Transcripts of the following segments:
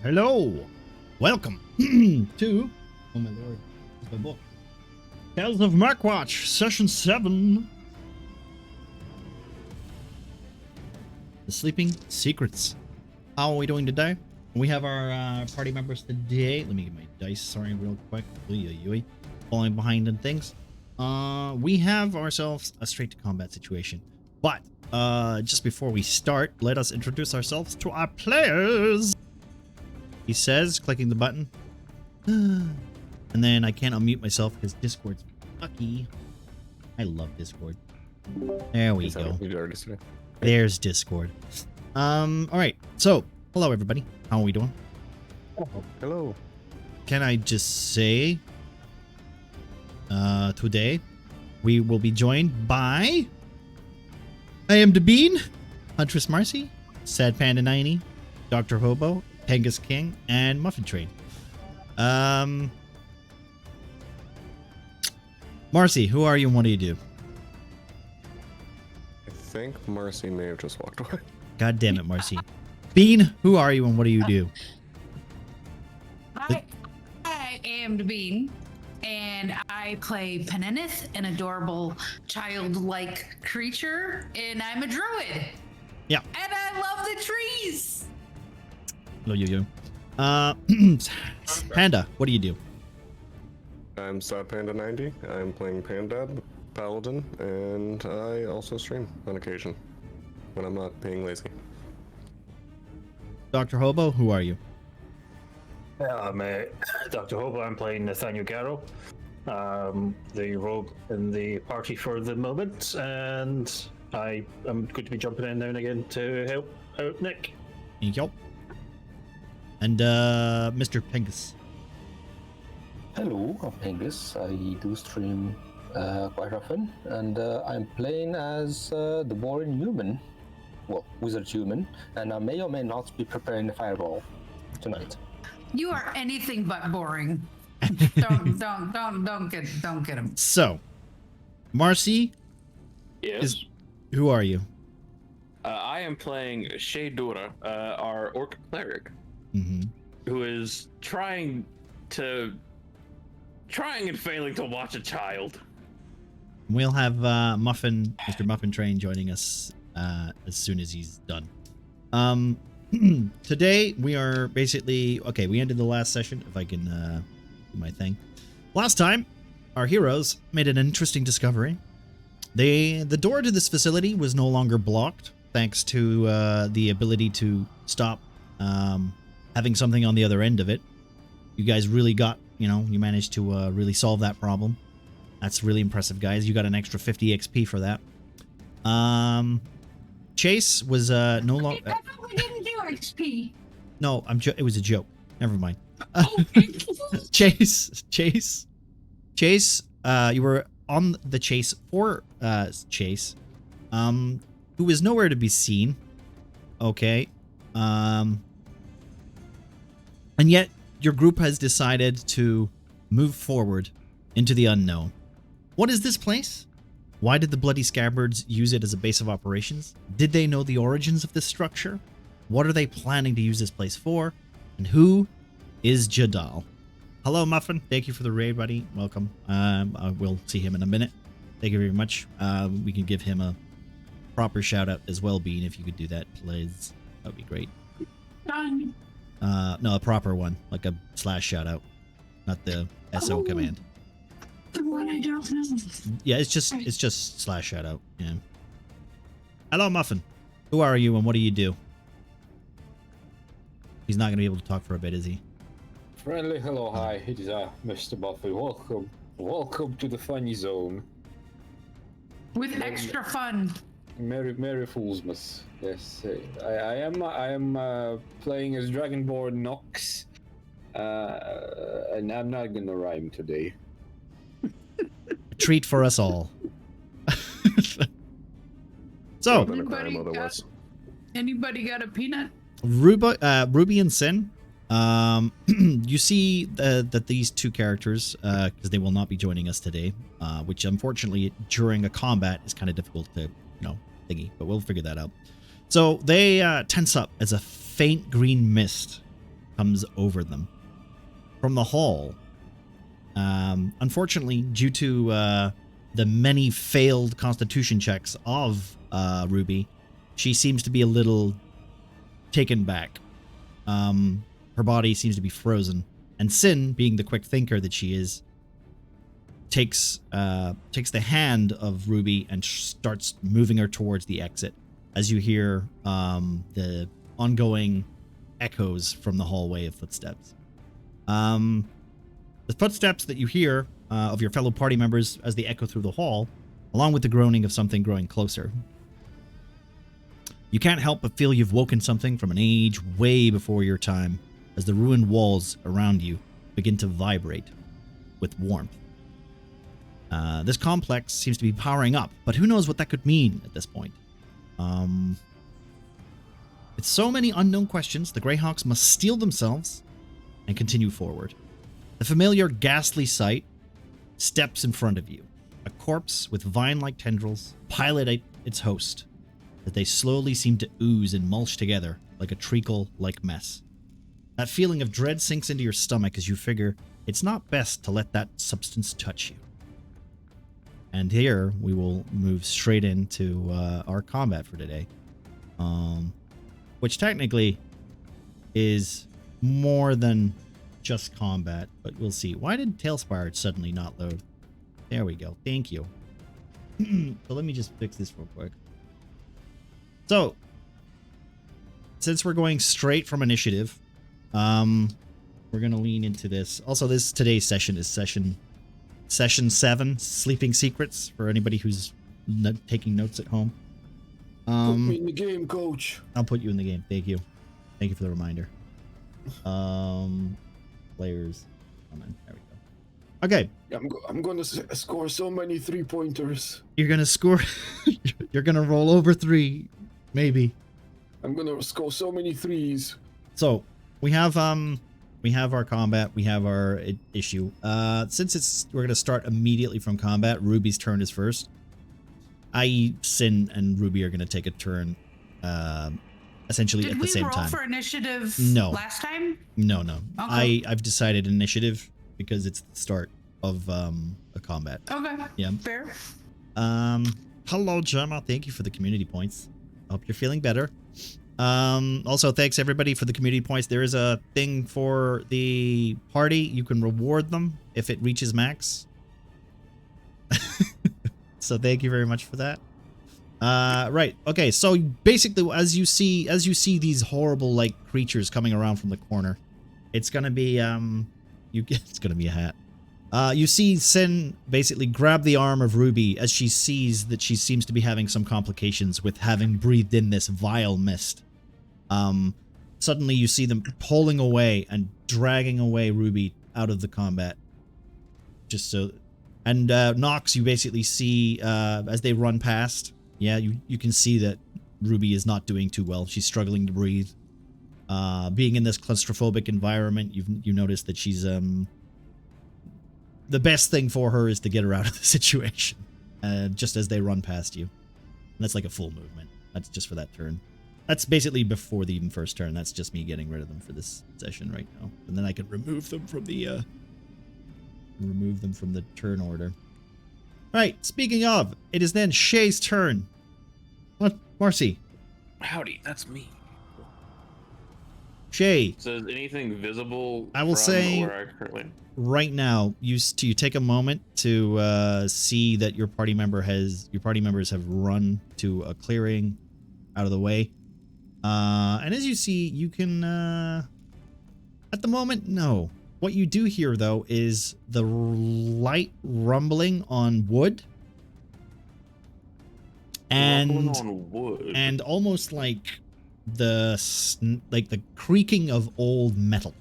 Hello, welcome to, oh my lord, where's my book? Tales of Murkwatch, Session 7. The Sleeping Secrets. How are we doing today? We have our party members today. Let me get my dice, sorry, real quick. Falling behind on things. We have ourselves a straight to combat situation. But, just before we start, let us introduce ourselves to our players. He says, clicking the button. And then I can't unmute myself because Discord's fucky. I love Discord. There we go. There's Discord. Alright, so, hello everybody. How are we doing? Oh, hello. Can I just say, today we will be joined by I am the Bean, Huntress Marcy, Sad Panda 90, Dr. Hobo, Pengus King, and Muffin Train. Marcy, who are you and what do you do? I think Marcy may have just walked away. God damn it, Marcy. Bean, who are you and what do you do? I am the Bean, and I play Penenith, an adorable childlike creature, and I'm a druid. Yeah. And I love the trees. Hello, you. Panda, what do you do? I'm Sad Panda 90. I'm playing Pandad, Paladin, and I also stream on occasion when I'm not being lazy. Dr. Hobo, who are you? I'm Dr. Hobo. I'm playing Nathaniel Garrow, the rogue in the party for the moment, and I am going to be jumping in now and again to help out Nick. Thank you. And Mr. Pengus. Hello, I'm Pengus. I do stream quite often, and I'm playing as the boring human, well, wizard human, and I may or may not be preparing the fireball tonight. You are anything but boring. don't get him. So, Marcy, Yes. who are you? I am playing Shaydura, our orc cleric, who is trying and failing to watch a child. We'll have Mr. Muffin Train joining us as soon as he's done. Today we are basically okay. We ended the last session. If I can do my thing. Last time, our heroes made an interesting discovery. The door to this facility was no longer blocked, thanks to the ability to stop having something on the other end of it. You guys really got, you managed to really solve that problem. That's really impressive, guys. You got an extra 50 XP for that. Chase was no longer. I thought we didn't do XP. No, it was a joke. Never mind. Okay. Chase. You were on the chase for Chase, who is nowhere to be seen. Okay. And yet your group has decided to move forward into the unknown. What is this place? Why did the Bloody Scabbards use it as a base of operations? Did they know the origins of this structure? What are they planning to use this place for? And who is Jadal? Hello, Muffin. Thank you for the raid, buddy. Welcome. We'll see him in a minute. Thank you very much. We can give him a proper shout out as well, Bean, if you could do that, please. That would be great. Done. No, a proper one, like a / shout out, not the SO command. The one I don't know. Yeah, it's just / shout out. Yeah. Hello, Muffin. Who are you and what do you do? He's not gonna be able to talk for a bit, is he? Friendly hello, hi. It is Mr. Buffy. Welcome to the funny zone. With extra fun. Merry Foolsmas. Yes, I am playing as Dragonborn Nox, and I'm not gonna rhyme today. A treat for us all. So, Anybody got a peanut? Ruby and Sin. You see that these two characters, because they will not be joining us today, which unfortunately during a combat is kind of difficult to, thingy, but we'll figure that out. So they tense up as a faint green mist comes over them. From the hall, unfortunately, due to the many failed constitution checks of Ruby, she seems to be a little taken back. Her body seems to be frozen, and Sin, being the quick thinker that she is, takes the hand of Ruby and starts moving her towards the exit. As you hear the ongoing echoes from the hallway of footsteps. The footsteps that you hear of your fellow party members as they echo through the hall, along with the groaning of something growing closer. You can't help but feel you've woken something from an age way before your time, as the ruined walls around you begin to vibrate with warmth. This complex seems to be powering up, but who knows what that could mean at this point. With so many unknown questions, the Greyhawks must steel themselves and continue forward. The familiar ghastly sight steps in front of you. A corpse with vine-like tendrils pilot its host, that they slowly seem to ooze and mulch together like a treacle-like mess. That feeling of dread sinks into your stomach as you figure it's not best to let that substance touch you. And here we will move straight into our combat for today, which technically is more than just combat, but we'll see. Why did Tailspire suddenly not load? There we go. Thank you. So let me just fix this real quick. So, since we're going straight from initiative, we're going to lean into this. Also, today's session is session 7, Sleeping Secrets, for anybody who's taking notes at home. Put me in the game, coach. I'll put you in the game. Thank you. Thank you for the reminder. Players. Come on. There we go. Okay. I'm going to score so many 3-pointers. You're going to score. You're going to roll over 3, maybe. I'm going to score so many 3s. So, we have our combat, we have our issue. Since we're going to start immediately from combat, Ruby's turn is first. I.e. Sin and Ruby are going to take a turn essentially at the same time. Did we roll for initiative last time? No. Okay. I've decided initiative because it's the start of a combat. Okay. Yeah. Fair. Hello, Gemma. Thank you for the community points. I hope you're feeling better. Also, thanks everybody for the community points. There is a thing for the party. You can reward them if it reaches max. So thank you very much for that. Right. Okay. So basically, as you see these horrible like creatures coming around from the corner, it's gonna be it's gonna be a hat. You see Sin basically grab the arm of Ruby as she sees that she seems to be having some complications with having breathed in this vile mist. Suddenly you see them pulling away and dragging away Ruby out of the combat. Just so... And Nox, you basically see as they run past, yeah, you can see that Ruby is not doing too well. She's struggling to breathe. Being in this claustrophobic environment, you notice that she's... the best thing for her is to get her out of the situation, just as they run past you. And that's like a full movement. That's just for that turn. That's basically before the even first turn. That's just me getting rid of them for this session right now. And then I can remove them from the turn order. Right, speaking of, it is then Shay's turn. What? Marcy. Howdy, that's me. Shay. So is anything visible I will from say where I currently am? Right now, you take a moment to see that your party members have run to a clearing out of the way. And as you see, you can at the moment, no. What you do hear though is the light rumbling on wood. And almost like the creaking of old metal.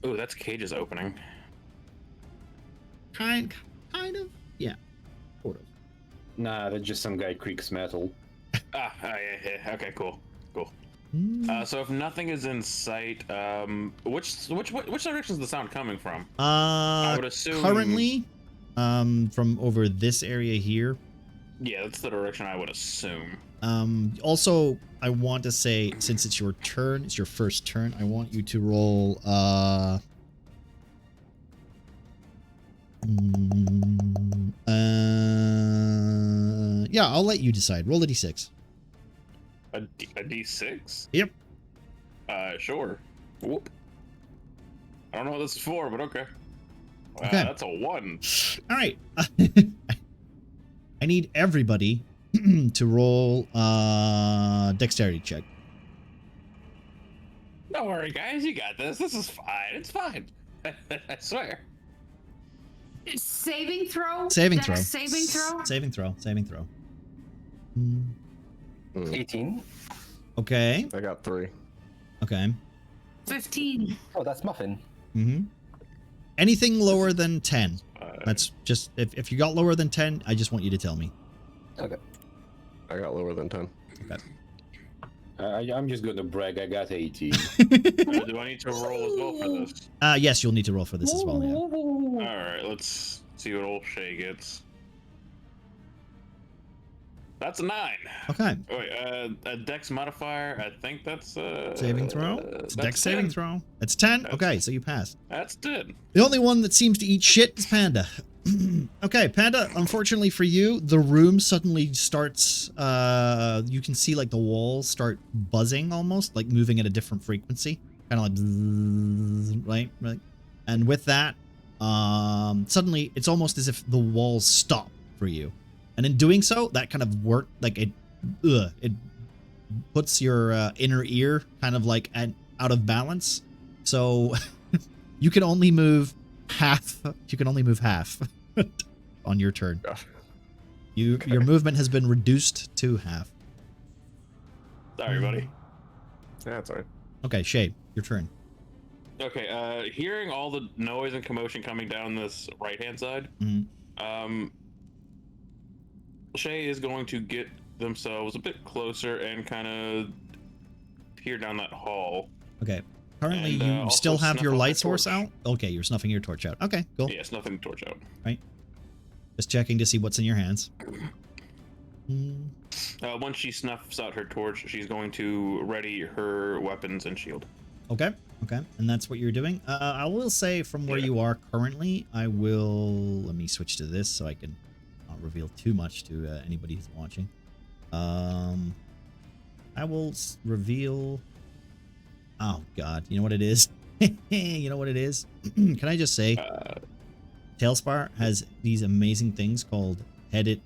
Oh, that's Cage's opening. Kind of, yeah, sort of. Nah, that's just some guy creaks metal. Yeah. Okay, cool. So if nothing is in sight, which direction is the sound coming from? I would assume currently, from over this area here, Yeah, that's the direction I would assume. Also, I want to say, since it's your turn, it's your first turn, I want you to roll, yeah, I'll let you decide. Roll a d6. A D6? Yep. Sure. Whoop. I don't know what this is for, but okay. Okay. That's a 1. All right. I need everybody to roll dexterity check. Don't worry, guys. You got this. This is fine. It's fine. I swear. Saving throw? Saving Dex throw. Saving throw? Saving throw. Saving throw. 18. Okay. I got 3. Okay. 15. Oh, that's Muffin. Mm-hmm. Anything lower than 10. That's just, if you got lower than 10, I just want you to tell me. Okay. I got lower than 10. Okay. I'm just gonna brag. I got 18. Do I need to roll as well for this? Yes, you'll need to roll for this as well, yeah. All right, let's see what old Shay gets. That's a 9. Okay. Wait, a Dex modifier. I think that's Saving throw? It's a that's dex saving 10. throw. It's 10? That's- Okay, so you passed. That's 10. The only one that seems to eat shit is Panda. Okay, Panda, unfortunately for you, the room suddenly starts, you can see like the walls start buzzing almost, like moving at a different frequency. Kind of like, bzzz, right? And with that, suddenly it's almost as if the walls stop for you. And in doing so, that kind of worked, like it puts your inner ear kind of like out of balance. So you can only move half. You can only move half on your turn. Your movement has been reduced to half. Sorry, buddy. Yeah, that's all right. Okay, Shay, your turn. Okay, hearing all the noise and commotion coming down this right-hand side, Shay is going to get themselves a bit closer and kind of peer down that hall. Okay. Currently, And, you also still have snuff your out my light source torch. out? Okay, you're snuffing your torch out. Okay, cool. Yes, nothing to torch out. Right. Just checking to see what's in your hands. Once she snuffs out her torch, she's going to ready her weapons and shield. Okay, okay. And that's what you're doing. I will say from where you are currently, let me switch to this so I can not reveal too much to anybody who's watching. I will reveal... Oh, God. You know what it is? You know what it is? Can I just say... Tailspar has these amazing things called edit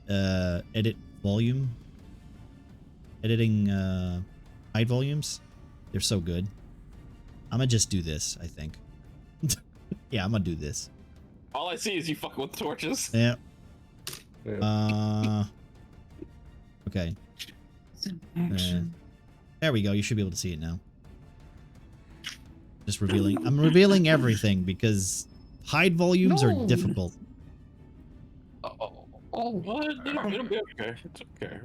volume. Editing hide volumes. They're so good. I'm gonna just do this, I think. Yeah, I'm gonna do this. All I see is you fucking with torches. Yeah. Yeah. Okay. It's an action. There we go. You should be able to see it now. Just revealing. I'm revealing everything because hide volumes are difficult. What? It'll be okay. It's okay.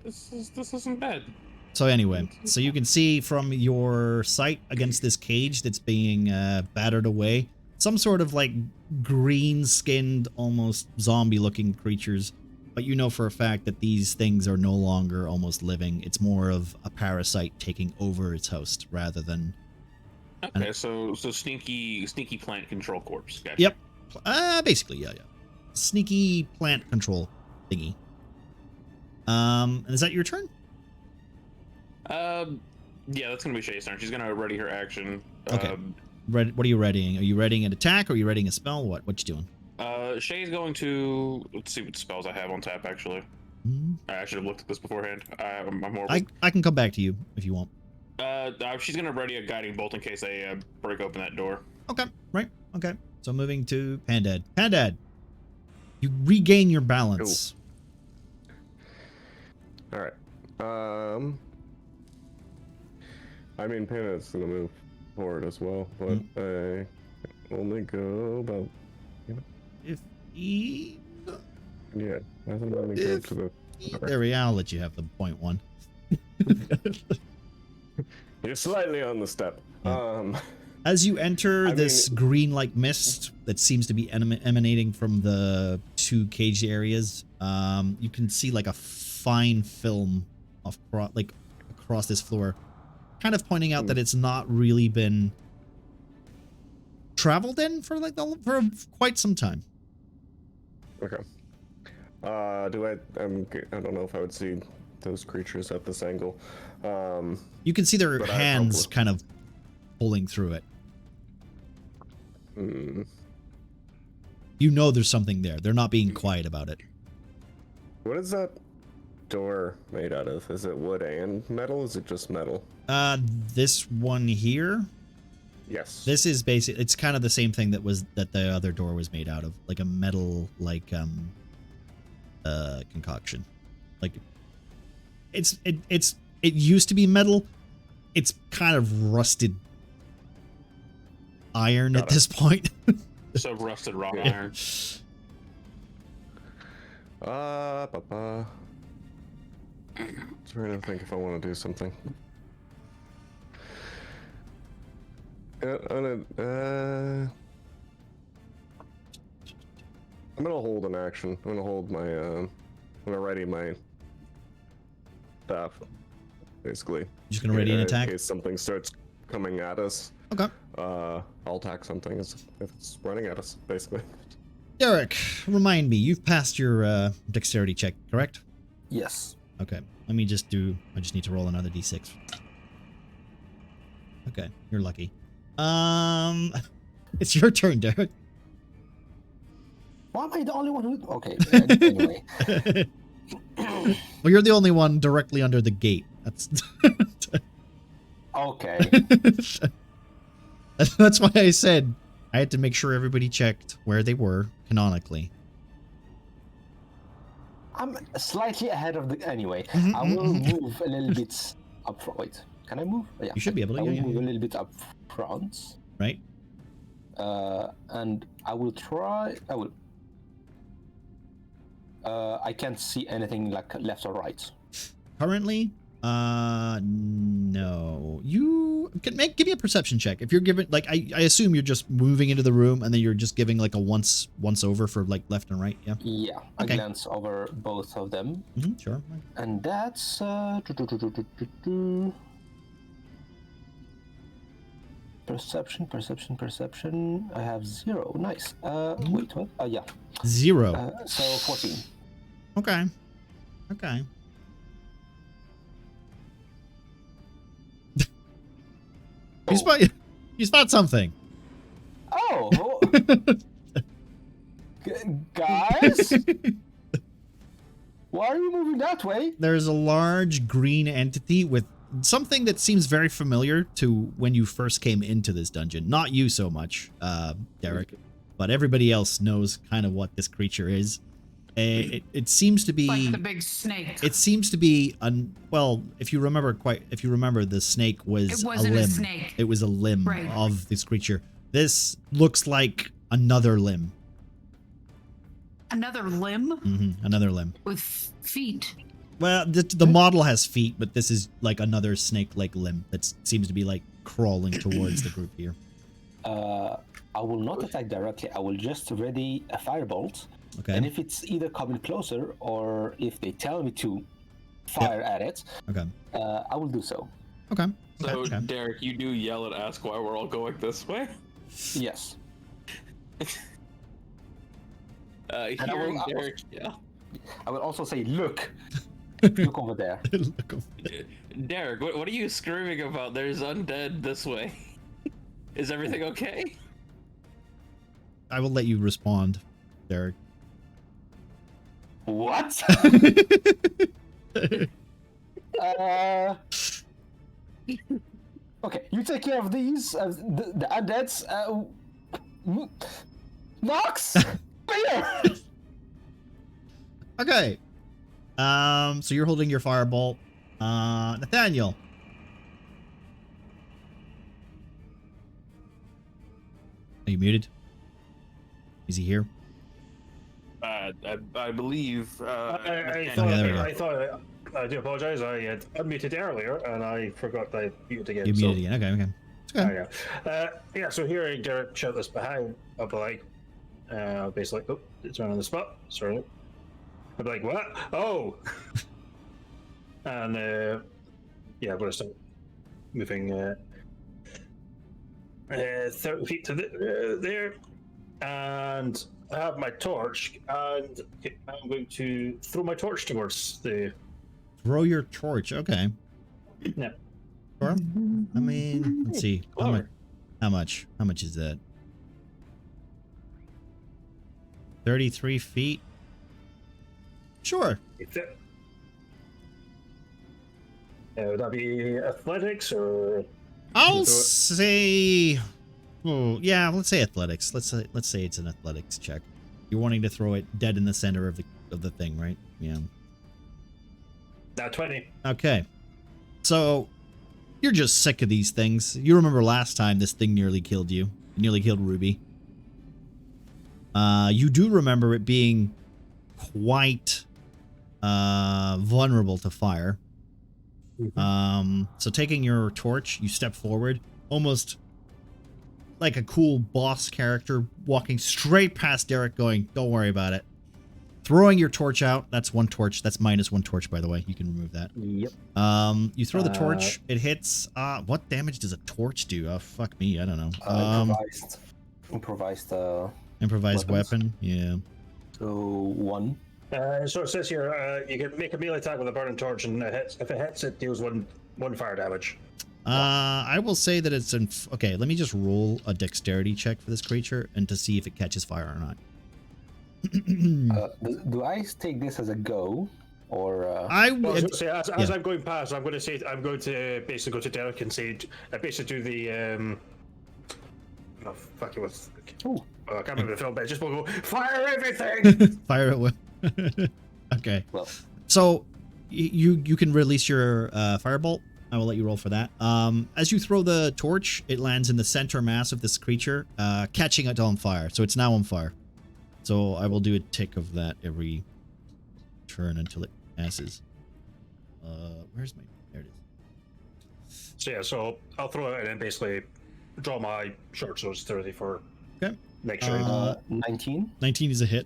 This isn't bad. So anyway, so you can see from your sight against this cage that's being battered away, some sort of like green-skinned, almost zombie-looking creatures. But you know for a fact that these things are no longer almost living. It's more of a parasite taking over its host rather than... Okay, so sneaky plant control corpse. Gotcha. Yep. Basically, yeah. Sneaky plant control thingy. And is that your turn? Yeah, that's gonna be Shay's turn. She's gonna ready her action. Okay. What are you readying? Are you readying an attack or are you readying a spell? What you doing? Shay's going to... Let's see what spells I have on tap, actually. I should have looked at this beforehand. I'm horrible. I can come back to you if you want. She's gonna ready a guiding bolt in case they break open that door. Okay, right. Okay. So moving to Pandad. Pandad, you regain your balance. All right. I mean, Panda's gonna move forward as well, but I only go about. If he... Yeah, I think I'm gonna go to the. There we are. I'll let you have the point one. You're slightly on the step. As you enter I this green-like mist that seems to be emanating from the two caged areas you can see like a fine film of across this floor, kind of pointing out that it's not really been traveled in for for quite some time. Okay. I don't know if I would see those creatures at this angle. You can see their But I hands probably- kind of pulling through it. You know there's something there. They're not being quiet about it. What is that door made out of? Is it wood and metal? Is it just metal? This one here, Yes. this is basically, it's kind of the same thing that the other door was made out of, like a metal, like concoction. Like it used to be metal. It's kind of rusted iron Got at it. this point. So rusted wrought iron. Trying to think if I want to do something. I'm gonna hold an action. I'm gonna hold my I'm gonna ready my staff, basically. Just gonna ready an attack? In case something starts coming at us. Okay. I'll attack something if it's running at us, basically. Derek, remind me, you've passed your dexterity check, correct? Yes. Okay. Let me just I just need to roll another d6. Okay, you're lucky. It's your turn, Derek. Why am I the only one who? Okay. Anyway. Well, you're the only one directly under the gate. That's Okay. that's why I said I had to make sure everybody checked where they were canonically. I'm slightly ahead of the. Anyway, Mhm, I will move a little bit up front. Wait, can I move? Yeah. You should be able to. I will Yeah, move yeah, a little bit up front. right. And I will try. I will. I can't see anything like left or right. Currently, no. You can give me a perception check. If you're giving, like, I assume you're just moving into the room and then you're just giving like a once over for like left and right. Yeah. Yeah, Okay. I glance over both of them, Sure. and that's perception. I have 0. Nice. Wait, what? Yeah. 0. So 14. Okay. Okay. You spot something. Oh. Guys, why are you moving that way? There's a large green entity with something that seems very familiar to when you first came into this dungeon. Not you so much, Derek, but everybody else knows kind of what this creature is. It seems to be Like the big snake. It seems to be well, if you remember, the snake was It a wasn't a limb. snake. It was a limb Right. of this creature. This looks like another limb. Another limb Another limb. with feet. Well, the model has feet, but this is like another snake-like limb that seems to be like crawling towards the group here. I will not attack directly. I will just ready a firebolt. Okay. And if it's either coming closer or if they tell me to fire at it, Okay. I will do so. Okay. So, Okay. Derek, you do yell and ask why we're all going this way? Yes. I Hearing will- Derek yell. I will also say, look. Look over there. Look over there. Derek, what are you screaming about? There's undead this way. Is everything okay? I will let you respond, Derek. What? Okay, you take care of these, the undeads. Nox, here. Okay. So you're holding your firebolt. Nathaniel. Are you muted? Is he here? I believe. I do apologize. I had unmuted earlier and I forgot I muted again. You so- muted again. Okay. Okay. It's good. Yeah, so hearing Derek shout this behind, I'll be like, basically, oh, it's right on the spot. Sorry. I'd be like, what? Oh! And yeah, I'm gonna start moving 30 feet to there, and I have my torch, and I'm going to throw my torch towards the. Throw your torch. Okay. Yeah. Sure. I mean, let's see. How much? Clever. How much is that? 33 feet. Sure. Would that be athletics or? I'll say. Oh, yeah. Let's say athletics. Let's say it's an athletics check. You're wanting to throw it dead in the center of the thing, right? Yeah. Not 20. Okay. So you're just sick of these things. You remember last time this thing nearly killed you. It nearly killed Ruby. You do remember it being quite vulnerable to fire. So taking your torch, you step forward, almost like a cool boss character, walking straight past Derek, going, "Don't worry about it." Throwing your torch out. That's one torch. That's -1 torch, by the way. You can remove that. Yep. You throw the torch. It hits. What damage does a torch do? Oh, fuck me. I don't know. Improvised weapon. Yeah. So 1. So it says here, you can make a melee attack with a burning torch, and if it hits, it deals one fire damage. I will say that it's okay. Let me just roll a dexterity check for this creature and to see if it catches fire or not. Do I take this as a go, or? Well, I was going to say, as I'm going past, I'm going to basically go to Derek and say, basically do the oh fuck it was. Oh. I can't remember the film, but I just will go fire everything. Fire it with. Okay. Well. So you can release your firebolt. I will let you roll for that. As you throw the torch, it lands in the center mass of this creature, catching it on fire. So it's now on fire. So I will do a tick of that every turn until it passes. Where's my... There it is. So yeah, so I'll throw it and then basically draw my short swords 30 for... Okay. Make sure. 19. 19 is a hit.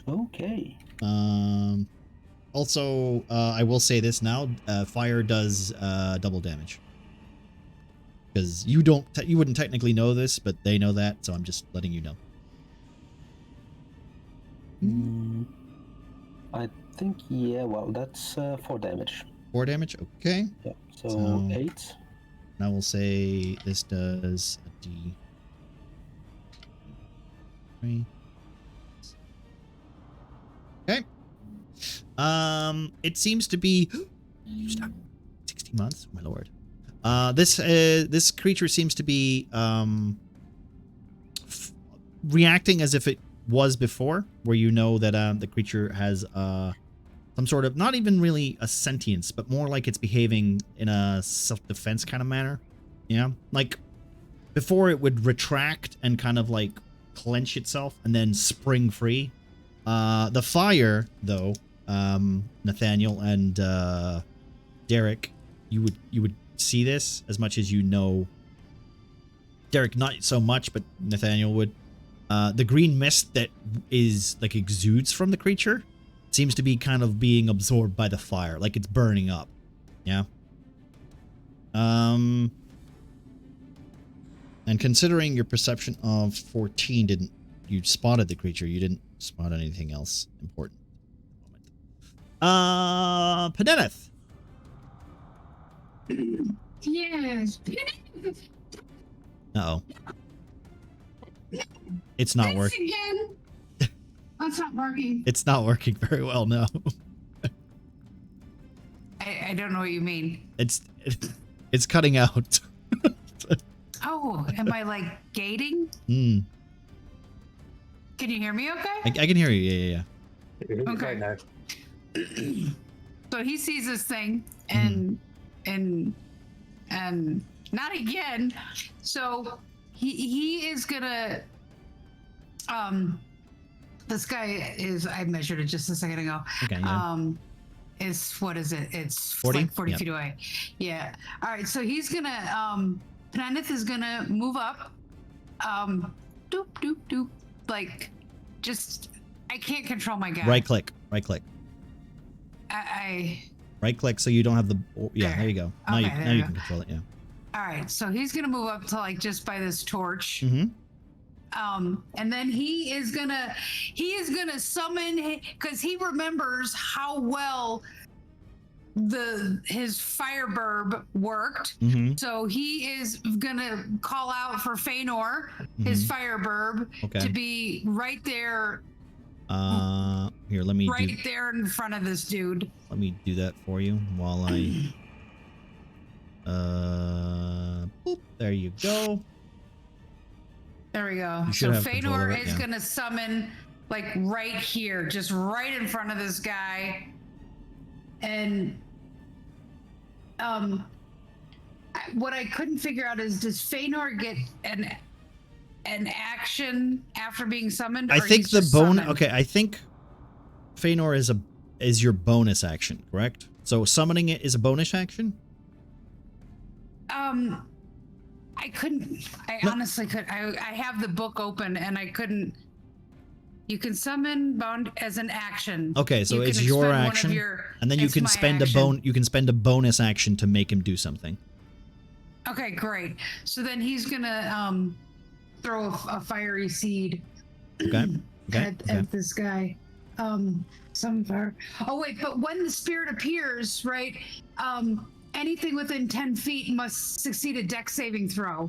Okay. Also, I will say this now: fire does double damage. Because you wouldn't technically know this, but they know that, so I'm just letting you know. I think, yeah, well, that's 4 damage. 4 damage? Okay. Yeah, so 8. And I will say this does a D. 3. Okay. It seems to be... Stop. 60 months? My lord. This creature seems to be reacting as if it was before, where you know that the creature has some sort of, not even really a sentience, but more like it's behaving in a self-defense kind of manner. Yeah, like before it would retract and kind of like clench itself and then spring free. The fire, though, Nathaniel and Derek, you would see this as much as you know. Derek, not so much, but Nathaniel would. The green mist that is like exudes from the creature seems to be kind of being absorbed by the fire, like it's burning up. Yeah. And considering your perception of 14 you spotted the creature, you didn't spot anything else important at the moment. Peneneth. Yes. Uh-oh. It's not Thanks working. again. That's not working. It's not working very well, no. I don't know what you mean. It's cutting out. Oh, am I like gating? Hmm. Can you hear me okay? I can hear you. Yeah. Okay. Right now. So he sees this thing and not again. So he is gonna this guy is, I measured it just a second ago. Okay. Yeah. Is what is it? It's 40? like 40 Yep. feet away. Yeah. All right. So he's gonna Peneneth is gonna move up. Doop doop doop. Like just I can't control my guy. Right click. Right click so you don't have the. Yeah, there you go. Now Okay, you there now you you go. can control it. Yeah. All right, so he's gonna move up to like just by this torch. Mm-hmm. And then he is gonna summon, because he remembers how well his fire burb worked. Mm-hmm. So he is gonna call out for Feanor, his fire burb, Okay. to be right there, Here, let me right there in front of this dude. Let me do that for you while I. Boop, there you go. There we go. You So should have control of Feanor it, is yeah. gonna summon like right here, just right in front of this guy. And what I couldn't figure out is, does Feanor get an action after being summoned? I or think he's the just bone. summoned? Okay, I think Feanor is your bonus action, correct? So summoning it is a bonus action. I couldn't. I No. honestly could. I have the book open and I couldn't. You can summon bound as an action. Okay, so You it's can your expend one of action, your- and then you it's can my spend action. You can spend a bonus action to make him do something. Okay, great. So then he's gonna throw a fiery seed Okay. Okay. at this guy. Some fire. Oh wait, but when the spirit appears, right? Anything within 10 feet must succeed a dex saving throw,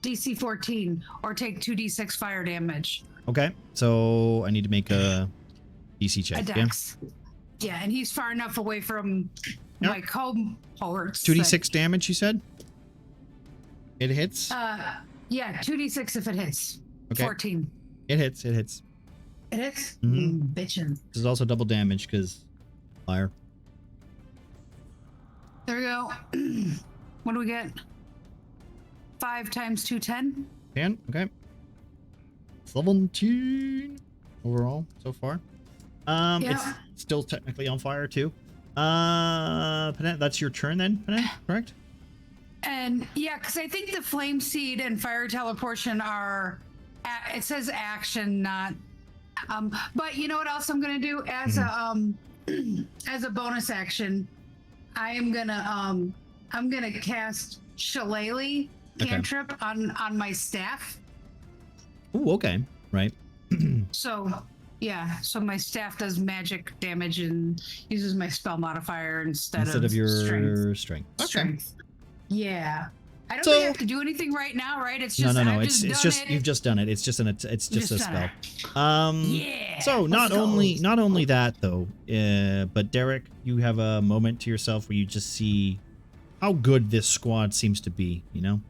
DC 14, or take 2d6 fire damage. Okay. So I need to make a DC A check. Yeah. dex. Yeah, and he's far enough away from Yep. my cohorts. 2d6 damage. You said. It hits. Yeah, 2d6 if it hits. Okay. 14. It hits. It hits. It hits? Mhm. Bitchin'. This is also double damage because fire. There we go. What do we get? 5 times 2, 10? 10. Okay. 17 overall so far. Yeah. It's still technically on fire too. Panette, that's your turn then, Panette, correct? And yeah, because I think the flame seed and fire teleportation are, it says action, not. But you know what else I'm gonna do as as a bonus action? I'm gonna cast Shillelagh cantrip on my staff. Ooh, okay, right. So yeah, so my staff does magic damage and uses my spell modifier instead of your strength. strength. Strength. Yeah. I don't So- think I have to do anything right now, right? It's just No. I've It's done just it. you've just done it. It's just a Just spell. done it. Yeah. So let's go. not only that though, but Derek, you have a moment to yourself where you just see how good this squad seems to be. You know,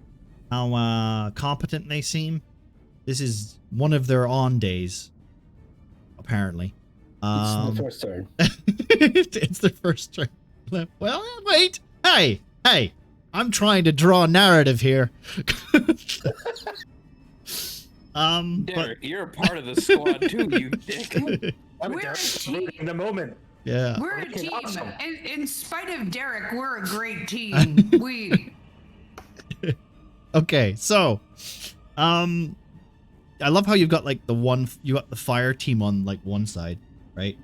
how competent they seem. This is one of their on days, apparently. It's the first turn. It's their first turn. Well, wait. Hey. I'm trying to draw a narrative here. But Derek, you're a part of the squad too, you dick. I'm We're a team. in the moment. yeah. We're a Okay, team. awesome. In spite of Derek, we're a great team. We Okay, so I love how you've got like you got the fire team on like one side, right?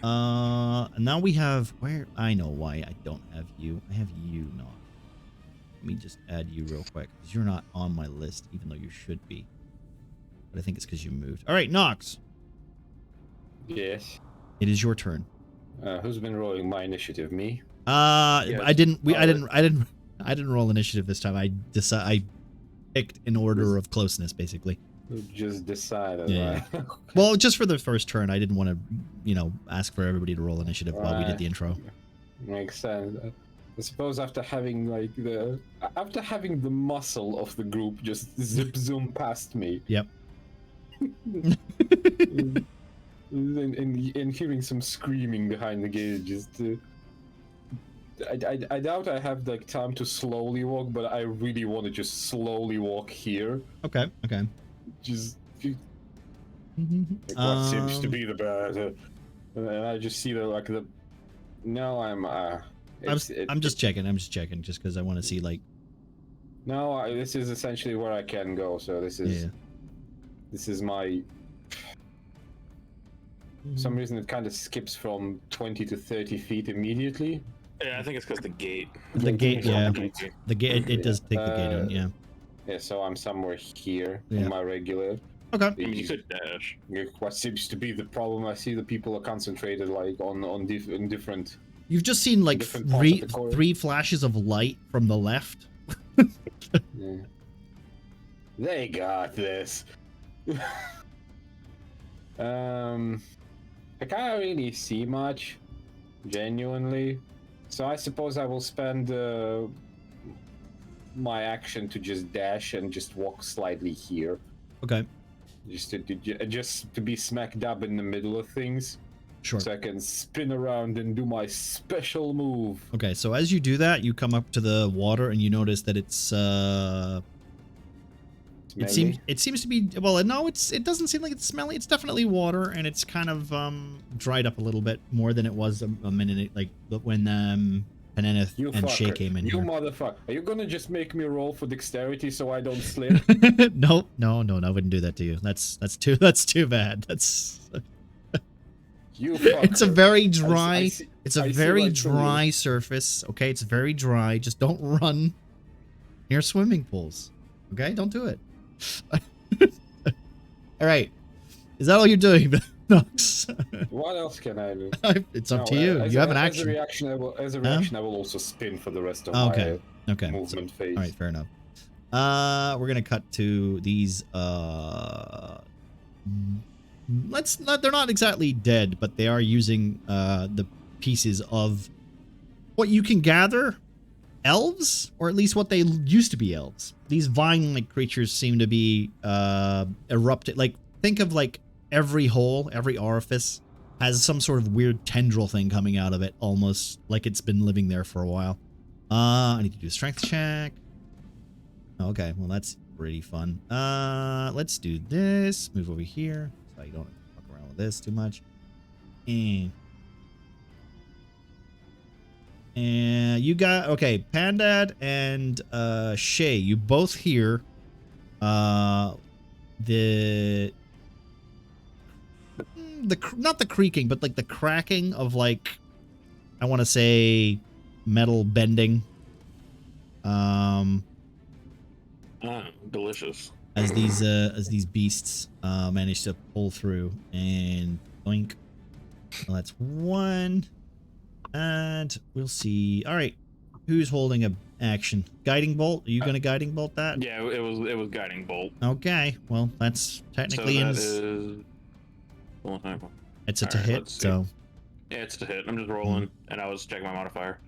And now we have I know why I don't have you. I have you not. Let me just add you real quick because you're not on my list, even though you should be. But I think it's because you moved. All right, Nox, Yes. it is your turn. Who's been rolling my initiative? Me? I didn't. Oh, I didn't roll initiative this time. I picked in order of closeness, basically. Who just decided? Yeah. Right? Well, just for the first turn, I didn't want to, ask for everybody to roll initiative while we did Right. the intro. Makes sense. I suppose after having the muscle of the group just zip zoom past me. Yep. and hearing some screaming behind the gate, I doubt I have like time to slowly walk, but I really want to just slowly walk here. Okay. Just what seems to be the bad. And I just see the. No, I'm just checking. Just because I want to see like. No, this is essentially where I can go. So this is. Yeah. This is my. For some reason, it kind of skips from 20 to 30 feet immediately. Yeah, I think it's because the gate. The gate, yeah. The gate, it does take the gate Uh, in, yeah. Yeah, so I'm somewhere here Yeah. in my regular. Okay. I mean, you could dash. What seems to be the problem? I see the people are concentrated like on different. You've just seen like Different parts of the corridor. 3 flashes of light from the left. Yeah. They got this. I can't really see much, genuinely. So I suppose I will spend my action to just dash and just walk slightly here, Okay. just to be smack dab in the middle of things, Sure. so I can spin around and do my special move. Okay, so as you do that, you come up to the water and you notice that it's it seems to be, well, no, it doesn't seem like it's smelly. It's definitely water, and it's kind of dried up a little bit more than it was a minute, like when Peneneth You and Shay fucker. came in You here. motherfucker. Are you gonna just make me roll for dexterity so I don't slip? No, I wouldn't do that to you. That's too bad. That's You fucker. it's a very dry it's a I see very right through you. dry surface. Okay, it's very dry. Just don't run near swimming pools. Okay, don't do it. All right, is that all you're doing, Nox? What else can I do? It's up No, to you. as You a- have an As a action. reaction, I will also spin for the rest of Okay. my Okay. movement phase. All right, fair enough. We're gonna cut to these. They're not exactly dead, but they are using the pieces of what you can gather, elves, or at least what they used to be elves. These vine-like creatures seem to be erupted. Like, think of like every hole, every orifice has some sort of weird tendril thing coming out of it, almost like it's been living there for a while. I need to do a strength check. Okay, well that's pretty fun. Let's do this. Move over here so you don't fuck around with this too much. And you got, okay, Pandad and Shay, you both hear not the creaking, but like the cracking of, like, I want to say metal bending. Delicious. As these beasts manage to pull through, and boink. Well, that's one. And we'll see. All right, who's holding a action? Guiding bolt? Are you gonna guiding bolt that? Yeah, it was guiding bolt. Okay. Well, that's technically So that is. it's a All to right, hit. let's see. So Yeah, it's a hit. I'm just rolling, and I was checking my modifier.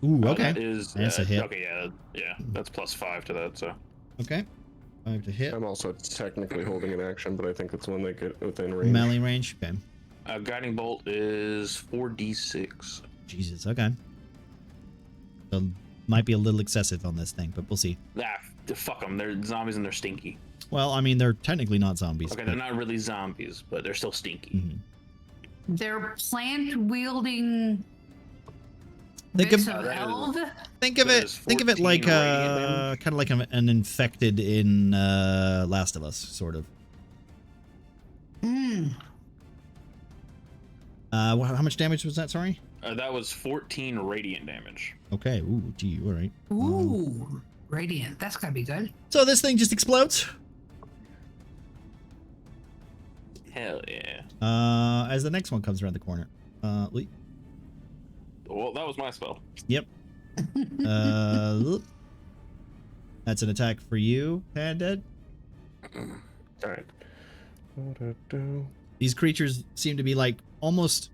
ooh, Oh, okay. that is That's a hit. Okay, yeah, that's +5 to that. So Okay. 5 to hit. I'm also technically holding an action, but I think it's when they get within range. Melee range. Okay. guiding bolt is 4d6. Jesus. Okay. So might be a little excessive on this thing, but we'll see. Fuck them. They're zombies and they're stinky. Well, I mean, they're technically not zombies. Okay, they're not really zombies, but they're still stinky. Mhm. They're plant wielding. Think bits of- of That is- eld. Think of That it. is Think of it 14 like radiant damage. kind of like an infected in Last of Us, sort of. Mm. How much damage was that? Sorry. That was 14 radiant damage. Okay. Ooh, gee. All right. Ooh, radiant. That's gotta be good. So this thing just explodes. Hell yeah. As the next one comes around the corner. Lee. Well, that was my spell. Yep. That's an attack for you, Pandad. All right. These creatures seem to be like almost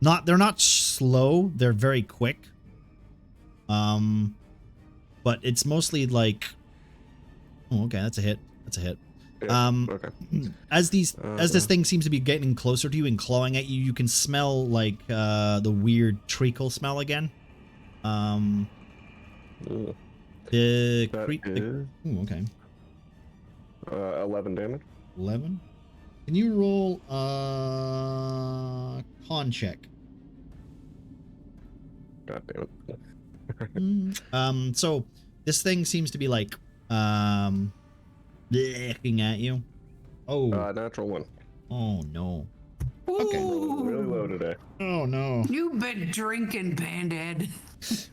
not. They're not slow. They're very quick. But it's mostly like. Oh, okay. That's a hit. That's a hit. Yeah, okay. As this thing seems to be getting closer to you and clawing at you, you can smell like the weird treacle smell again. Ugh. The That is ooh, okay. 11 damage. 11. Can you roll con check? God damn it. So this thing seems to be like looking at you. Oh, Natural 1. oh no. Okay. Really low today. Oh no. You've been drinking, Bandhead.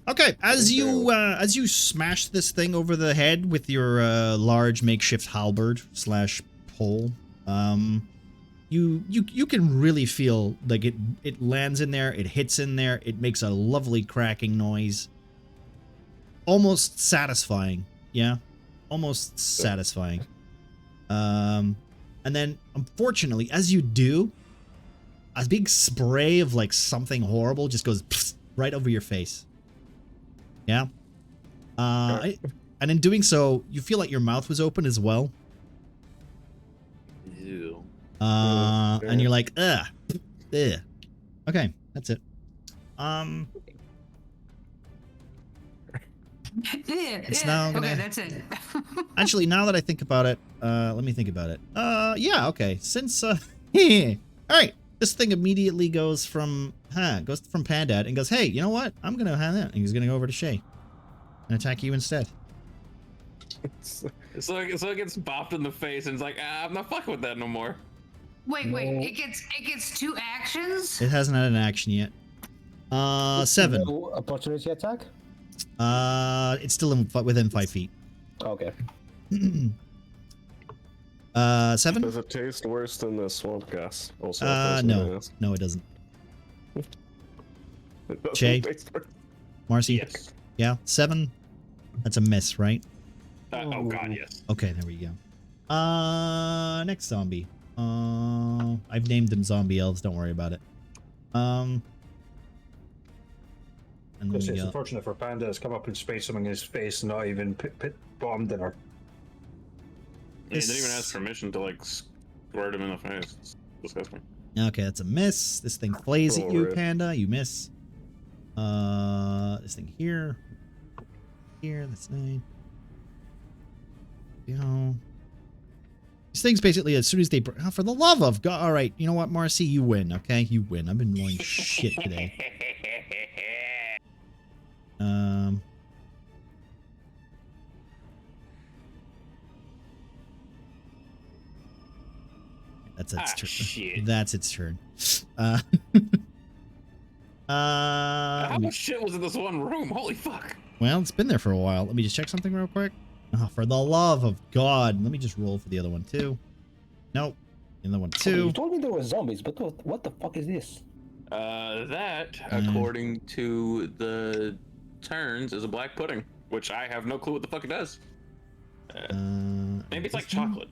Okay, as you smash this thing over the head with your large makeshift halberd / pole, you can really feel like it lands in there, it hits in there, it makes a lovely cracking noise, almost satisfying. Yeah, almost satisfying. And then unfortunately, as you do, a big spray of like something horrible just goes right over your face. Yeah. And in doing so, you feel like your mouth was open as well. Ew. And you're like, ugh. Okay, that's it. It's now gonna... Okay, that's it. Actually, now that I think about it, let me think about it. Yeah, okay. Since, all right. This thing immediately goes from Pandad and goes, hey, you know what? I'm gonna have that. And he's gonna go over to Shay and attack you instead. So it gets bopped in the face and it's like, I'm not fucking with that no more. Wait. It gets 2 actions. It hasn't had an action yet. 7. No opportunity attack? It's still within 5 feet. Okay. 7. Does it taste worse than the swamp gas? Also, no, it doesn't. It doesn't Jay? taste worse. Marcy? Yes. Yeah, 7. That's a miss, right? Oh god, yes. Okay, there we go. Next zombie. I've named them zombie elves. Don't worry about it. And then It's we got... unfortunate for Panda has come up and sprayed something in his face and not even bombed dinner. He didn't even ask permission to like squirt him in the face. It's disgusting. Okay, that's a miss. This thing flays at you, Panda. You miss. This thing here. Here, that's 9. You know. These things basically, as soon as they... Oh, for the love of God. All right, you know what, Marcy? You win, okay? You win. I've been rolling shit today. That's its turn. Shit. That's its turn. How much shit was in this one room? Holy fuck. Well, it's been there for a while. Let me just check something real quick. Oh, for the love of God. Let me just roll for the other one, too. Nope. The other one, too. You told me there were zombies, but what the fuck is this? That, according to the turns, is a black pudding, which I have no clue what the fuck it does. Maybe it's like chocolate.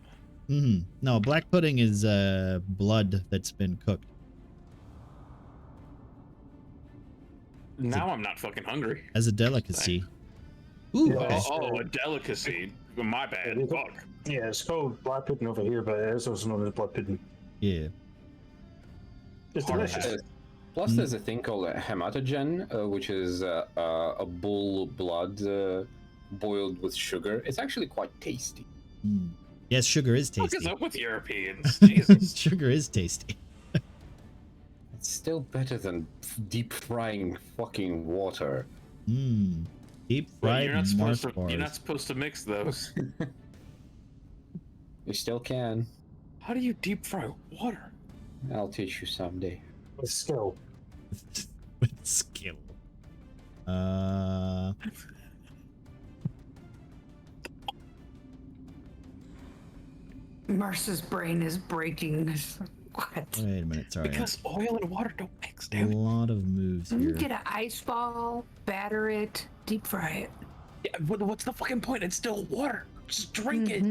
No, black pudding is blood that's been cooked. Now I'm not fucking hungry. As a delicacy. Ooh, okay. Oh, a delicacy. My bad. Fuck. Yeah, it's called black pudding over here, but it is also known as blood pudding. Yeah. It's delicious. Plus, there's a thing called a hematogen, which is a bull blood boiled with sugar. It's actually quite tasty. Yes, sugar is What tasty. is up with Europeans? Jesus. Sugar is tasty. It's still better than deep frying fucking water. Deep But fried you're not Mars supposed to. bars. You're not supposed to mix those. You still can. How do you deep fry water? I'll teach you someday. With skill. With skill. Marce's brain is breaking. What? Wait a minute, sorry. Because oil and water don't mix, A damn it. lot of moves You here. get an ice ball, batter it, deep fry it. Yeah, what's the fucking point? It's still water. Just drink it.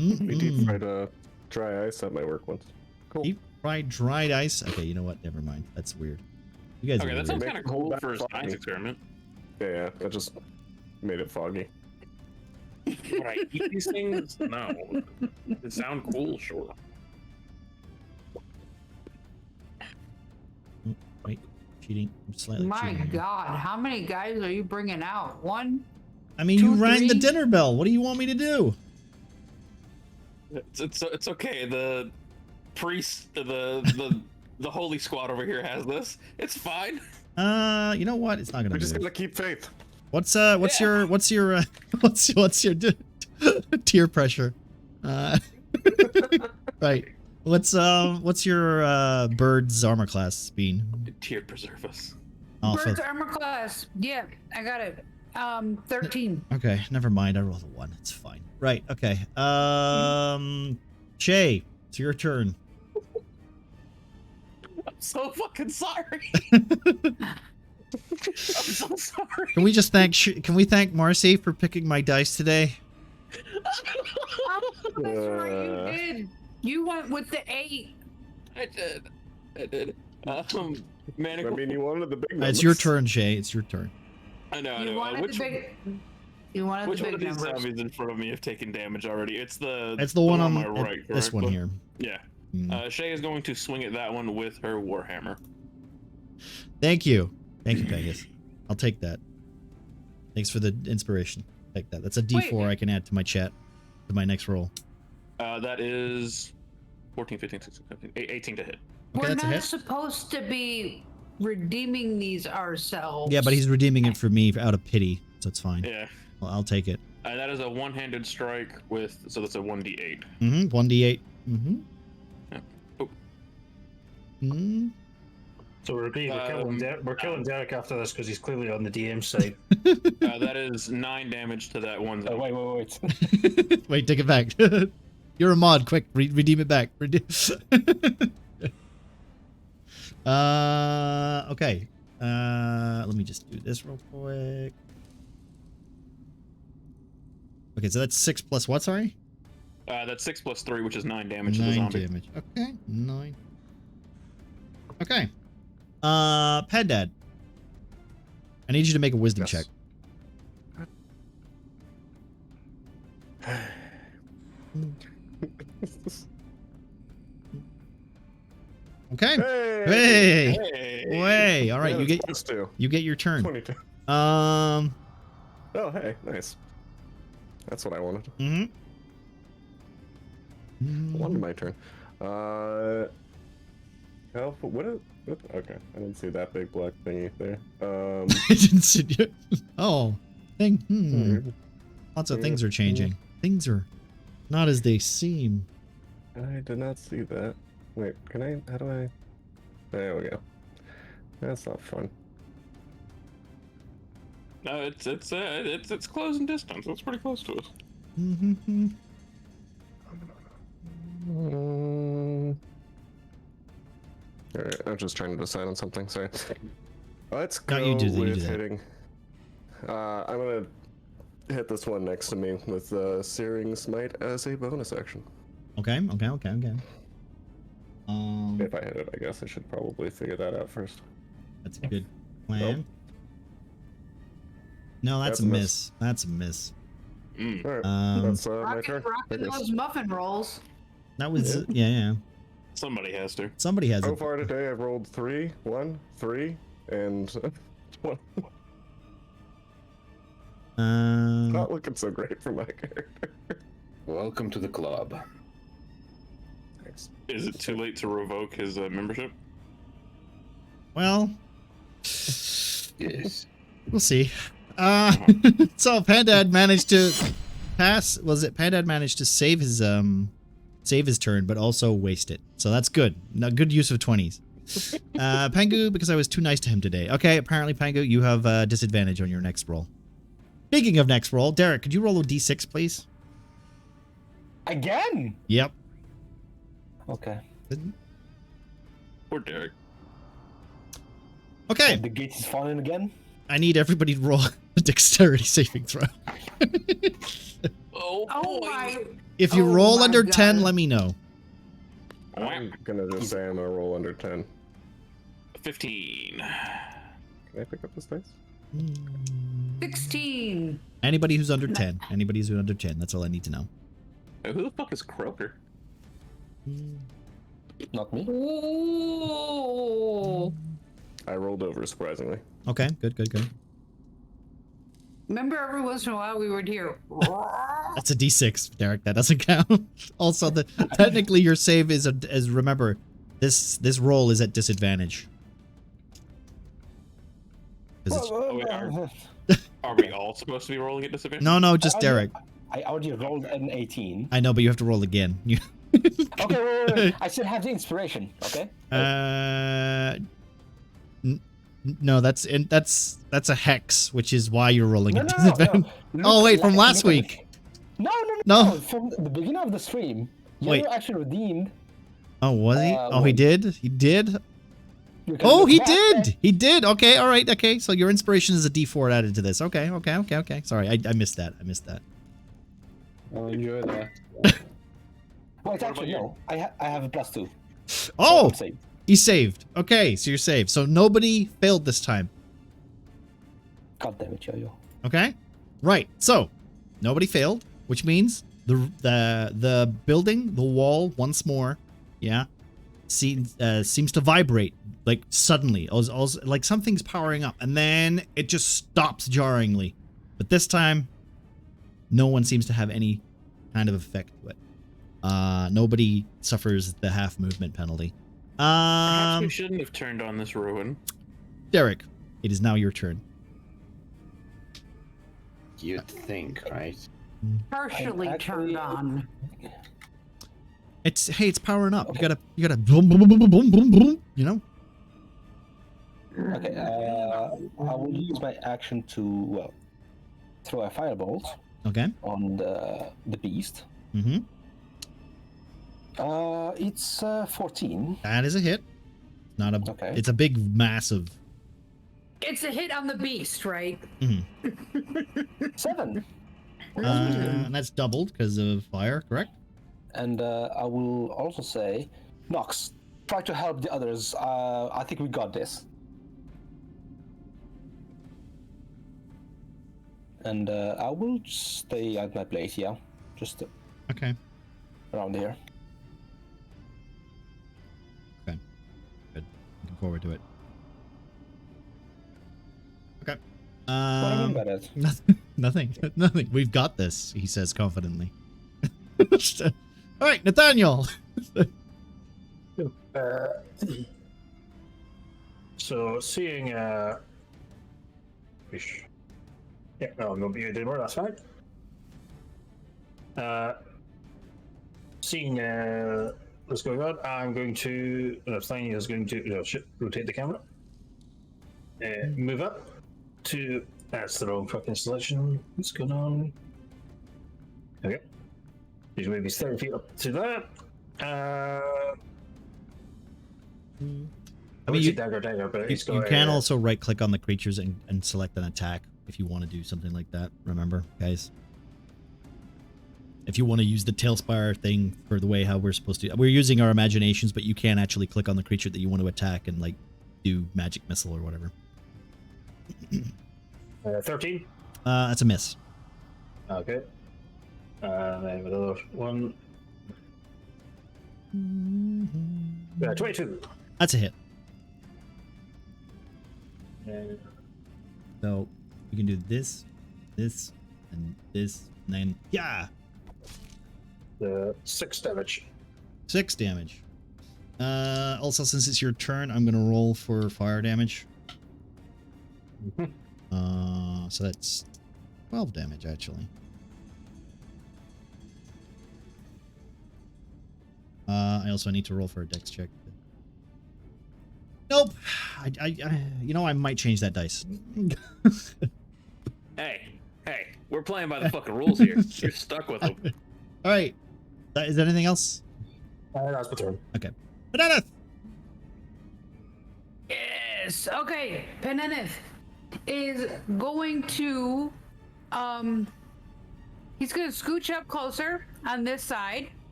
We deep fried dry ice at my work once. Cool. Deep fried dried ice? Okay, you know what? Never mind. That's weird. You guys Okay, are that sounds weird. kind of cool for a science experiment. Yeah, I just made it foggy. Would I eat these things? No. They sound cool, sure. Wait, cheating. I'm slightly My cheating here. God, how many guys are you bringing out? 1? I mean, you 2, rang the 3? dinner bell. What do you want me to do? It's okay. The priest, the holy squad over here has this. It's fine. You know what? It's not gonna We just move. gotta keep faith. What's your what's your tier pressure? Right. What's your bird's armor class, Bean? Tier preserve us. Oh, Bird's armor class. Yeah, I got it. 13. okay, never mind. I rolled a 1. It's fine. Right. Okay. Shay, it's your turn. I'm so fucking sorry. I'm so sorry. Can we just thank Marcy for picking my dice today? Oh, that's right, you did. You went with the 8. I did. Man, I mean, you wanted the big numbers. It's your turn, Shay. It's your turn. I know. You wanted Which the big. You wanted which the one big of these numbers. zombies in front of me have taken damage already? It's the one on my right. this correct? one here. Yeah. Mm. Shay is going to swing at that one with her warhammer. Thank you, Pegasus. I'll take that. Thanks for the inspiration. Take that. That's a D4 Wait. I can add to my chat, to my next roll. That is 14, 15, 16, 17, 18 to hit. Okay, We're that's a not hit. supposed to be redeeming these ourselves. Yeah, but he's redeeming it for me out of pity, so it's fine. Yeah. Well, I'll take it. That is a one-handed strike with, so that's a 1d8. 1d8. Yeah. Oh. So we're agreed. We're killing Derek after this because he's clearly on the DM side. That is 9 damage to that one. Oh, zombie. wait. Wait, take it back. You're a mod. Quick, redeem it back. Okay. Let me just do this real quick. Okay, so that's 6 plus what, sorry? That's 6 plus 3, which is 9 damage to the 9 zombie. damage. Okay, 9. Okay. Pandad. I need you to make a wisdom check. Okay. Hey! Hey. Way. All right, Yeah, you get plus 2. you get your turn. 22. Um. Oh, hey, nice. That's what I wanted. One my turn. Okay, I didn't see that big black thingy there. I didn't see you. Oh, Lots of things are changing. Things are not as they seem. I did not see that. Wait, can I? How do I? There we go. That's not fun. No, it's close in distance. It's pretty close to us. Alright, I'm just trying to decide on something. Sorry. Let's No, go you do that, you with do that. hitting. I'm gonna hit this one next to me with Searing Smite as a bonus action. Okay. If I hit it, I guess I should probably figure that out first. That's a good plan. No, that's That's a a miss. miss. That's a miss. Alright, that's my turn. Rocking those muffin rolls. That was yeah. Somebody has to. Somebody has So it. far today, I've rolled 3, 1, 3, and 1. Not looking so great for my character. Welcome to the club. Thanks. Is it too late to revoke his membership? Well, Yes. we'll see. So Pandad managed to pass. Was it Pandad managed to save his turn, but also waste it. So that's good. Now, good use of 20s. Pangu, because I was too nice to him today. Okay, apparently Pangu, you have disadvantage on your next roll. Speaking of next roll, Derek, could you roll a d6, please? Again? Yep. Okay. Poor Derek. Okay, The gate is falling again? I need everybody to roll a dexterity saving throw. Oh, Oh boy. my! If you Oh roll my under God. 10, let me know. I'm gonna just say I'm gonna roll under 10. 15. Can I pick up this dice? 16. Anybody who's under 10. Anybody who's under 10. That's all I need to know. Who the fuck is Croaker? Not me. Ooh. I rolled over, surprisingly. Okay, good. Remember, every once in a while we would hear. That's a d6, Derek. That doesn't count. Also, technically your save is remember, this roll is at disadvantage. 'Cause it's- Are we all supposed to be rolling at disadvantage? no, just Derek. I already rolled an 18. I know, but you have to roll again. Okay, wait. I still have the inspiration. Okay. No, that's a hex, which is why you're rolling No, a no, disadvantage. no. Oh wait, from last look at week. No. No. From the beginning of the stream, Wait. you actually redeemed. Oh, was he? Oh, he well, did. He did. You can Oh, look he back did. there. He did. Okay. All right. Okay. So your inspiration is a D4 added to this. Okay. Sorry, I missed that. I'll enjoy that. Wait, actually, no. I have a +2. Oh, I'm safe. he saved. Okay, so you're saved. So nobody failed this time. God damn it, Yo-Yo. Okay. Right. So nobody failed, which means the building, the wall, once more, yeah, seems to vibrate like suddenly. Like something's powering up, and then it just stops jarringly. But this time, no one seems to have any kind of effect to it. Nobody suffers the half movement penalty. Perhaps we shouldn't have turned on this ruin. Derek, it is now your turn. You'd think, right? Partially turned on. It's powering up. You gotta boom boom boom boom boom boom boom. You know. Okay. I will use my action to throw a firebolt Okay. on the beast. Mm-hmm. It's 14. That is a hit. Not a. Okay. It's a big, massive. It's a hit on the beast, right? 7. And that's doubled because of fire, correct? And I will also say, Nox, try to help the others. I think we got this. And I will stay at my place, yeah. Just Okay. around here. Okay. Good. Looking forward to it. Okay. What do I mean by that? Nothing. We've got this, he says confidently. All right, Nathaniel. So seeing yeah, no, I'm not being anymore, that's fine. Seeing what's going on, I'm going to Nathaniel is going to rotate the camera. Move up to that's the wrong fucking selection. What's going on? Okay. He's maybe 30 feet up to that. I mean, you dagger, but he's you got can also right click on the creatures and select an attack if you want to do something like that. Remember, guys? If you want to use the Tailspire thing for the way how we're supposed to, we're using our imaginations, but you can actually click on the creature that you want to attack and like do magic missile or whatever. 13. That's a miss. Okay. I have another one. 22. That's a hit. And So you can do this, and this, and then yeah, 6 damage. 6 damage. Also, since it's your turn, I'm gonna roll for fire damage. So that's 12 damage actually. I also need to roll for a dex check. Nope. You know, I might change that dice. Hey, we're playing by the fucking rules here. You're stuck with them. All right. Is there anything else? That's my turn. Okay. Banana. Yes. Okay. Penenith is going to he's going to scooch up closer on this side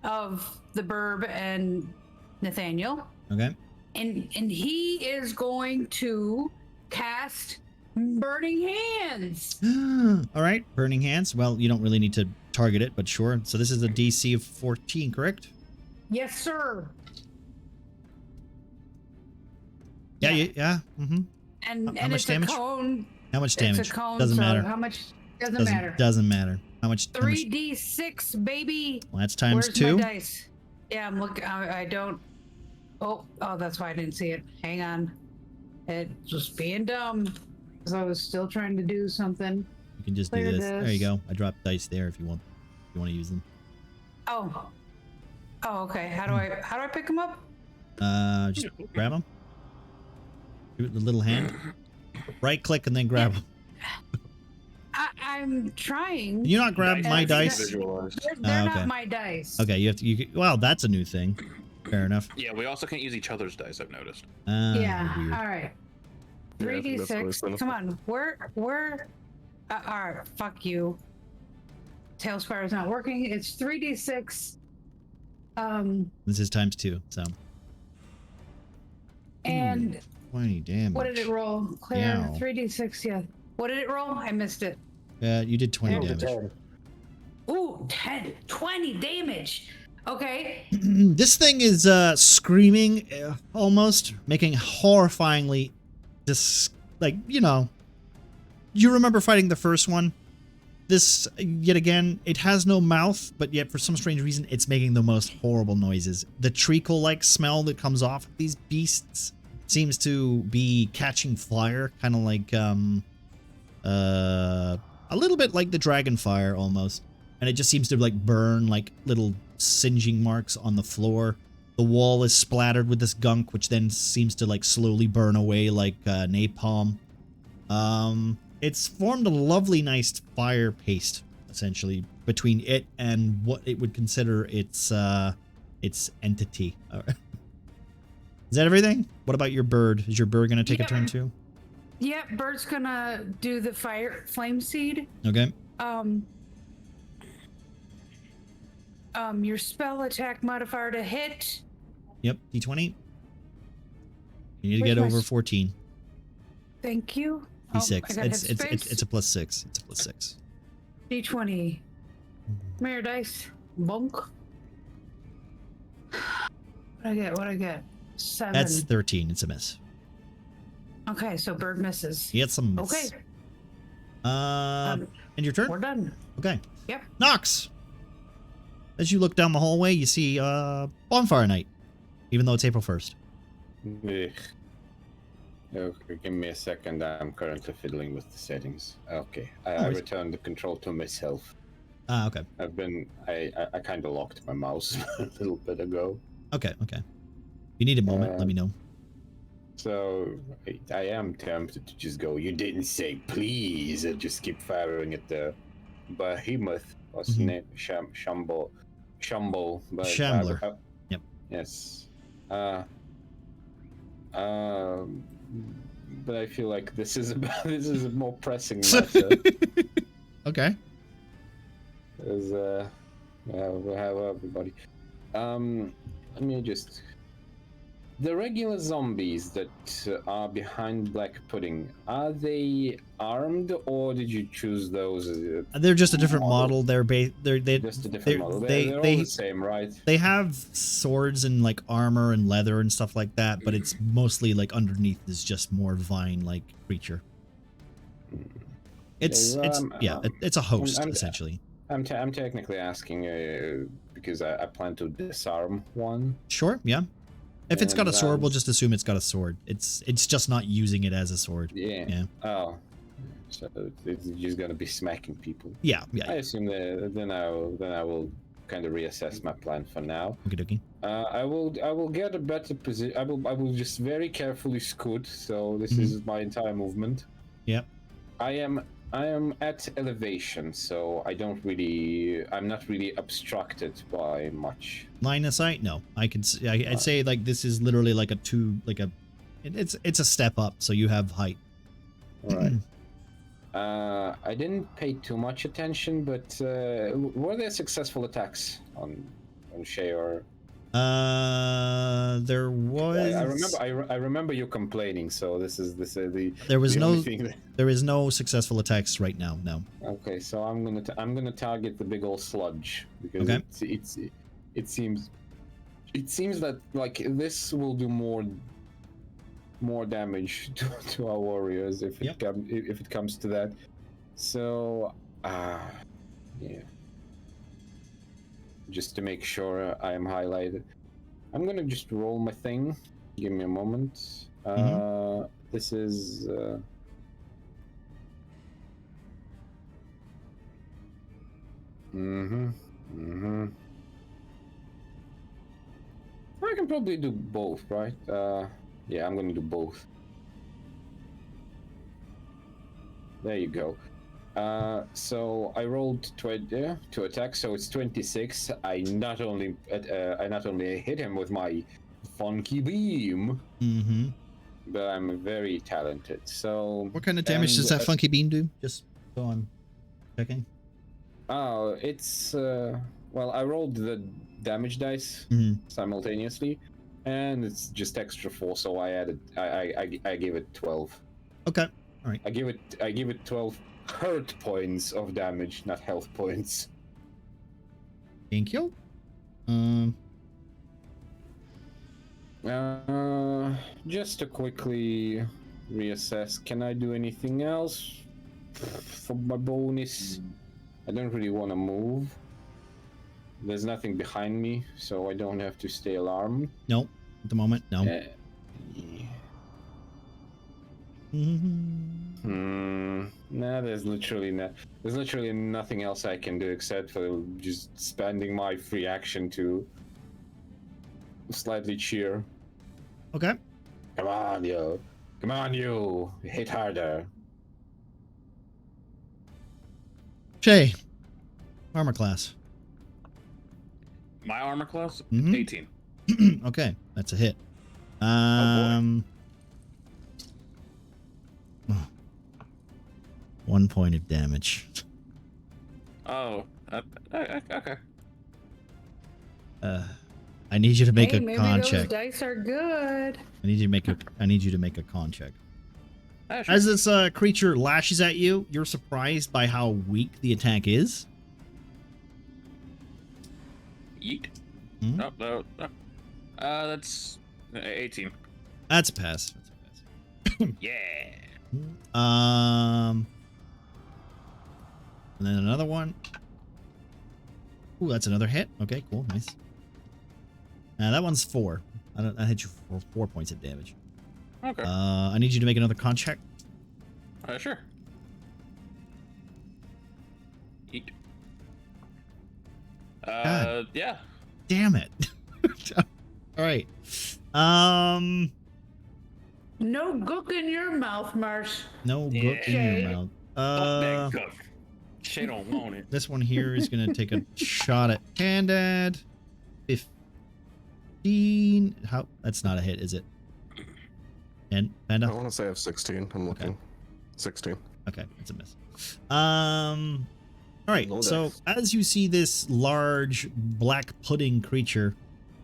of the Burb and Nathaniel. Okay. And he is going to cast Burning Hands. All right. Burning Hands. Well, you don't really need to target it, but sure. So this is a DC of 14, correct? Yes, sir. Yeah. Yeah. Mm-hmm. And How much it's damage? a cone. How much damage? It's a cone. Doesn't so matter. How much? Doesn't matter. Doesn't matter. How much? 3d6, baby. Well, that's times Where's 2. my dice? Yeah, I'm looking. I don't. Oh, that's why I didn't see it. Hang on. It just being dumb. Because I was still trying to do something. You can just do Clear this. There you this. go. I dropped dice there if you want to use them. Oh. Oh, okay. How do I pick him up? Just grab him. Do it with the little hand. Right click and then grab him. I'm trying. Can you not grab my dice? Visualized. They're Okay. not my dice. Okay, you have to. Well, that's a new thing. Fair enough. Yeah, we also can't use each other's dice. I've noticed. Yeah. Weird. All right. Yeah, I think that's what 3d6. it's gonna- Come on. We're. All right. Fuck you. Tailspire is not working. It's 3d6. This is times 2, so And 20 damage. what did it roll? Clear. Yow. 3d6. Yeah. What did it roll? I missed it. You did 20 Oh, damage. Ooh, 10, 20 damage. Okay. This thing is screaming, almost making horrifyingly, like, you know. You remember fighting the first one? This, yet again, it has no mouth, but yet for some strange reason, it's making the most horrible noises. The treacle-like smell that comes off of these beasts seems to be catching fire, kind of like, a little bit like the dragon fire, almost. And it just seems to, like, burn, like, little singeing marks on the floor. The wall is splattered with this gunk, which then seems to, like, slowly burn away like napalm. It's formed a lovely, nice fire paste, essentially, between it and what it would consider its entity. Is that everything? What about your bird? Is your bird going to take a turn too? Yep, Bert's gonna do the flame seed. Okay. Your spell attack modifier to hit. Yep, D20. You need to Where's get my over 14. Thank you. D6. I got It's headspace. it's a +6. It's a +6. D20. Mirror dice. Bonk. What I get? 7. That's 13. It's a miss. Okay, so Bird misses. He had some miss. Okay, And your turn? we're done. Okay. Yep. Nox! As you look down the hallway, you see Bonfire Night, even though it's April 1st. Ugh. Okay, give me a second. I'm currently fiddling with the settings. Okay, I worries. returned the control to myself. Okay. I kind of locked my mouse a little bit ago. Okay. You need a moment, let me know. So I am tempted to just go, you didn't say please, and just keep firing at the behemoth. What's the name? Shumble. But Shambler. Yep. Yes. But I feel like this is a more pressing matter. Okay. Because we'll have everybody. Let me just. The regular zombies that are behind Black Pudding, are they armed or did you choose those? They're just a different model. They're Just a different model. They're all the same, right? They have swords and like armor and leather and stuff like that, but it's mostly like underneath is just more vine-like creature. It's a host essentially. I'm technically asking because I plan to disarm one. Sure, yeah. If it's got a And, sword, we'll just assume it's got a sword. It's just not using it as a sword. Yeah. Oh. So it's just gonna be smacking people. Yeah. I assume that then I will kind of reassess my plan for now. Okie I will get a better position. I will just very carefully scoot. So this is my entire movement. Yep. I am at elevation, so I'm not really obstructed by much. Line of sight? No. I'd say like this is literally like it's a step up, so you have height. All right. I didn't pay too much attention, but were there successful attacks on Shay or? There was. I remember you complaining. So this is the. There was the no. only thing that... There is no successful attacks right now. No. Okay, so I'm gonna target the big old sludge because Okay. it seems that like this will do more damage to our warriors if it comes to that. So yeah. Just to make sure I am highlighted, I'm gonna just roll my thing. Give me a moment. This is. can probably do both, right? Yeah, I'm gonna do both. There you go. So I rolled 20 to attack, so it's 26. I not only hit him with my funky beam, Mm-hmm. but I'm very talented. So What kind of damage does that funky beam do? Just so I'm checking. Oh, it's well, I rolled the damage dice simultaneously, and it's just extra 4, so I added. I gave it 12. Okay. All right. I give it 12 hurt points of damage, not health points. Thank you. Just to quickly reassess, can I do anything else for my bonus? I don't really want to move. There's nothing behind me, so I don't have to stay alarmed. Nope. At the moment, no. Yeah. Nah, there's literally nothing else I can do except for just spending my free action to slightly cheer. Okay. Come on, you! Come on, you! Hit harder. Shay, armor class. My armor class? Mhm. 18. Okay, that's a hit. boy. 1 point of damage. Oh, okay. I need you to make Hey, a maybe con those check. dice are good. I need you to make a con check. Sure. As this creature lashes at you, you're surprised by how weak the attack is. Yeet. Hmm? Oh, no. That's 18. That's a pass. Yeah. And then another one. Ooh, that's another hit. Okay, cool, nice. That one's 4. I hit you for 4 points of damage. Okay. I need you to make another con check. Sure. Yeet. God. Yeah. Damn it. All right. No gook in your mouth, Mars. No Yeah. gook in your mouth. Fuck that cook. She don't want it. This one here is gonna take a shot at Pandad. 15. How? That's not a hit, is it? And Panda. I want to say I have 16. I'm looking. 16. Okay, it's a miss. All right. No So dice. as you see this large black pudding creature,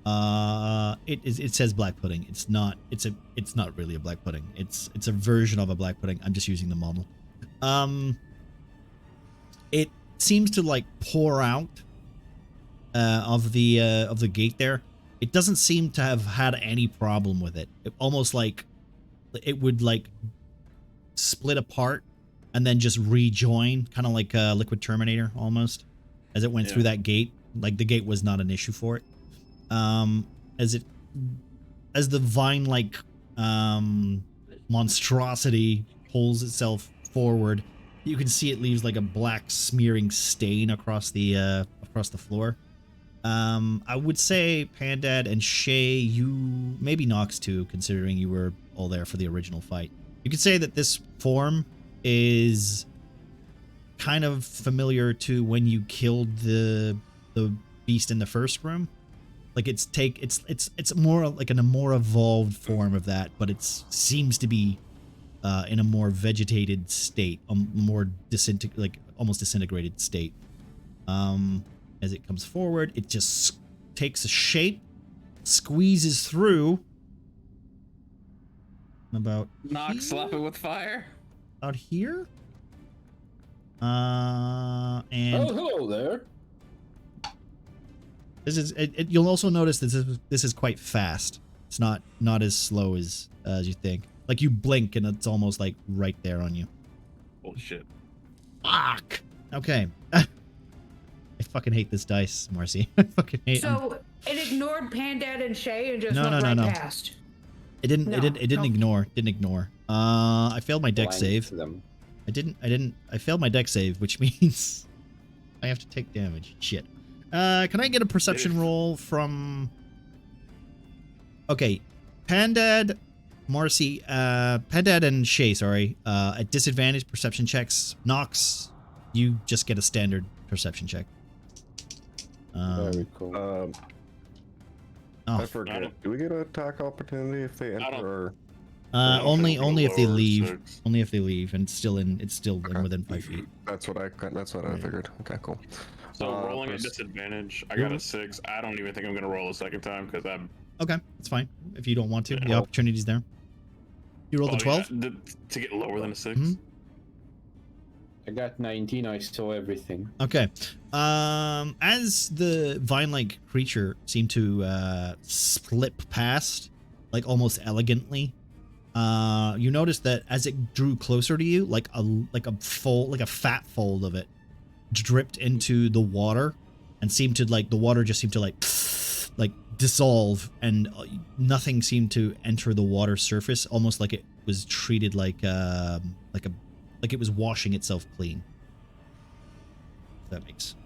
it says black pudding. It's not really a black pudding. It's a version of a black pudding. I'm just using the model. It seems to like pour out of the gate there. It doesn't seem to have had any problem with it. Almost like it would like split apart and then just rejoin, kind of like a Liquid Terminator almost, as it went through that gate. Like the gate was not an issue for it. As the vine-like monstrosity pulls itself forward, you can see it leaves like a black smearing stain across the floor. I would say Pandad and Shay, you maybe Nox too, considering you were all there for the original fight. You could say that this form is kind of familiar to when you killed the beast in the first room. Like it's more like in a more evolved form of that, but it seems to be in a more vegetated state, a more almost disintegrated state. As it comes forward, it just takes a shape, squeezes through. About Knock, slap it with fire. out here. And hello there. this is you'll also notice that this is quite fast. It's not as slow as you think. Like you blink and it's almost like right there on you. Holy shit. Fuck. Okay. I fucking hate this dice, Marcy. I fucking hate. So it ignored Pandad and Shay and just No, went no, right no. past. It didn't. No, It didn't no. ignore. Didn't ignore. I failed my deck Blind save. to them. I failed my deck save, which means I have to take damage. Shit. Can I get a perception roll from Okay, Pandad, Marcy, Pandad and Shay, sorry, at disadvantage perception checks. Nox, you just get a standard perception check. Very cool. Oh, I forget. Do we get an attack opportunity if they enter? Or... only if they lower leave. 6. Only if they leave, and it's still in within 5 feet. That's what I figured. Okay, cool. So rolling at disadvantage, I got a 6. I don't even think I'm gonna roll a second time because I'm. Okay, that's fine. If you don't want to, the Yeah. opportunity's there. You rolled a 12. Yeah, to get lower than a 6. Mhm. I got 19. I saw everything. Okay. As the vine-like creature seemed to slip past, like almost elegantly, you notice that as it drew closer to you, like a fat fold of it dripped into the water, and seemed to the water just seemed to like dissolve, and nothing seemed to enter the water surface, almost like it was treated like it was washing itself clean. If that makes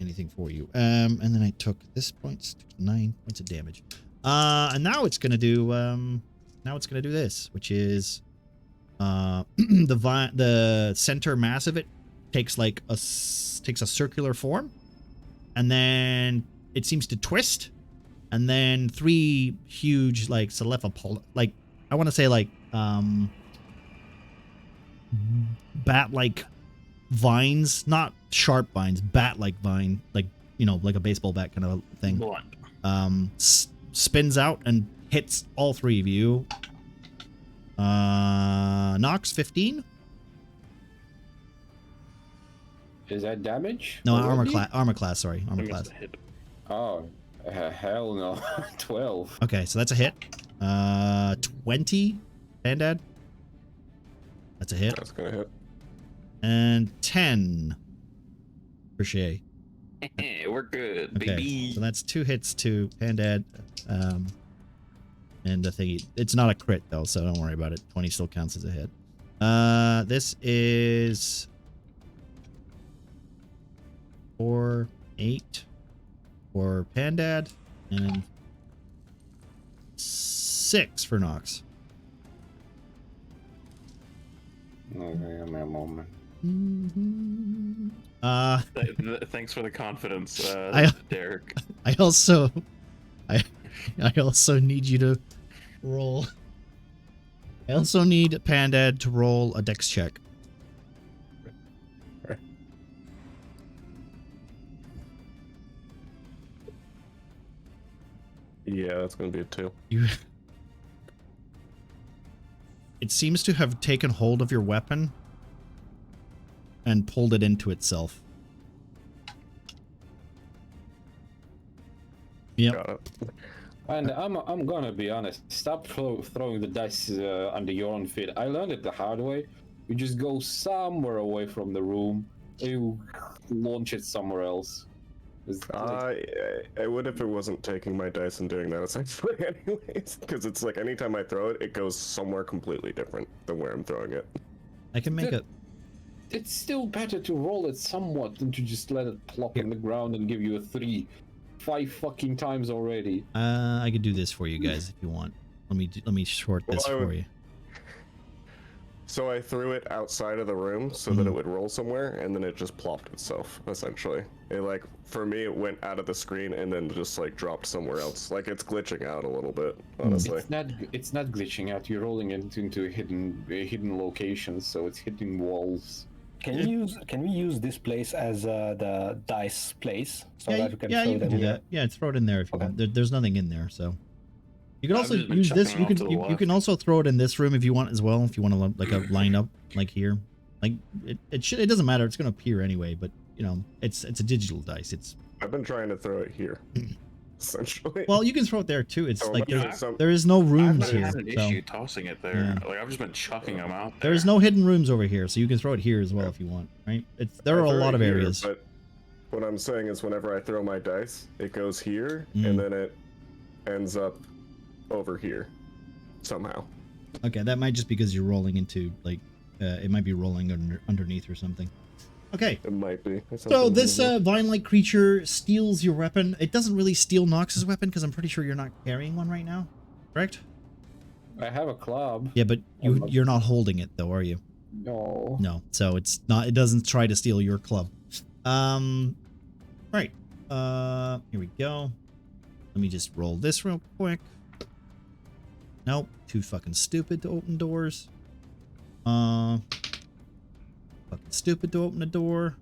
anything for you. And then I took this points, 9 points of damage. And now it's gonna do this, which is the center mass of it takes a circular form, and then it seems to twist, and then 3 huge cephalopod, I want to say bat-like vines, not sharp vines, bat-like vine, like a baseball bat kind of thing. Blunt. Spins out and hits all 3 of you. Knocks 15. Is that damage? No, already? armor class. Sorry, armor I missed class. a hit. Oh, hell no. 12. Okay, so that's a hit. 20, Pandad. That's a hit. That's gonna hit. And 10 for Shay. We're good, Okay, baby. so that's 2 hits to Pandad. And the thingy, it's not a crit though, so don't worry about it. 20 still counts as a hit. This is 4, 8 for Pandad, and 6 for Nox. Okay, give me a moment. Thanks for the confidence, Derek. I also need you to roll. I also need Pandad to roll a dex check. Yeah, that's gonna be a 2. It seems to have taken hold of your weapon and pulled it into itself. Yep. Got it. And I'm gonna be honest. Stop throwing the dice under your own feet. I learned it the hard way. You just go somewhere away from the room. You launch it somewhere else. I would if it wasn't taking my dice and doing that essentially anyways, because it's like anytime I throw it, it goes somewhere completely different than where I'm throwing it. I can make it. It's still better to roll it somewhat than to just let it plop in the ground and give you a 3. 5 fucking times already. I could do this for you guys if you want. Let me short this for you. So I threw it outside of the room so that it would roll somewhere, and then it just plopped itself, essentially. It for me, it went out of the screen and then just dropped somewhere else. Like it's glitching out a little bit, honestly. It's not glitching out. You're rolling it into hidden locations, so it's hitting walls. Can we use this place as the dice place so that we can yeah, throw you can them do here? that. Yeah, throw it in there if you Okay. want. There's nothing in there, so you can I've also just been use this. chucking You them off to can the you left. can also throw it in this room if you want as well. If you want to line up here, it doesn't matter. It's gonna appear anyway. But it's a digital dice. I've been trying to throw it here, essentially. Well, you can throw it there too. It's So like unless it's there is no I've rooms not here. had an So issue tossing it there. Yeah. I've just been chucking them out there. there's no hidden rooms over here, so you can throw it here as well if you want. Right? There are a I throw lot it of here, areas. But what I'm saying is, whenever I throw my dice, it goes here, Mm. and then it ends up over here somehow. Okay, that might just because you're rolling into it might be rolling underneath or something. Okay. It might be. So this vine-like creature steals your weapon. It doesn't really steal Nox's weapon because I'm pretty sure you're not carrying one right now, correct? I have a club. Yeah, but you're not holding it though, are you? No. No. So it's not. It doesn't try to steal your club. Right. Here we go. Let me just roll this real quick. Nope. Too fucking stupid to open doors. Fucking stupid to open a door.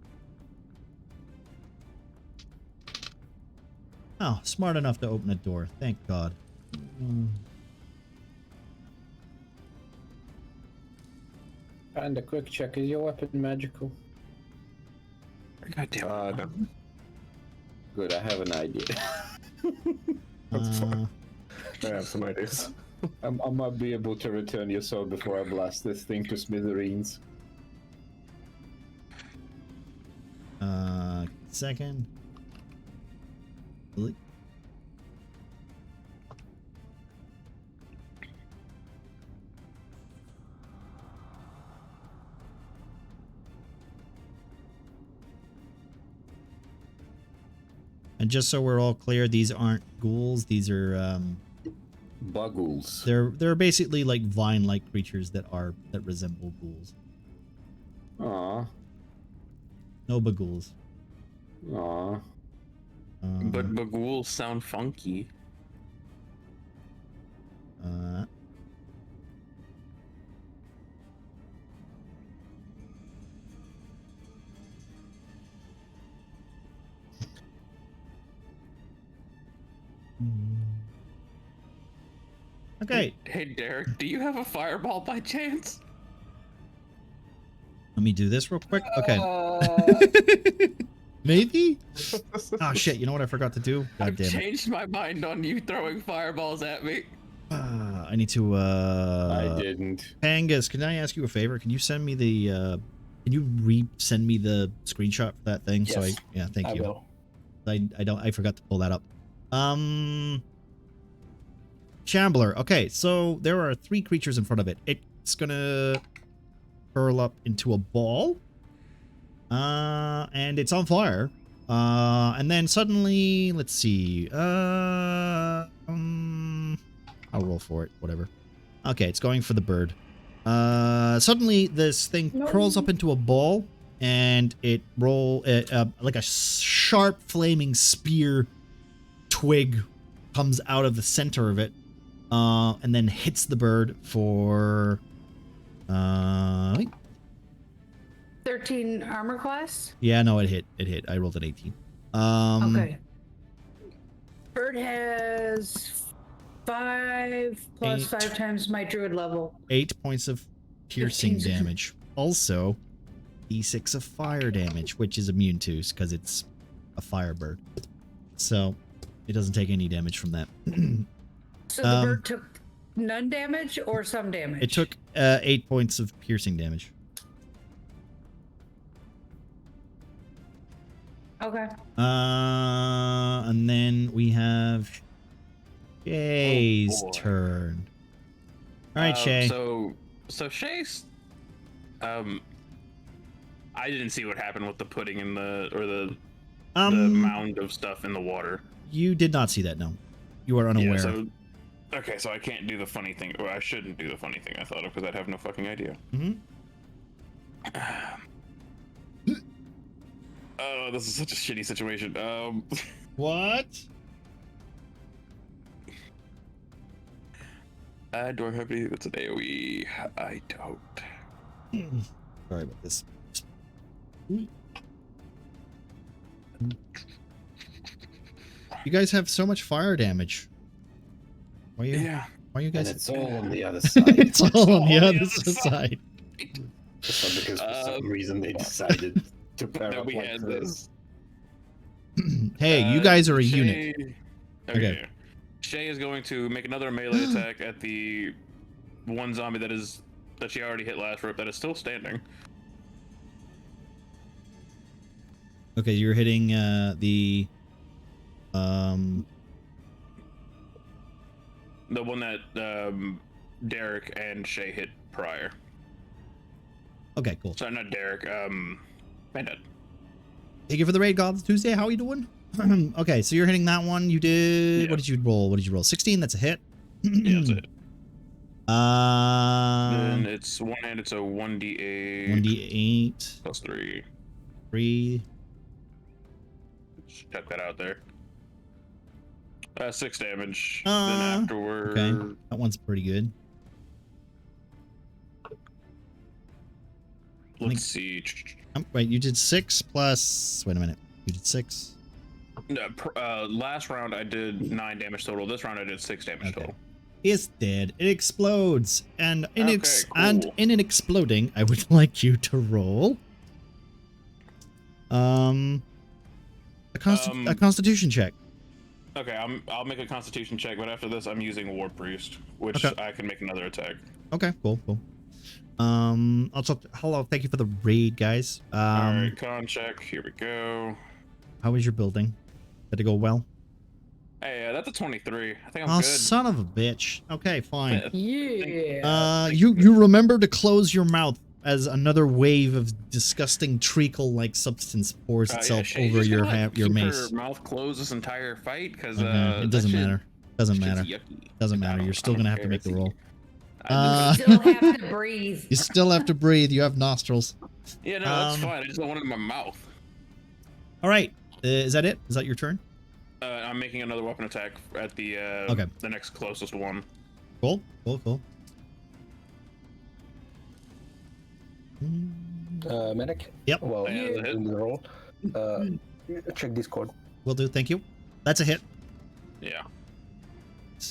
Oh, smart enough to open a door. Thank God. And a quick check. Is your weapon magical? God damn it. No. Good, I have an idea. That's fine. I have some ideas. I might be able to return your sword before I blast this thing to smithereens. Second. And just so we're all clear, these aren't ghouls. These are Buggles. they're basically like vine-like creatures that resemble ghouls. Aw. No bagools. Aw. But bagools sound funky. Okay. Hey, Derek, do you have a fireball by chance? Let me do this real quick. Okay. Maybe? Oh shit, you know what I forgot to do? God I've damn it. changed my mind on you throwing fireballs at me. I need to I didn't. Angus, can I ask you a favor? Can you send me the can you resend me the screenshot for that thing? So Yes, yeah, thank I you. will. I forgot to pull that up. Shambler. Okay, so there are 3 creatures in front of it. It's gonna curl up into a ball. And it's on fire. And then suddenly, let's see. I'll roll for it, whatever. Okay, it's going for the bird. Suddenly this thing curls up into a ball and it like a sharp flaming spear twig comes out of the center of it. And then hits the bird for 13 armor class. yeah, no, it hit. It hit. I rolled an 18. Okay. Bird has 5 plus 8. 5 times my druid level. 8 points of piercing 15. damage. Also, d6 of fire damage, which is immune to because it's a firebird. So it doesn't take any damage from that. So the bird took none damage or some damage? It took 8 points of piercing damage. Okay. And then we have Shay's boy. turn. All right, Shay. So Shay's, I didn't see what happened with the pudding in the mound of stuff in the water. You did not see that, no. You are unaware. Yeah, okay, so I can't do the funny thing, or I shouldn't do the funny thing I thought of because I'd have no fucking idea. Oh, this is such a shitty situation. What? Do I have anything that's an AoE? I don't. Sorry about this. You guys have so much fire damage. Why are you guys? And it's all on the other side. It's all on the other side. Just because for some reason they decided to pair that up we like had this. Hey, you guys are a Shay- unit. Okay. Shay is going to make another melee attack at the one zombie that she already hit last rope that is still standing. Okay, you're hitting The one that Derek and Shay hit prior. Okay, cool. Sorry, not Derek. Bandit. Thank you for the raid, Gods Tuesday. How are you doing? Okay, so you're hitting that one. You did. Yeah. What did you roll? What did you roll? 16. That's a hit. Yeah, that's it. Then Then it's one-handed, so 1d8 1d8 plus 3. 3. Just check that out there. 6 damage. Uh, Then afterward, Okay, that one's pretty good. let's see. Wait, you did 6 plus. Wait a minute. You did 6. No, last round I did 9 damage total. This round I did 6 damage Okay. total. It's dead. It explodes, and in Okay, and cool. in it exploding, I would like you to roll. A Constitution check. Okay, I'll make a Constitution check, but after this I'm using War Priest, which Okay. I can make another attack. Okay, cool. Also, hello. Thank you for the raid, guys. All right, con check. Here we go. How is your building? Did it go well? Hey, that's a 23. I think I'm Oh, good. son of a bitch. Okay, fine. Yeah. You remember to close your mouth as another wave of disgusting treacle-like substance pours itself Shay, over just your gonna, your keep mace. Her mouth closed this entire fight because Okay, it doesn't matter. Doesn't matter. Doesn't matter. You're still gonna have to make the roll. You still have to breathe. You still have to breathe. You have nostrils. Yeah, no, that's fine. I just don't want it in my mouth. All right. Is that it? Is that your turn? I'm making another weapon attack at the the next closest one. Cool. Medic? Yep. Well, Yeah, that's a hit. in the roll. Check Discord. Will do. Thank you. That's a hit. Yeah,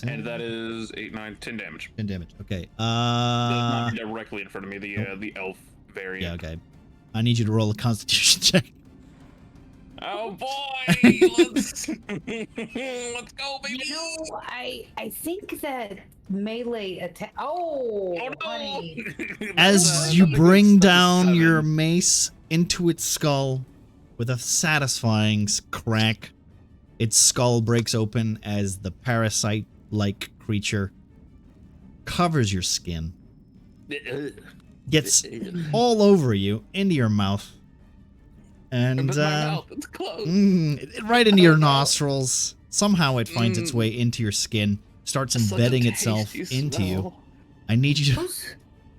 and that is 8, 9, 10 damage. 10 damage. Okay. Not directly in front of me. The elf variant. Yeah. Okay. I need you to roll a Constitution check. Oh boy, let's go, baby. You know, I think that melee attack. Oh, Oh no! honey. As you bring down your mace into its skull with a satisfying crack, its skull breaks open as the parasite-like creature covers your skin, gets all over you, into your mouth, and But my mouth, it's closed. right into your nostrils. Somehow it finds its way into your skin, starts Such a embedding itself tasty into you. smell. I need you to... Who's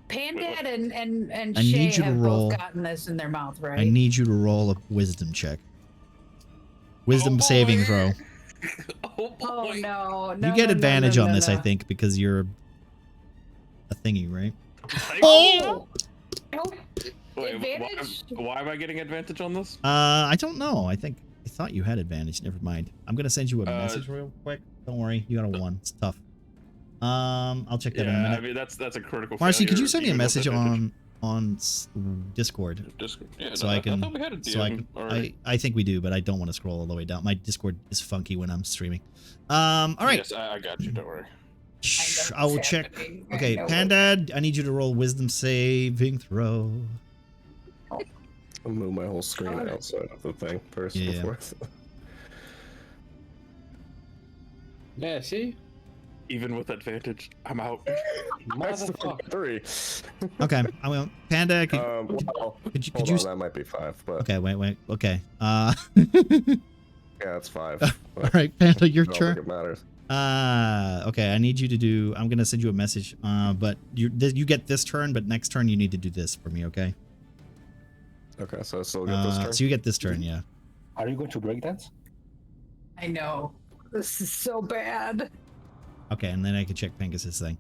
Pandad and I Shay need you to have roll- both gotten this in their mouth, right? I need you to roll a wisdom check. Wisdom Oh, boy. saving throw. Oh boy. Oh no! You No, get no, advantage no, on no, this, no. I think, because you're a thingy, right? Oh! Oh, Wait, advantage? why am I getting advantage on this? I don't know. I thought you had advantage. Never mind. I'm gonna send you a message real quick. Don't worry. You got a 1. It's tough. I'll check that in a Yeah, minute. I mean that's a critical. Marcy, could you failure send me a even with message advantage. on Discord? Yeah, so no, I can. thought we had a DM So I can. already. I think we do, but I don't want to scroll all the way down. My Discord is funky when I'm streaming. All right. Yes, I got you. Don't worry. Shh, know I will what's check. happening. I Okay, know Pandad, I need you to roll wisdom saving throw. I'll move my whole screen outside of the thing first Yeah. before. Yeah, see? Even with advantage, I'm out. That's the Motherfucker. 3. Okay, I will. Panda, could, Well, could you? hold Could you on, that might be 5, but okay, wait. Okay. yeah, it's 5. All right, Panda, your I don't think turn. it matters. Okay, I need you to do. I'm gonna send you a message. But you get this turn, but next turn you need to do this for me. Okay. Okay, so I still get this turn. So you get this turn, yeah. Are you going to breakdance? I know. This is so bad. Okay, and then I can check Pengus's thing.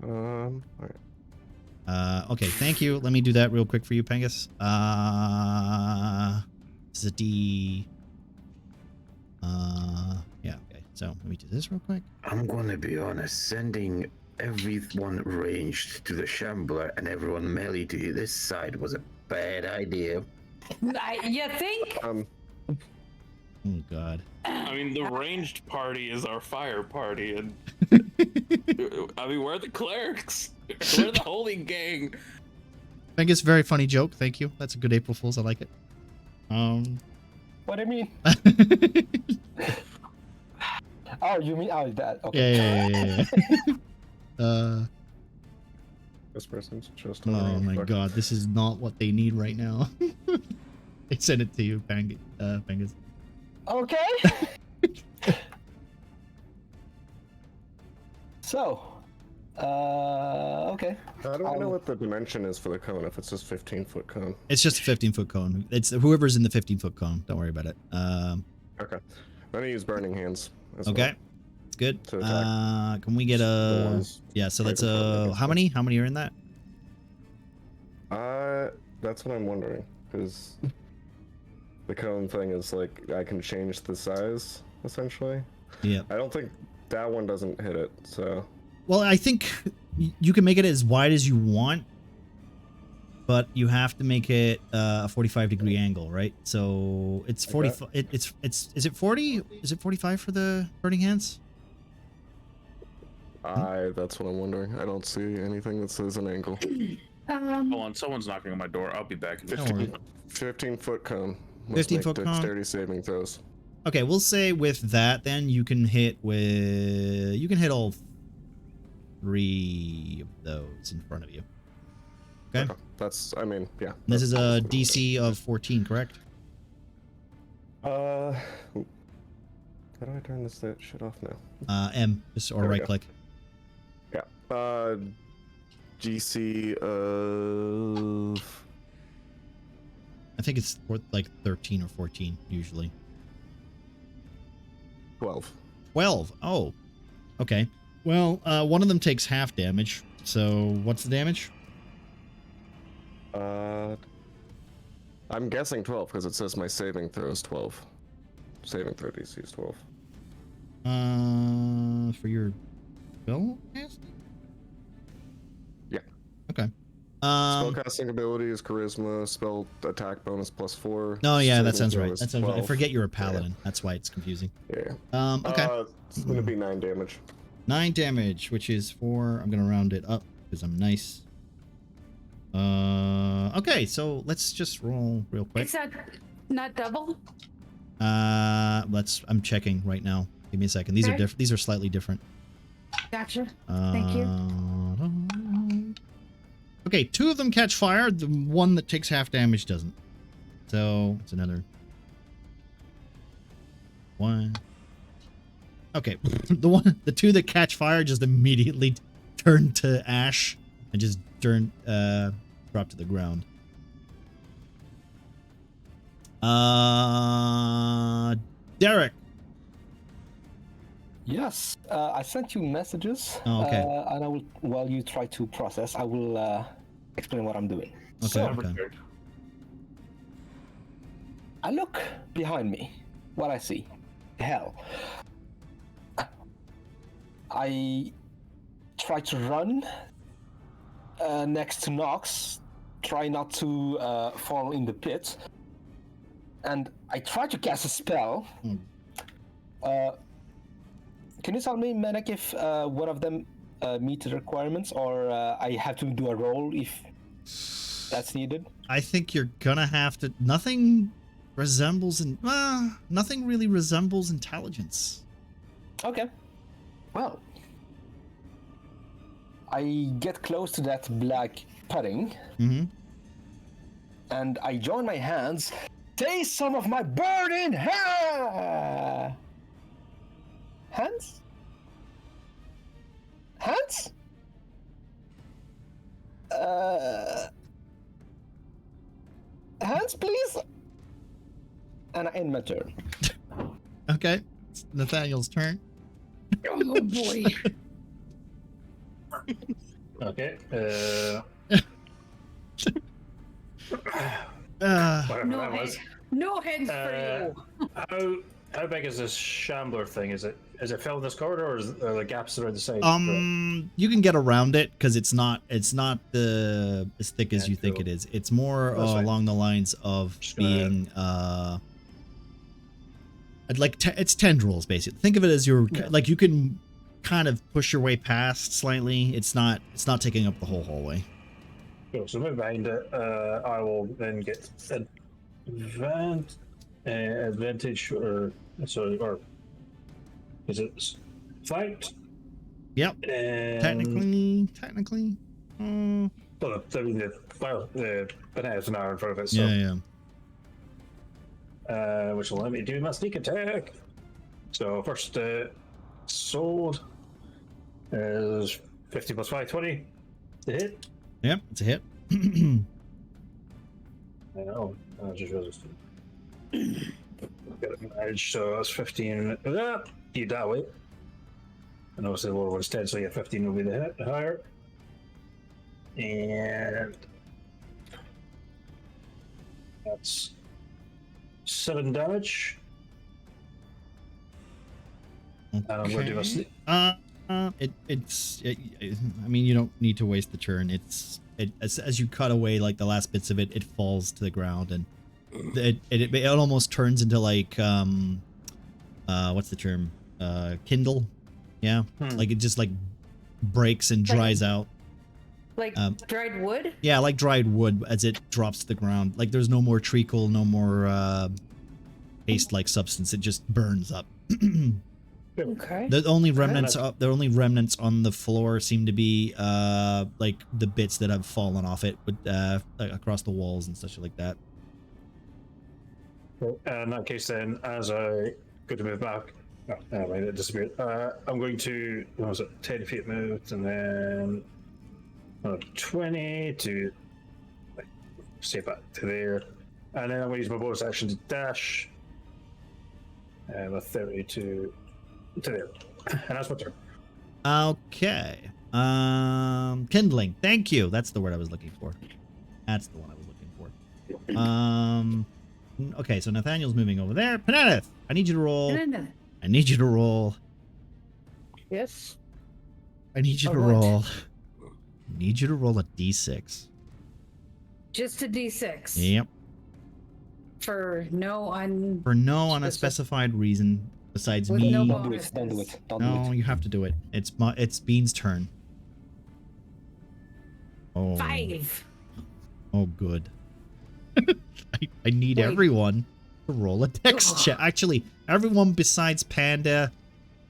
Alright. Okay, thank you. Let me do that real quick for you, Pengus. This is a D. Yeah, okay. So let me do this real quick. I'm gonna be honest, sending everyone ranged to the Shambler and everyone melee to this side was a bad idea. You think? Oh God. I mean, the ranged party is our fire party, and I mean, we're the clerics. We're the holy gang. Pengus, very funny joke. Thank you. That's a good April Fool's. I like it. What do you mean? Oh, you mean that? Okay. Yeah. This person's just. Oh my god, this is not what they need right now. I sent it to you, Pangus. Okay. So, okay. How do I know what the dimension is for the cone if it's just 15-foot cone? It's just a 15-foot cone. It's whoever's in the 15-foot cone. Don't worry about it. Okay. I'm gonna use burning hands. As Okay. It's good. To attack. Can we get The a... ones Yeah, so right that's in front of me. how many? How many are in that? That's what I'm wondering, because the cone thing is like I can change the size essentially. Yeah. I don't think that one doesn't hit it, so. Well, I think you can make it as wide as you want, but you have to make it a 45-degree angle, right? So it's 40. It's is it 40? Is it 45 for the burning hands? That's what I'm wondering. I don't see anything that says an angle. Hold on, someone's knocking on my door. I'll be back. In Don't worry. 15-foot cone. 15-foot cone? Dexterity saving throws. Okay, we'll say with that, then you can hit all 3 of those in front of you. Okay. That's, I mean, yeah. This is a that's- DC of 14, correct? How do I turn this shit off now? M, just or There we right go. click. Yeah. GC of. I think it's like 13 or 14 usually. 12. 12. Oh, okay. Well, one of them takes half damage. So what's the damage? I'm guessing 12 because it says my saving throw is 12. Saving throw DC is 12. For your spell casting? Yeah. Okay. Spellcasting ability is charisma. Spell attack bonus +4. Oh yeah, that saving sounds throw right. is That sounds right. I 12. forget you're a paladin. That's why it's confusing. Yeah. Okay. It's gonna be 9 damage. 9 damage, which is 4. I'm gonna round it up because I'm nice. Okay, so let's just roll real quick. Is that not double? I'm checking right now. Give me a second. These are Okay. different. These are slightly different. Gotcha. Thank you. Okay, 2 of them catch fire. The one that takes half damage doesn't. So it's another 1. Okay, the 2 that catch fire just immediately turn to ash and just drop to the ground. Derek. Yes, I sent you messages. Oh, okay. And I will, while you try to process, I will explain what I'm doing. Okay, So, okay. I look behind me. What I see. Hell. I try to run next to Nox. Try not to fall in the pit. And I try to cast a spell. Can you tell me, Manek, if one of them meet the requirements, or I have to do a roll if that's needed? I think you're gonna have to. Nothing really resembles intelligence. Okay. Well, I get close to that black pudding, Mm-hmm. and I join my hands. Taste some of my burning hands. Hands? Hands, please. And I end my turn. Okay, it's Nathaniel's turn. Oh boy. Okay. Whatever No that head. was. No heads for you. How big is this shambler thing? Is it filled this corridor, or are the gaps around the side? You can get around it because it's not as thick as Yeah, you think cool. it is. It's more That's fine. along the lines of Just gonna- being it's tendrils basically. Think of it as like you can kind of push your way past slightly. It's not taking up the whole hallway. Cool. So move behind it. I will then get advantage, or is it flank? Yep. And Technically. Well, I mean, the banana's an hour in front of it, so. Yeah. Which will let me do my sneak attack. So first sword is 50 plus 5, 20 to hit. Yep, it's a hit. Oh, I just realized. Got it managed, so that's 15. You that way. And obviously the lower one's 10, so yeah, 15 will be the hit, higher. And that's 7 damage. And I'm going to do a sneak. I mean, you don't need to waste the turn. As you cut away like the last bits of it, it falls to the ground, and it almost turns into like what's the term? Kindle. Yeah, like it just like breaks and dries out. Like dried wood? Yeah, like dried wood as it drops to the ground. Like there's no more treacle, no more paste-like substance. It just burns up. Okay. The only remnants on the floor seem to be like the bits that have fallen off it, with across the walls and such like that. In that case, then, as I go to move back, anyway, it disappeared. I'm going to, what was it, 10 feet moved, and then 20 to stay back to there, and then I'm going to use my bonus action to dash, and a 30 to there, and that's my turn. Okay. Kindling. Thank you. That's the word I was looking for. That's the one I was looking for. Okay, so Nathaniel's moving over there. Penedith, I need you to roll. I need you to roll. Yes. I need you to what? roll. I need you to roll a d6. Just a d6. Yep. For no unspecified reason besides With me. no Don't do it. Don't do it. Don't do No, it. you have to do it. It's Bean's turn. Oh. 5. Oh, good. I need Wait. everyone to roll a dex check. Actually, everyone besides Panda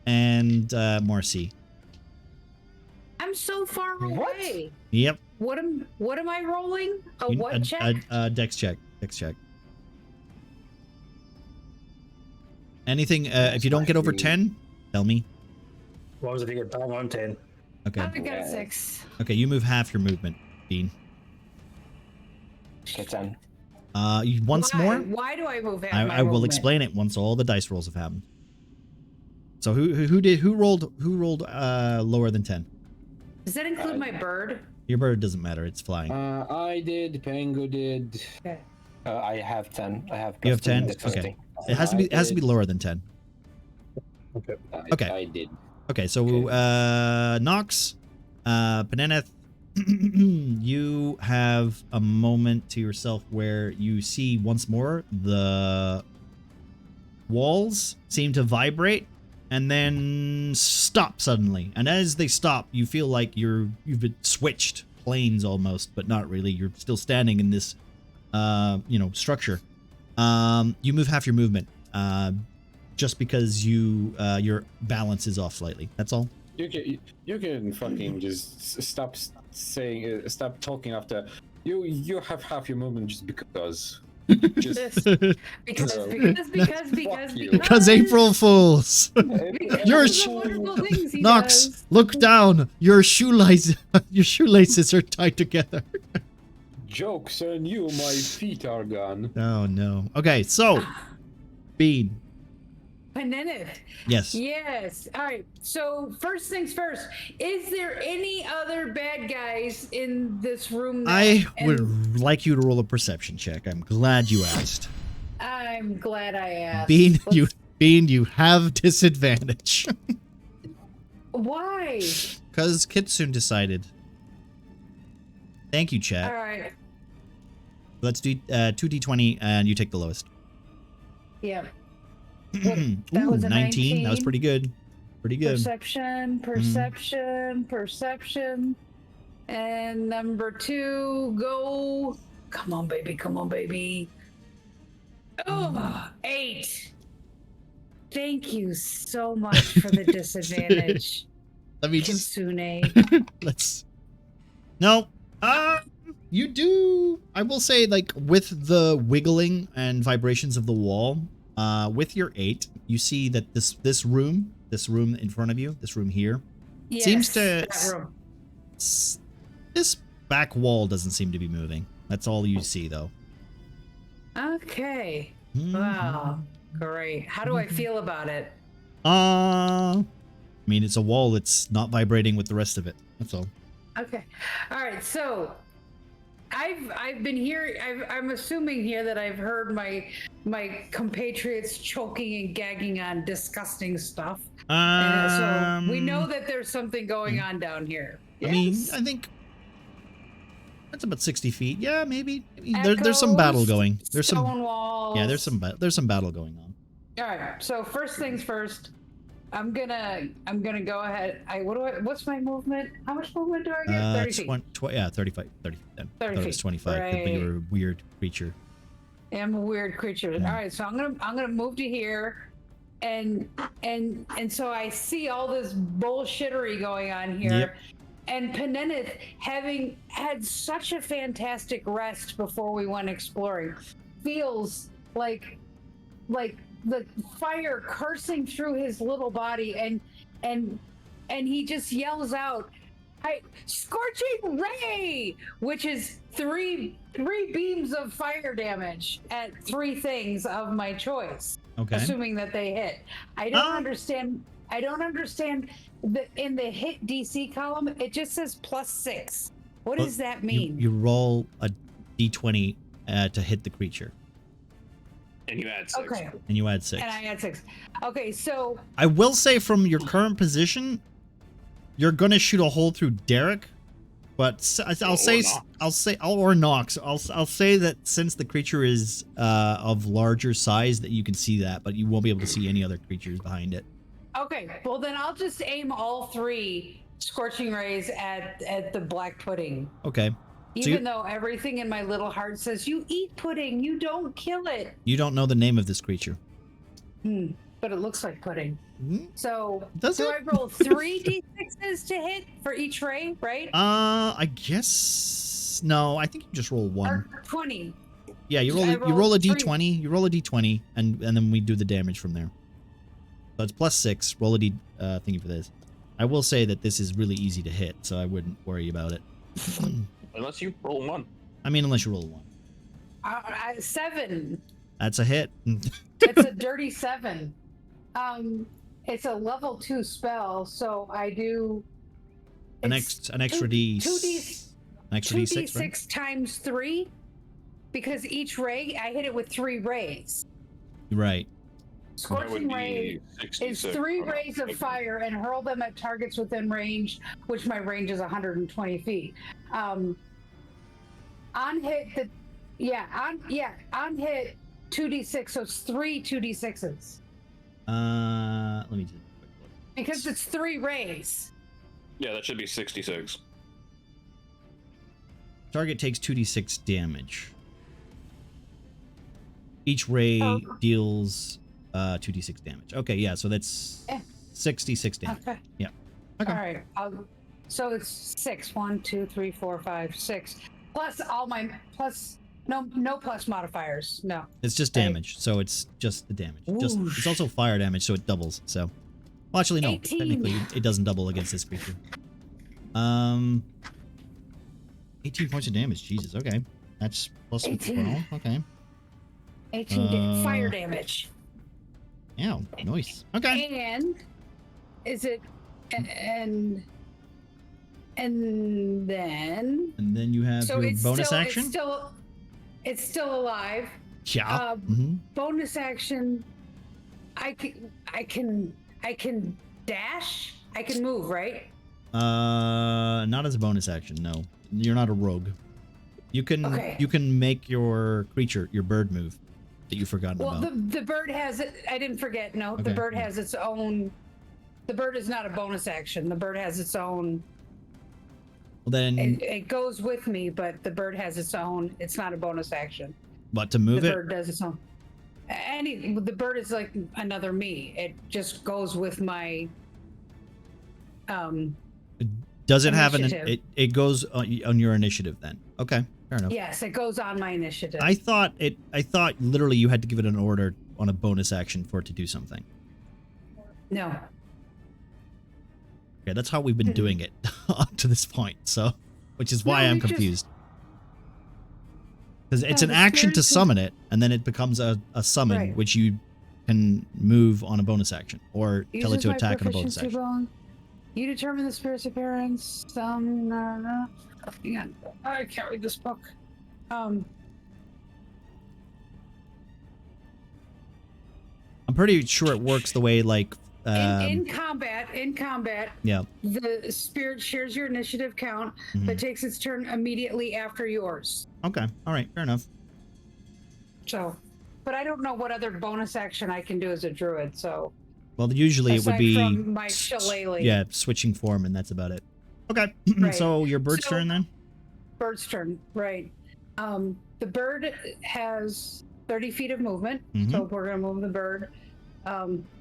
and Marcy. I'm so far away. Yep. What am I rolling? A what check? Dex check. Dex check. Anything, if you don't get over 10, tell me. What was it? If you get bang on 10? Okay. I got a 6. Okay, you move half your movement, Bean. Okay, 10. Once more? Why do I move? I will explain it once all the dice rolls have happened. So who rolled lower than 10? Does that include my bird? Your bird doesn't matter, it's flying. I did. Pango did. Okay. I have 10. I have. You have 10? dexterity. Okay. It has to be lower than 10. Okay. Okay. I did. Okay, so Nox, Peneneth, you have a moment to yourself where you see once more the walls seem to vibrate and then stop suddenly. And as they stop, you feel like you've been switched planes almost, but not really. You're still standing in this structure. You move half your movement. Just because your balance is off slightly. That's all. You can fucking just stop talking after you have half your movement just because. Just Because April Fools. Nox, look down. Your shoelaces are tied together. Joke's on you, my feet are gone. Oh no. Okay, so Bean. Penenith. Yes. Yes. All right. So first things first. Is there any other bad guys in this room? I would like you to roll a perception check. I'm glad you asked. I'm glad I asked. Bean, you have disadvantage. Why? Because Kitsune decided. Thank you, chat. All right. Let's do 2d20 and you take the lowest. Yeah. Ooh, That was a 19. That was pretty good. Pretty good. Perception. And number 2, go. Come on, baby. Oh, 8. Thank you so much for the disadvantage. Let me just Kitsune. let's No. You do. I will say, like, with the wiggling and vibrations of the wall, with your 8, you see that this room in front of you, this room here, Yes, seems to. that room. This back wall doesn't seem to be moving. That's all you see, though. Okay. Mhm. Wow. Great. How do I feel about it? I mean, it's a wall that's not vibrating with the rest of it. That's all. Okay. All right. So I've been here. I'm assuming here that I've heard my compatriots choking and gagging on disgusting stuff. And so we know that there's something going on down here. I mean, Yes? I think that's about 60 feet. Yeah, maybe. There's some battle Echoes, going. There's some. stone walls. Yeah, there's some battle going on. All right. So first things first. I'm gonna go ahead. What's my movement? How much movement do I get? 30 feet. 35, 30 feet then. 30 I thought it was feet. 25, but Right. you're a weird creature. I'm a weird creature. Yeah. All right, so I'm gonna move to here, and so I see all this bullshittery going on here, Yep. and Penenith, having had such a fantastic rest before we went exploring, feels like the fire coursing through his little body, and he just yells out, "Scorching Ray!" which is three beams of fire damage at 3 things of my choice. Okay. Assuming that they hit. I don't understand that in the hit DC column it just says +6. What does that mean? You roll a d20 to hit the creature, And you add 6. Okay. and you add 6. And I had 6. Okay, so I will say, from your current position, you're gonna shoot a hole through Derek, but I'll say that since the creature is of larger size, that you can see that, but you won't be able to see any other creatures behind it. okay, well then I'll just aim all 3 scorching rays at the black pudding. Okay. So Even though everything in my little heart says, you eat pudding, you don't kill it. you don't know the name of this creature. But it looks like pudding. Hmm? So Does do it? I roll 3 d6s to hit for each ray, right? I guess no. I think you just roll 1. Or 20. Yeah, you roll I you roll a rolled 3. d20. You roll a d20, and then we do the damage from there. So it's +6. Roll a d thingy for this. I will say that this is really easy to hit, so I wouldn't worry about it. Unless you roll 1. I mean, unless you roll a 1. 7. That's a hit. It's a dirty 7. It's a level 2 spell, so I do an it's extra d6, right? 2d6 times 3, because each ray I hit it with 3 rays. Right. Scorching ray is 3 rays of fire and hurl them at targets within range, which my range is 120 feet. On hit, on hit 2d6, so it's 3 2d6s. Let me do a quick look. Because it's 3 rays. Yeah, that should be 66. Target takes 2d6 damage. Each ray deals 2d6 damage. Okay, yeah, so that's 66 damage. Okay. Yeah. Okay. All right. So it's 6. 1, 2, 3, 4, 5, 6. Plus all my no plus modifiers. No. It's just damage, so it's just the damage. Just Whoosh. it's also fire damage, so it doubles. So, well, actually, no. 18. Technically, it doesn't double against this creature. 18 points of damage. Jesus. Okay, that's plus 18. 12. Okay. 18 fire damage. Ow. Nice. Okay. And is it and then And then you have your it's bonus still, action. It's still alive. Yeah. Mhm. Bonus action. I can dash. I can move, right? Not as a bonus action. No, you're not a rogue. You can Okay. you can make your creature, your bird, move that you've forgotten Well, about. the bird has it. I didn't forget. No, the Okay. bird has its own. The bird is not a bonus action. The bird has its own. Well, then, It goes with me, but the bird has its own. It's not a bonus action. but to move The it. bird does its own. The bird is like another me. It just goes with my. Does it have Initiative. it goes on your initiative then? Okay, fair enough. Yes, it goes on my initiative. I thought literally you had to give it an order on a bonus action for it to do something. No. Okay, that's how we've been doing it up to this point. So, which is why No, I'm we just- confused. Because it's No, an the action to spirits- summon it, and then it becomes a summon, Right. which you can move on a bonus action or tell it Uses to my attack on a bonus proficiency action. bone. You determine the spirit's appearance. Hang on. I can't read this book. I'm pretty sure it works the way like in combat, yeah. the spirit shares your initiative count, but takes its turn immediately after yours. Okay. All right. Fair enough. So, but I don't know what other bonus action I can do as a druid. So, Well, usually it would aside be from my shillelagh. yeah, switching form, and that's about it. Okay. Right. So your bird's So- turn then. Bird's turn, right? The bird has 30 feet of movement, so we're gonna move the bird.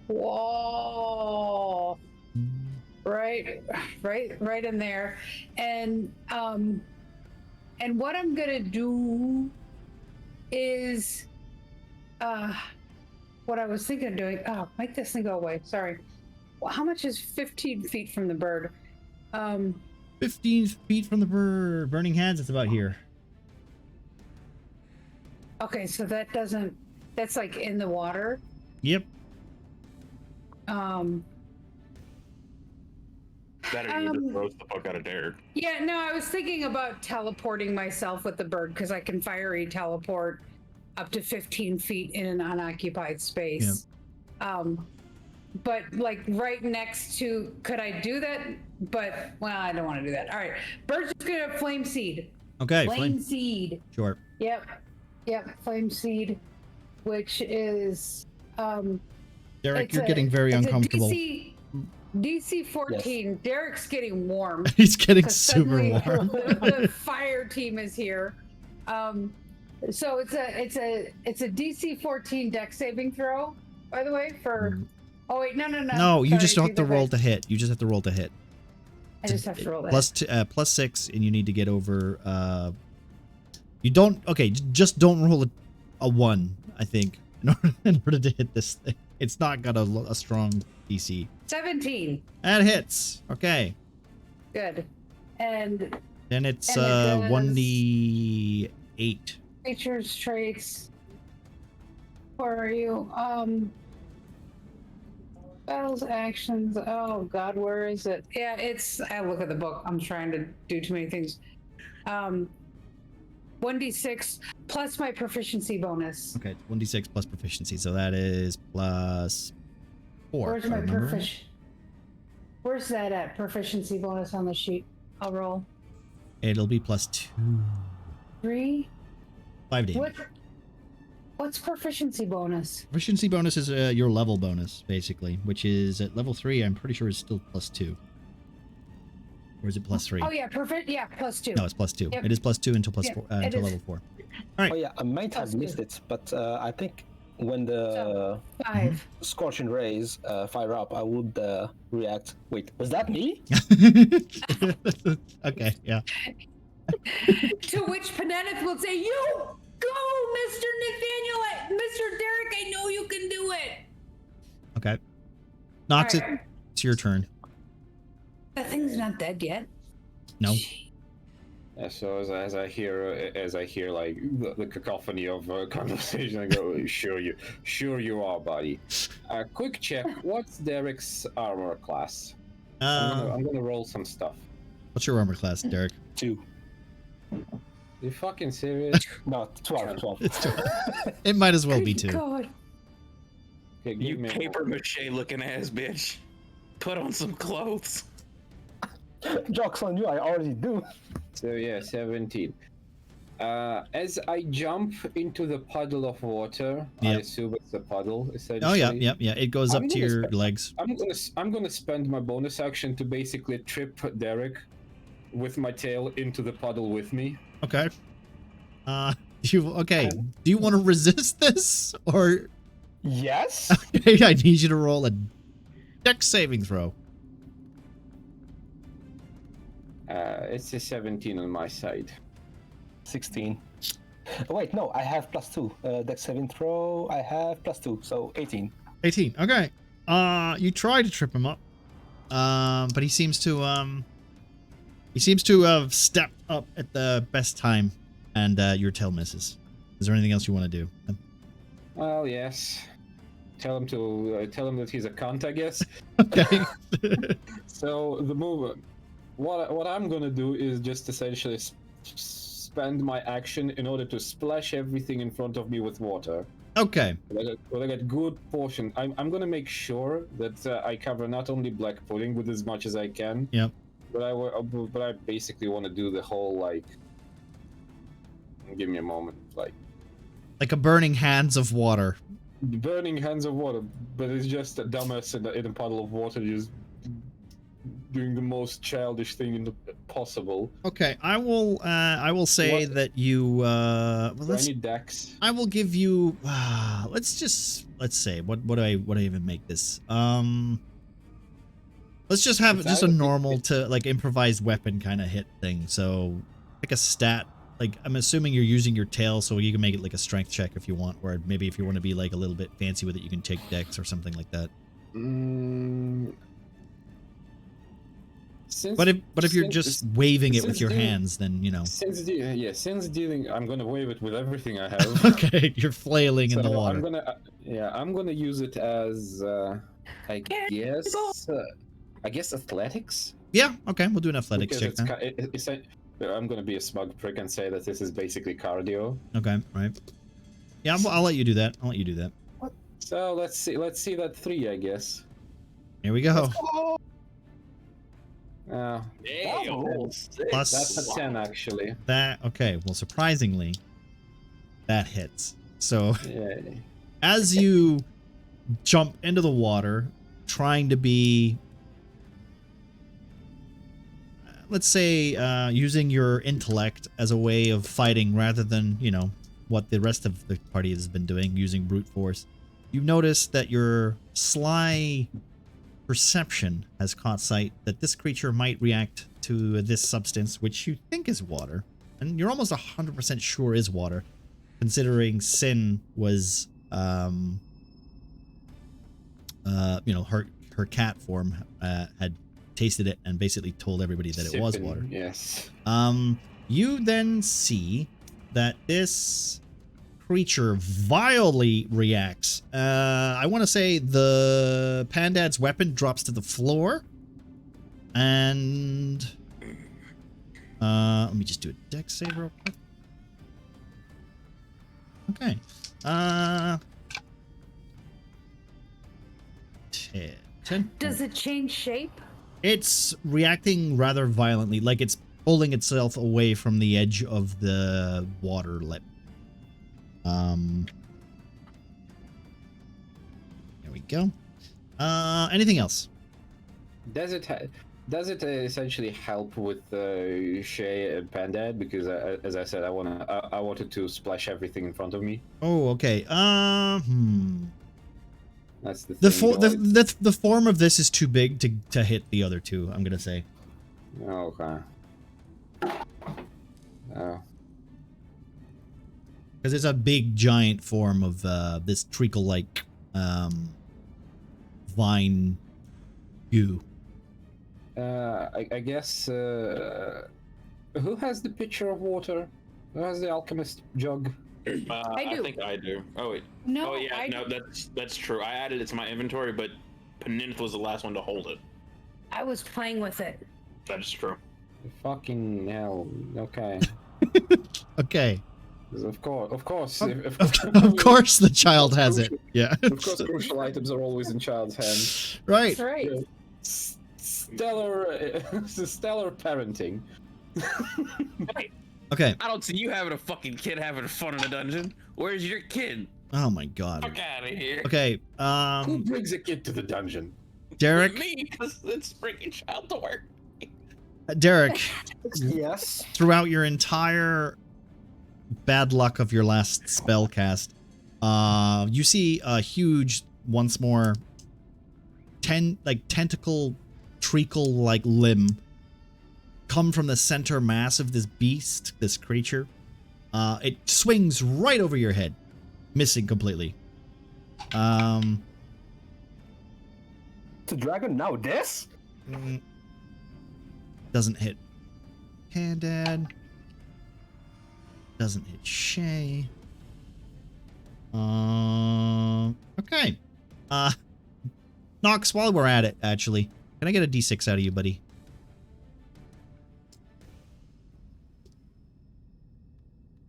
Whoa! Right in there, and what I'm gonna do is, what I was thinking of doing. Oh, make this thing go away. Sorry. Well, how much is 15 feet from the bird? 15 feet from the burning hands. It's about here. Okay, so that's like in the water. Yep. That or you just roast the fuck out of Derek. Yeah, no, I was thinking about teleporting myself with the bird because I can fiery teleport up to 15 feet in an unoccupied space. But like right next to, could I do that? But well, I don't want to do that. All right, bird's just gonna flame seed. Okay. Flame seed. Sure. Yep, flame seed, which is Derek, it's you're getting very it's a uncomfortable. DC 14. Derek's getting warm. He's getting 'Cause super suddenly warm. the fire team is here. So it's a DC 14 deck saving throw, by the way. For oh wait, no. No, you Sorry, just don't take have to that roll back. to hit. You just have to roll to hit. I just have to roll that. Plus 6, and you need to get over. You don't. Okay, just don't roll a 1. I think in order to hit this thing. It's not got a strong DC. 17. That hits. Okay. Good. And Then it's And it does- 1d8. features, traits. Where are you? Battles, actions. Oh God, where is it? Yeah, I look at the book. I'm trying to do too many things. 1d6 plus my proficiency bonus. Okay, 1d6 plus proficiency, so that is plus 4. Where's if I my remember right. proficiency? Where's that at? Proficiency bonus on the sheet. I'll roll. It'll be plus 2. 3. 5 damage. What's proficiency bonus? Proficiency bonus is your level bonus, basically, which is at level 3, I'm pretty sure is still plus 2. Or is it plus 3? Oh yeah, plus 2. No, it's plus 2. Yep. It is plus 2 until Yep, it until is. level 4. Alright. Oh yeah, I might have That's missed good. it, but I think when the 5. scorching rays fire up, I would react. Wait, was that me? Okay, yeah. To which Peneneth will say, "You go, Mr. Nathaniel, Mr. Derek. I know you can do it." Okay. Nox, Alright. it's your turn. That thing's not dead yet. No. So as I hear like the cacophony of conversation, I go, sure you are, buddy. Quick check. What's Derek's armor class? I'm gonna roll some stuff. What's your armor class, Derek? 2. You fucking serious? No, 12. It's 2. It might as well be Good 2. God. Okay, give You me a paper mache looking ass bitch. Put on some clothes. Jokes on you, I already do. So yeah, 17. As I jump into the puddle of water, I Yep. assume it's a puddle, essentially. Oh, yeah. It goes up I'm to gonna your spend- legs. I'm gonna spend my bonus action to basically trip Derek with my tail into the puddle with me. Okay. Okay. Do you want to resist this? Or Yes. I need you to roll a dex saving throw. It's a 17 on my side. 16. Oh, wait, no, I have +2. Dex saving throw, I have +2, so 18. 18. Okay. You try to trip him up, but he seems to have stepped up at the best time, and your tail misses. Is there anything else you want to do? Well, yes. Tell him that he's a cunt, I guess. Okay. So the move, what I'm gonna do is just essentially spend my action in order to splash everything in front of me with water. Okay. With a good portion. I'm gonna make sure that I cover not only black pudding with as much as I can. Yep. But I basically want to do the whole like. Give me a moment, like a burning hands of water. burning hands of water, but it's just a dumbass in a puddle of water, just doing the most childish thing possible. Okay, I will say that you. Well, Do I need dex? I will give you. Let's say what do I even make this? Let's just have just a normal to like improvised weapon kind of hit thing. So like a stat. Like, I'm assuming you're using your tail, so you can make it like a strength check if you want, or maybe if you want to be like a little bit fancy with it, you can take dex or something like that. But if you're just waving it with your hands, then you know. Since dealing, I'm gonna wave it with everything I have. Okay, you're flailing in the water. I'm gonna use it as I guess athletics. Yeah. Okay, we'll do an athletics check then. I'm gonna be a smug prick and say that this is basically cardio. Okay, right. Yeah, I'll let you do that. So let's see that 3, I guess. Here we go. Plus That's a 10 actually. Okay. Well, surprisingly, that hits. So Yay. as you jump into the water, trying to be, let's say, using your intellect as a way of fighting rather than, you know, what the rest of the party has been doing, using brute force, you notice that your sly perception has caught sight that this creature might react to this substance, which you think is water, and you're almost 100% sure is water, considering Sin was, you know, her cat form had tasted it and basically told everybody that it was water. Yes. You then see that this creature vilely reacts. I want to say the Pandad's weapon drops to the floor. And let me just do a dex save real quick. Okay. 10. Does it change shape? It's reacting rather violently, like it's pulling itself away from the edge of the water lip. There we go. Anything else? Does it essentially help with Shay and Pandad? Because as I said, I wanted to splash everything in front of me. Oh, okay. That's the thing. The form of this is too big to hit the other two, I'm gonna say. Okay. Oh. Because it's a big giant form of this treacle-like vine goo. I guess who has the pitcher of water? Who has the alchemist jug? I think I do. Oh wait. No, Oh yeah, no, that's true. I added it to my inventory, but Paninth was the last one to hold it. I was playing with it. That's true. Fucking hell. Okay. Okay. Of course. Of course the child has it. Yeah. Of course, crucial items are always in child's hands. Right. That's right. Stellar parenting. Okay. I don't see you having a fucking kid having fun in a dungeon. Where's your kid? Oh my god. Fuck out of here. Okay. Who brings a kid to the dungeon? Derek. Me, because it's bringing child to work. Derek. Yes. Throughout your entire bad luck of your last spell cast, you see a huge, once more, tentacle, treacle-like limb come from the center mass of this beast, this creature. It swings right over your head, missing completely. The dragon now this? Doesn't hit Pandad. Doesn't hit Shay. Okay. Nox, while we're at it, actually, can I get a D6 out of you, buddy?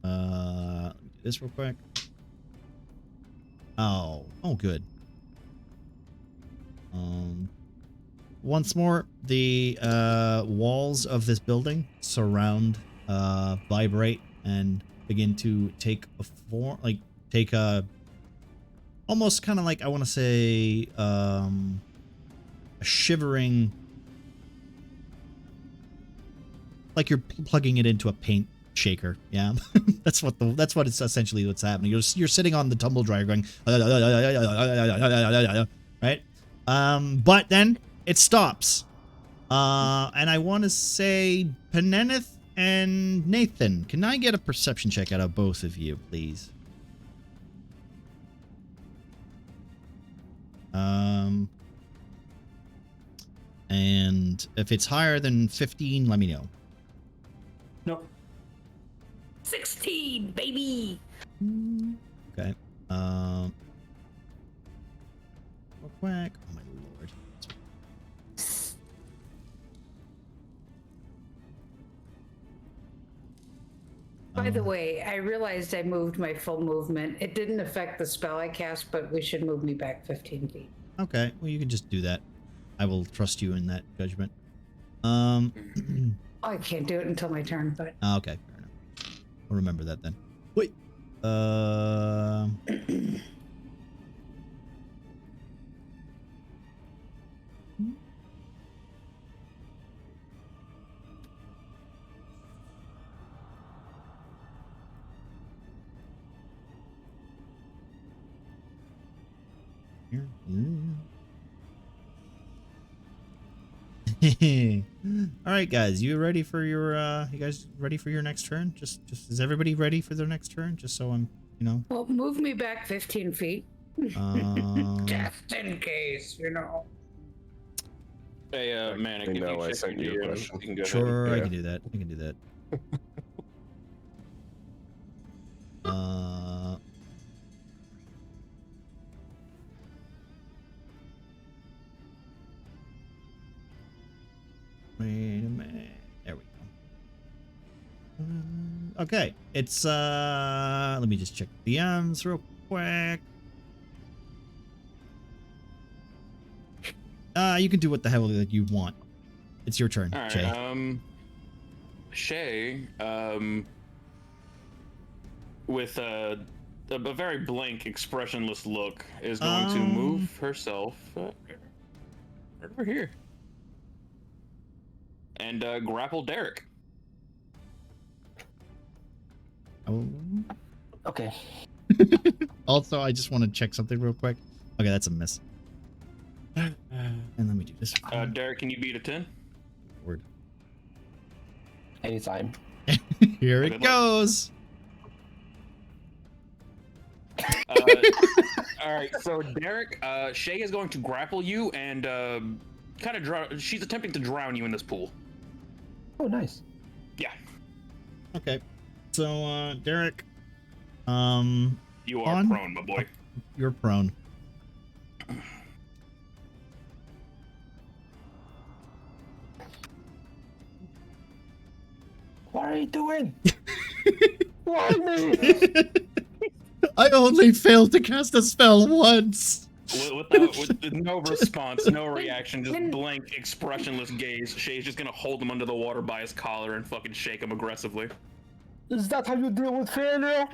Let me do this real quick. Oh, good. Once more, the walls of this building surround, vibrate, and begin to take a form, almost kind of like, I want to say, a shivering, like you're plugging it into a paint shaker. Yeah, that's what it's essentially what's happening. You're sitting on the tumble dryer going, right? But then it stops. And I want to say Peneneth and Nathan, can I get a perception check out of both of you, please? And if it's higher than 15, let me know. No. 16, baby. Okay. Real quick. Oh my lord. By the way, I realized I moved my full movement. It didn't affect the spell I cast, but we should move me back 15 feet. Okay, well, you can just do that. I will trust you in that judgment. I can't do it until my turn, but Okay, fair enough. I'll remember that then. Wait. Here. All right, guys, you ready for your you guys ready for your next turn? Just is everybody ready for their next turn? Just so I'm, well, move me back 15 feet. Just in case, Hey, man, I know, I sent you a question. You can go sure, ahead. I can do that. I can do that. Wait a minute. There we go. Okay, it's let me just check the ends real quick. You can do what the hell that you want. It's your turn, All right, Shay. Shay, with a very blank, expressionless look, is going to move herself right over here and grapple Derek. Oh. Okay. Also, I just want to check something real quick. Okay, that's a miss. And let me do this. Derek, can you beat a 10? Word. Anytime. Here Good it luck. goes. All right, so Derek, Shay is going to grapple you and kind of drown. She's attempting to drown you in this pool. Oh, nice. Yeah, Okay. So, Derek, you are On- prone, my boy. you're prone. What are you doing? Why me? I only failed to cast a spell once. With no response, no reaction, just blank, expressionless gaze. Shay's just gonna hold him under the water by his collar and fucking shake him aggressively. Is that how you deal with failure?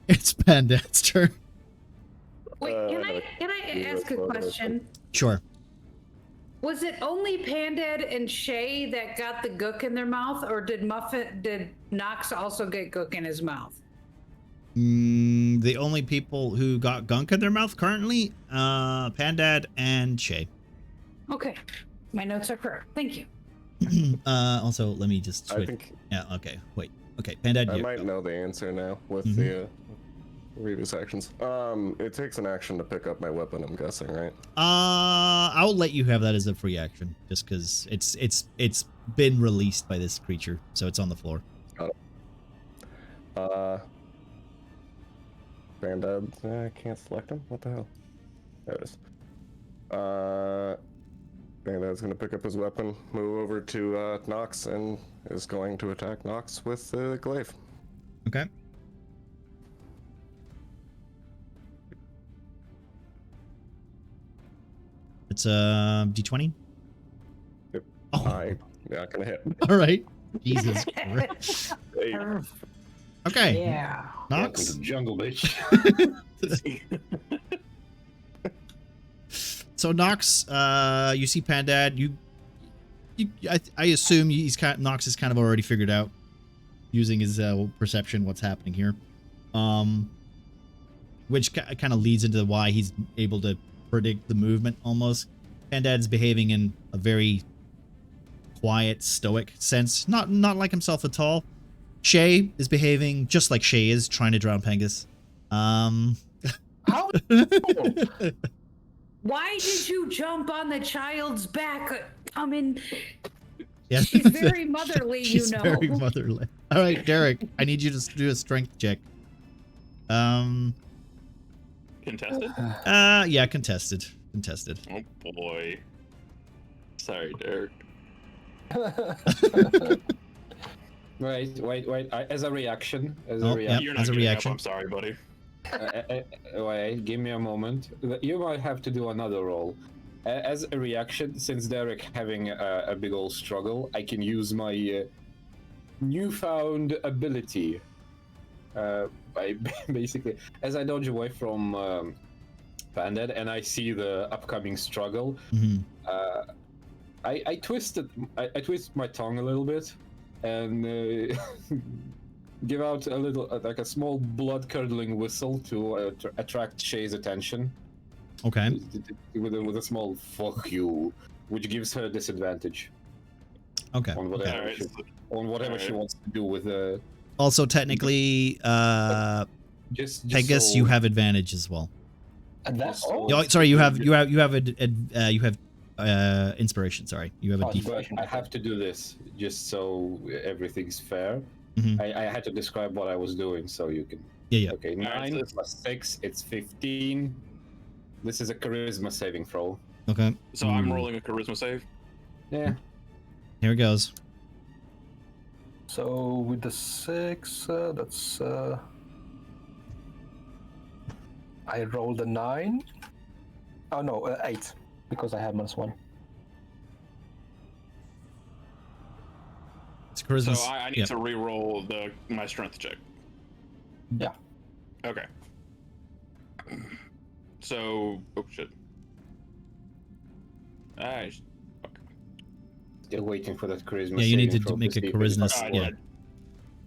It's Pandad's turn. Wait, can I ask a question? Sure. Was it only Pandad and Shay that got the gook in their mouth, or did Nox also get gook in his mouth? The only people who got gunk in their mouth currently, Pandad and Shay. Okay. My notes are correct. Thank you. Also, let me just switch. I think Yeah, okay, wait. Okay, Pandad, I you might go. know the answer now with the previous actions. It takes an action to pick up my weapon, I'm guessing, right? I'll let you have that as a free action, just because it's been released by this creature, so it's on the floor. Bandad, I can't select him? What the hell? There it is. Bandad's gonna pick up his weapon, move over to Nox, and is going to attack Nox with the glaive. Okay. It's D20. Yep. Oh, I'm not gonna hit. all right. Jesus Christ. Hey, Okay. Yeah. Welcome Nox. to the jungle, bitch. So Nox, you see Pandad. I assume Nox has kind of already figured out, using his perception, what's happening here, which kind of leads into why he's able to predict the movement almost. Pandad's behaving in a very quiet, stoic sense, not like himself at all. Shay is behaving just like Shay is, trying to drown Pengus. How? Why did you jump on the child's back? I mean, Yeah. she's very motherly, She's you know. very motherly. All right, Derek, I need you to do a strength check. Contested? Yeah, contested. Oh boy. Sorry, Derek. Wait. As a reaction, Oh, yeah. You're as not a getting reaction. up. I'm sorry, buddy. wait, give me a moment. You might have to do another roll. As a reaction, since Derek having a big old struggle, I can use my newfound ability. I basically, as I dodge away from Bandit and I see the upcoming struggle, Mhm. I twist my tongue a little bit, and give out a little, like a small blood-curdling whistle to attract Shay's attention. Okay. With a small "fuck you," which gives her disadvantage Okay. on whatever Alright, she, on whatever she wants to do with the. Also, technically, Just Pegasus, so, you have advantage as well. And that's Oh. Oh, sorry, you have inspiration. Sorry, you have a Oh, D4. But I have to do this just so everything's fair. Mhm. I had to describe what I was doing so you can. Yeah. Okay, Alright, 9 so- plus 6, it's 15. This is a charisma saving throw. Okay. So I'm rolling a charisma save. Yeah. Here it goes. so with the 6, that's I rolled a 9. Oh no, 8 because I have -1. It's charisma. So I need Yep. to re-roll my strength check. Yeah. Okay. So, oh shit. Still waiting for that charisma. Yeah, you need saving to throw make a see if charisma. it's- Oh, I Yeah. did.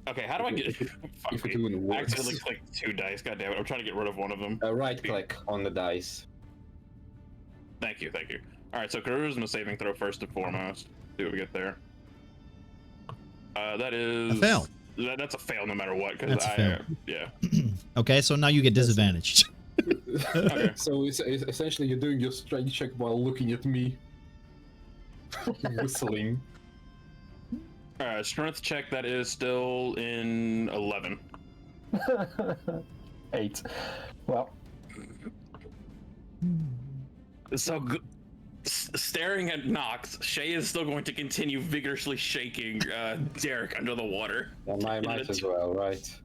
Okay, how do I get? Fuck if it me. even I works. accidentally clicked 2 dice. God damn it! I'm trying to get rid of one of them. Right click on the dice. Thank you. All right, so charisma saving throw first and foremost. See what we get there. That is A fail. That's a fail no matter what. That's a fail. Yeah. Okay, so now you get disadvantaged. Okay. So it's essentially you're doing your strength check while looking at me. Whistling. Strength check. That is still in 11. 8. Well, So, staring at Nox, Shay is still going to continue vigorously shaking Derek under the water. Yeah, might as well, right?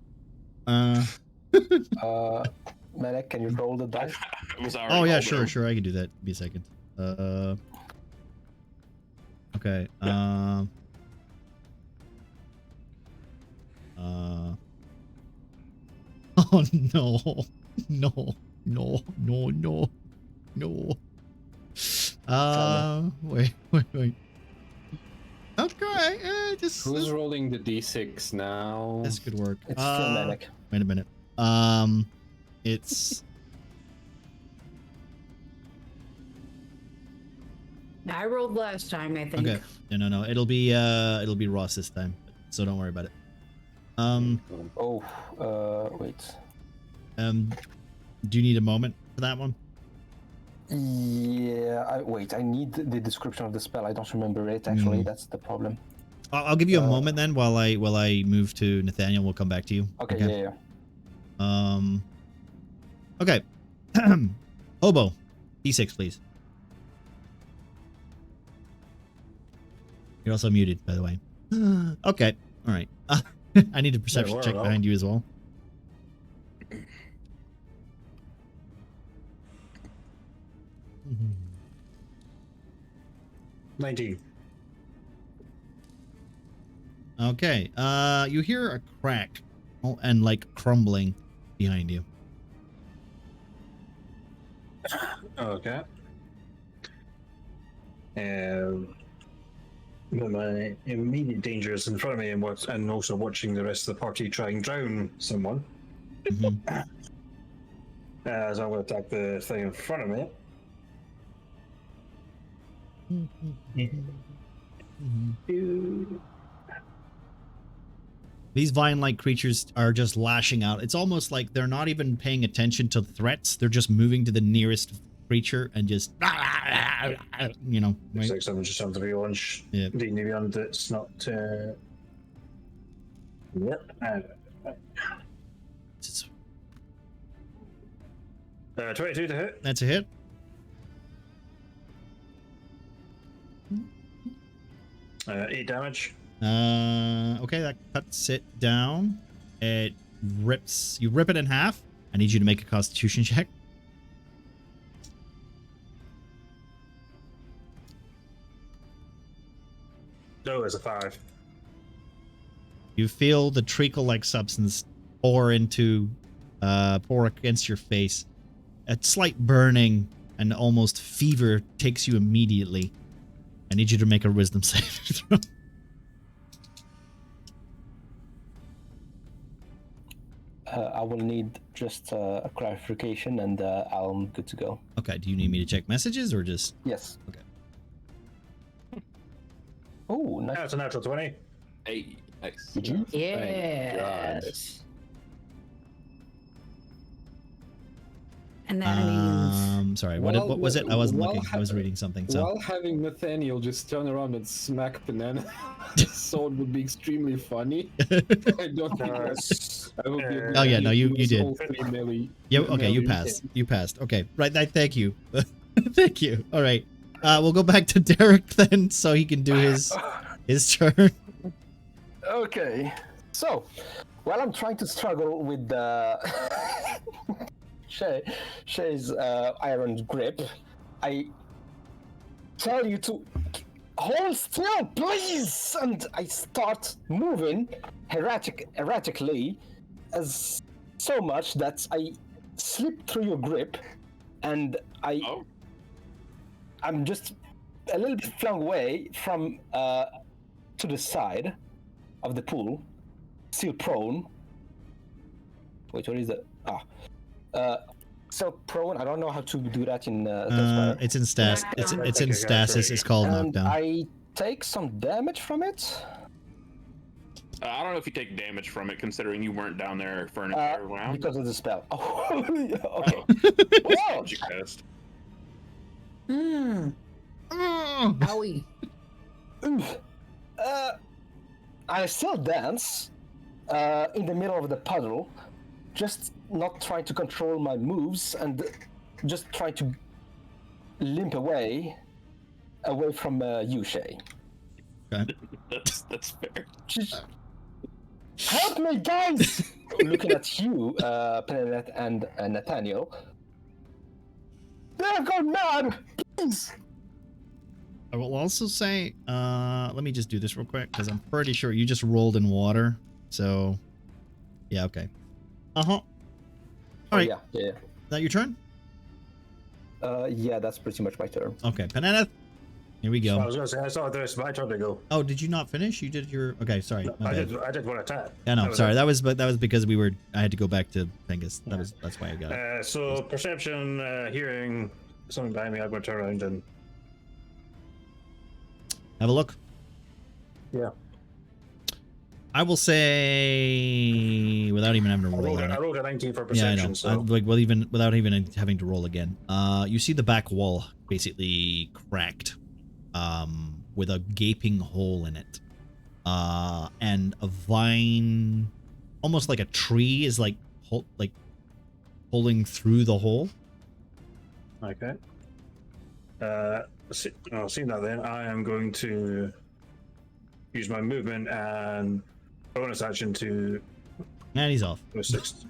Medic, can you roll the dice? Oh yeah, sure. I can do that. Be a second. Okay. Yeah. Oh no. Wait. Okay. Just Who's rolling the d6 now? this could work. It's still Medic. Wait a minute. It's I rolled last time, I think. Okay. No. It'll be Ross this time, so don't worry about it. Wait. Do you need a moment for that one? Yeah, wait, I need the description of the spell. I don't remember it, actually. That's the problem. I'll give you a moment then while I move to Nathaniel. We'll come back to you. Okay. Yeah. Okay. Hobo, D6, please. You're also muted, by the way. Okay. All right. I need a perception check behind you as well. 19. Okay. You hear a crack and like crumbling behind you. Okay. My immediate danger is in front of me and also watching the rest of the party try and drown someone. So I'm going to attack the thing in front of me. These vine-like creatures are just lashing out. It's almost like they're not even paying attention to threats. They're just moving to the nearest creature and just, you know. Right? It's like someone just on the real lunch. Yeah. The beyond it's not. Yep. 22 to hit. That's a hit. $8 damage. Okay, that cuts it down. It rips. You rip it in half. I need you to make a Constitution check. No, it's a 5. You feel the treacle-like substance pour against your face. A slight burning and almost fever takes you immediately. I need you to make a wisdom saving throw. I will need just a clarification, and I'm good to go. Okay, do you need me to check messages or just... Yes. Okay. Oh, nice. That's a natural 20. Hey, nice. Did you? Yes. And that means Sorry, what was it? I wasn't looking. I was reading something. So While having Nathaniel just turn around and smack Banana sword would be extremely funny. I don't think I will be able Oh, yeah, to no, you use did. all three melee- yeah, okay, you melee passed. You passed. Okay, right. Thank you. Thank you. All right. We'll go back to Derek then, so he can do his turn. Okay. So, while I'm trying to struggle with the Shay's iron grip, I tell you to hold still, please, and I start moving erratically, as so much that I slip through your grip, and I'm just a little bit flung away from to the side of the pool, still prone. Wait, what is that? So prone. I don't know how to do that in. It's in stasis. It's in stasis. It's called and knockdown. I take some damage from it. I don't know if you take damage from it, considering you weren't down there for an entire round. Because of the spell. Oh, okay. Well, you cast. Owie. I still dance in the middle of the puddle, just not trying to control my moves and just trying to limp away from you, Shay. Okay. That's fair. Just help me, guys! Looking at you, Penelope and Nathaniel. They've gone mad! Please! I will also say, let me just do this real quick, because I'm pretty sure you just rolled in water. So, yeah, okay. Uh-huh. All right. Yeah. Is that your turn? Yeah, that's pretty much my turn. Okay, Peneth. Here we I go. was going to say, I saw this, my turn to go. Oh, did you not finish? You did your... Okay, sorry. my bad. I did one attack. Yeah, no, sorry. That That was because I had to go back to Fengus. That's why I got it. So perception, hearing something behind me, I'm going to turn around and Have a look. Yeah. I will say, without even having to roll on I it. rolled a 19 for Yeah, I perception, know. so. Even without even having to roll again. You see the back wall basically cracked, with a gaping hole in it, and a vine, almost like a tree, is like pulling through the hole. Okay. Seeing that then, I am going to use my movement and bonus action to And he's off. go 6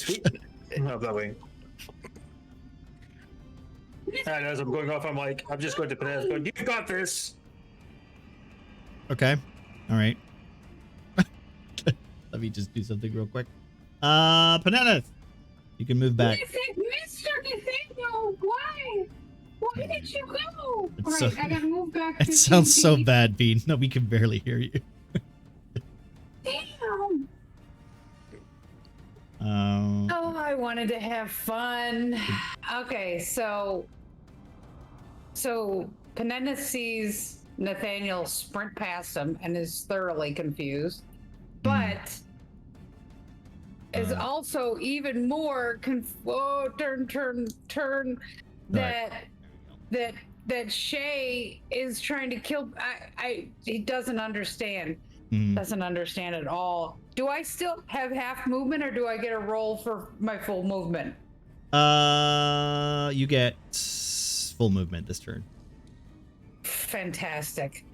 feet up that way. And as I'm going off, I'm just going to Panetta, going, "You've got this." Okay. All right. Let me just do something real quick. Panetta, you can move back. Mr. Nathaniel, why? Why did you go? It's All right, so- I gotta move back. It 15 sounds so feet. bad, Bean. No, we can barely hear you. Damn. Um, Oh, I wanted to have fun. Okay, so Panetta sees Nathaniel sprint past him and is thoroughly confused, but is also even more turn that Shay is trying to kill. He doesn't understand. Doesn't understand at all. Do I still have half movement, or do I get a roll for my full movement? you get full movement this turn. Fantastic.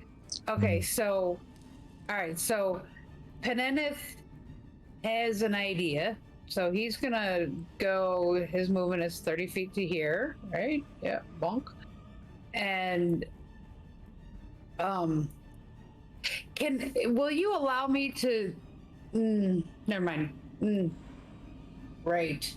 Okay, so, all right, so Penenith has an idea. So he's gonna go, his movement is 30 feet to here, right? Yeah, bonk. And, will you allow me to, never mind. Right.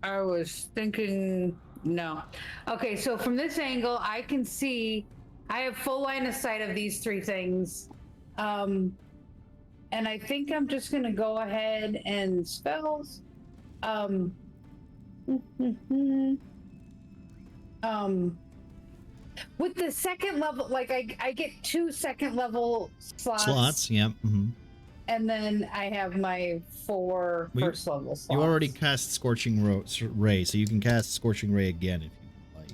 I was thinking, no. Okay, so from this angle, I can see, I have full line of sight of these three things. And I think I'm just gonna go ahead and spells. With the second level, like I get 2 second level slots. Yeah. And then I have my 4 first level slots. You already cast Scorching Ray, so you can cast Scorching Ray again if you like.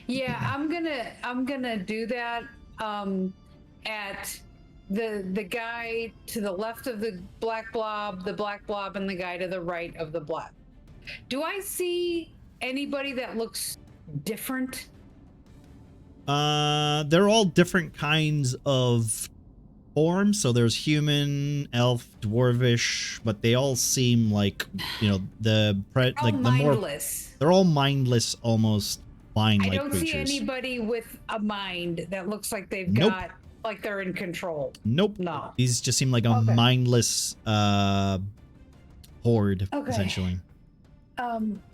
Yeah, I'm gonna do that. At the guy to the left of the black blob, and the guy to the right of the blob. Do I see anybody that looks different? They're all different kinds of forms. So there's human, elf, dwarvish, but they all seem like, the Mindless. They're all mindless, almost vine-like I don't creatures. see anybody with a mind that looks like they've Nope. got, like they're in control. Nope. No. These just seem like a Okay. mindless horde, Okay. essentially.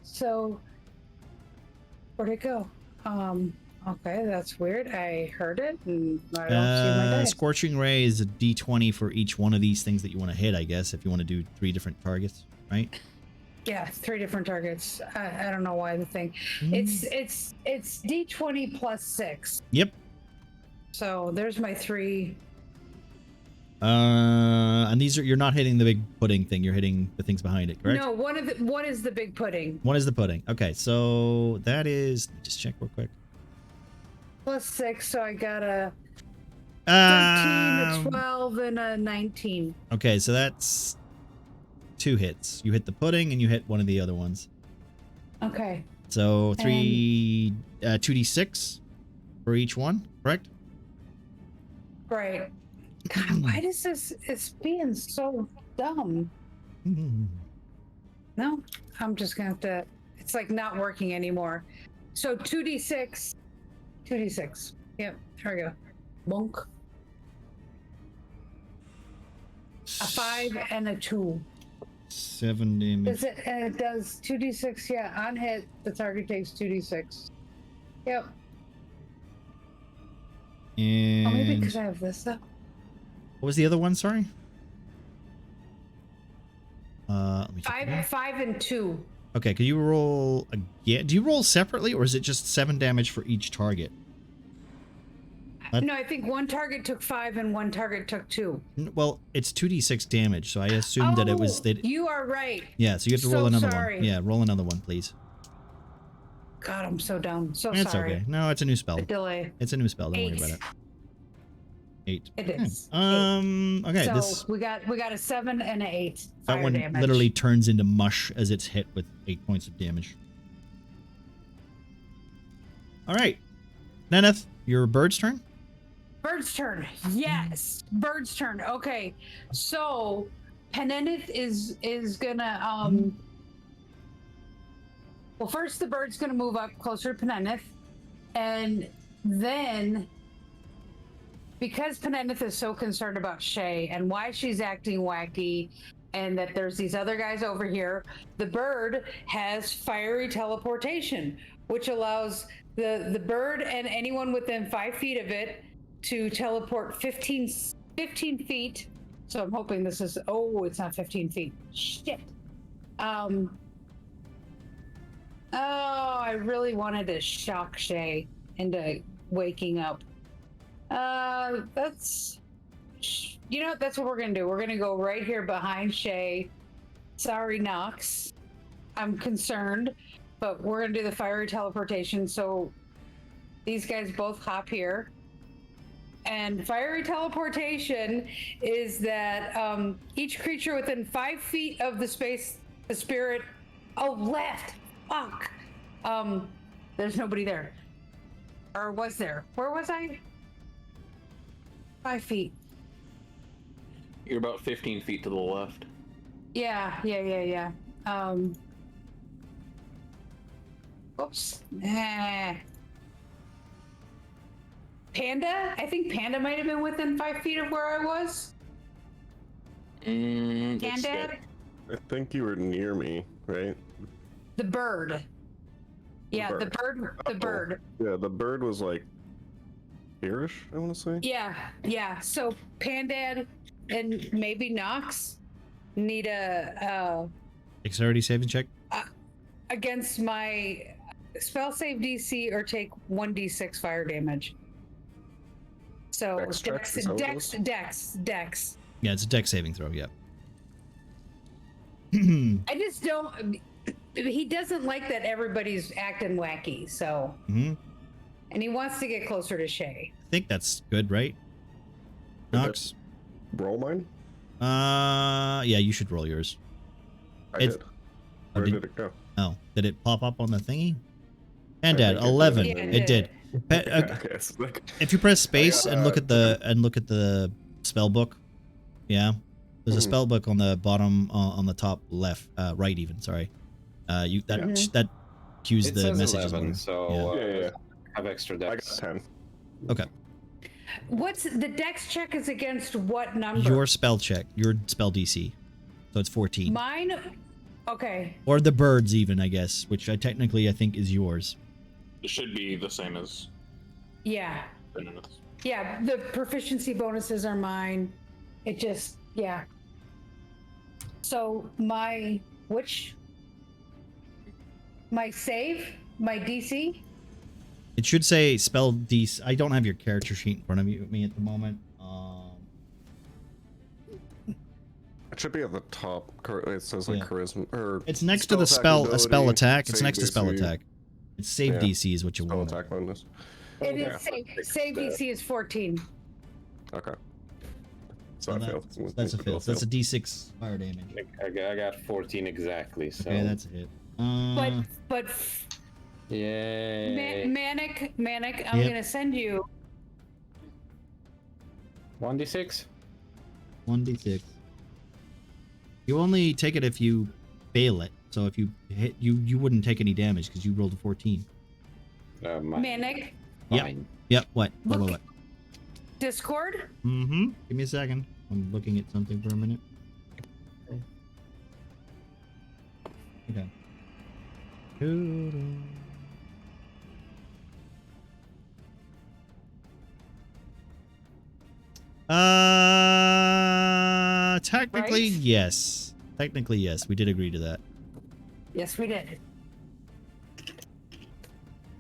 So where'd it go? Okay, that's weird. I heard it and I don't see my dice. Scorching Ray is a D20 for each one of these things that you want to hit, I guess, if you want to do 3 different targets, right? Yeah, 3 different targets. I don't know why the thing. It's D20 plus 6. Yep. So there's my 3. And these are, you're not hitting the big pudding thing, you're hitting the things behind it, correct? No, one is the big pudding. One is the pudding. Okay, so that is, let me just check real quick. Plus 6, so I got a 13, a 12, and a 19. Okay, so that's 2 hits. You hit the pudding and you hit one of the other ones. Okay. So 2d6 for each one, correct? Great. God, why does it's being so dumb? No, I'm just gonna have to, it's like not working anymore. So 2d6. Yep, here we go. Bonk. A 5 and a 2. 7 damage. And it does 2d6, yeah, on hit, the target takes 2d6. Yep. And Oh, maybe because I have this up. what was the other one, sorry? Let me check again. 5 and 2. Okay, can you roll again? Do you roll separately, or is it just 7 damage for each target? No, I think one target took 5 and one target took 2. Well, it's 2d6 damage, so I assumed that it was... You are right. Yeah, so you have to roll another sorry. one. Yeah, roll another one, please. God, I'm so dumb. So It's sorry. okay. No, it's a new spell. The delay. It's a new spell. Don't worry 8. about it. 8. It is. Okay, So this... we got a 7 and an 8 That fire one damage. literally turns into mush as it's hit with 8 points of damage. Alright. Neneth, your bird's turn? Bird's turn. Yes. Bird's turn. Okay. So Penenith is gonna well, first the bird's gonna move up closer to Penenith, and then because Penenith is so concerned about Shay and why she's acting wacky and that there's these other guys over here, the bird has fiery teleportation, which allows the bird and anyone within 5 feet of it to teleport 15 feet. So I'm hoping this is, oh, it's not 15 feet. Shit. Oh, I really wanted to shock Shay into waking up. That's, you know, that's what we're gonna do. We're gonna go right here behind Shay. Sorry, Nox. I'm concerned, but we're gonna do the fiery teleportation. So these guys both hop here. And fiery teleportation is that each creature within 5 feet of the space, the spirit, oh, left, fuck. There's nobody there. Or was there? Where was I? 5 feet. You're about 15 feet to the left. Yeah. Oops. Panda? I think Panda might have been within 5 feet of where I was. Panda? I think you were near me, right? The bird. Yeah, the bird. The bird. Yeah, the bird was like here-ish, I want to say. Yeah. So Pandad and maybe Nox need a Dexterity saving check. against my spell save DC or take 1d6 fire damage. So Dex check, is that what it was? Dex. Yeah, it's a dex saving throw, yep. I just don't. He doesn't like that everybody's acting wacky. So, and he wants to get closer to Shay. I think that's good, right? Nox? Roll mine? Yeah, you should roll yours. I It's- did. Where did- did it go? Oh, did it pop up on the thingy? I And think at it did. 11, Yeah, it did. Okay, it's like, If you press space and look at the spell book, yeah, there's a spell book on the bottom, on the top left, right even. Sorry, that cues It the says messages. 11, more. so yeah. have extra I got dex. 10. Okay, What's the Dex check is against what number? your spell check, your spell DC, so it's 14, Mine. Okay. or the bird's even, I guess, which I think is yours. It should be the same as Yeah. Penenith's. Yeah. The proficiency bonuses are mine. It just So my save, my DC. It should say spell DC. I don't have your character sheet in front of me at the moment. It should be at the top. It says like Yeah. charisma or. It's next to the spell attack. It's save next to spell DC, attack. It's save Yeah. DC is what you Spell want. attack bonus. It Yeah. is save DC is 14. Okay. So So I failed. that's a fail. So that's a D6 fire damage. I got 14 exactly, so. Okay, that's a hit. But Yay. Manic, I'm Yep. gonna send you. 1d6? 1d6. You only take it if you fail it. So if you hit, you wouldn't take any damage because you rolled a 14. Mine. Manic, Yep. Fine. Yep. What? Look. What? Discord. Mm-hmm. Give me a second. I'm looking at something for a minute. Okay. Technically, Right? yes. Technically, yes, we did agree to that. Yes, we did.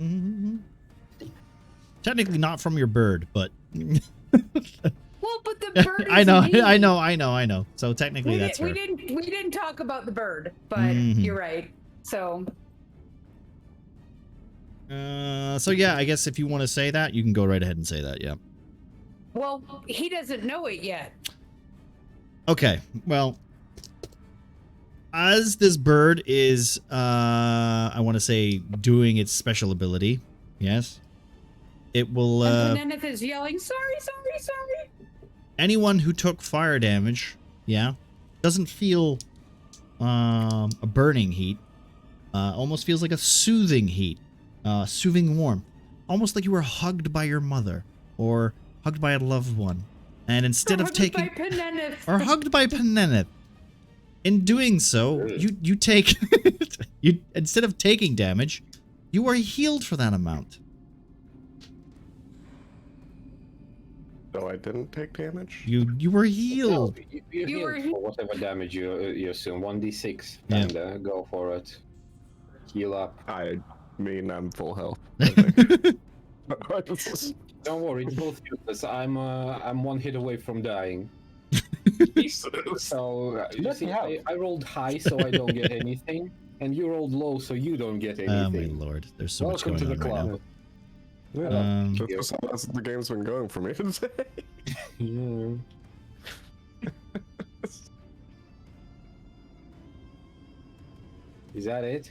Mm-hmm. Technically not from your bird, but Well, but the bird. I know, isn't me. I know. So technically, that's her. We didn't talk about the bird, but Mhm. you're right. So So yeah, I guess if you want to say that, you can go right ahead and say that. Yeah. well, he doesn't know it yet. Okay. Well, as this bird is, I want to say, doing its special ability, yes, it will. And Peneneth is yelling, "Sorry, sorry, sorry!" Anyone who took fire damage, yeah, doesn't feel a burning heat. Almost feels like a soothing heat, soothing warmth, almost like you were hugged by your mother or hugged by a loved one. And instead of taking, or hugged by Peneneth, in doing so, you take, you instead of taking damage, you are healed for that amount. So I didn't take damage? You were healed. No, you were healed for whatever damage you assume. 1d6. Yeah. And go for it. Heal up. I mean, I'm full health. Don't worry, it's both useless. I'm one hit away from dying. So you see, I rolled high, so I don't get anything, and you rolled low, so you don't get anything. Oh my lord, there's so Welcome much to going the on right club. now. That's how the game's been going for me today. Yeah. Is that it?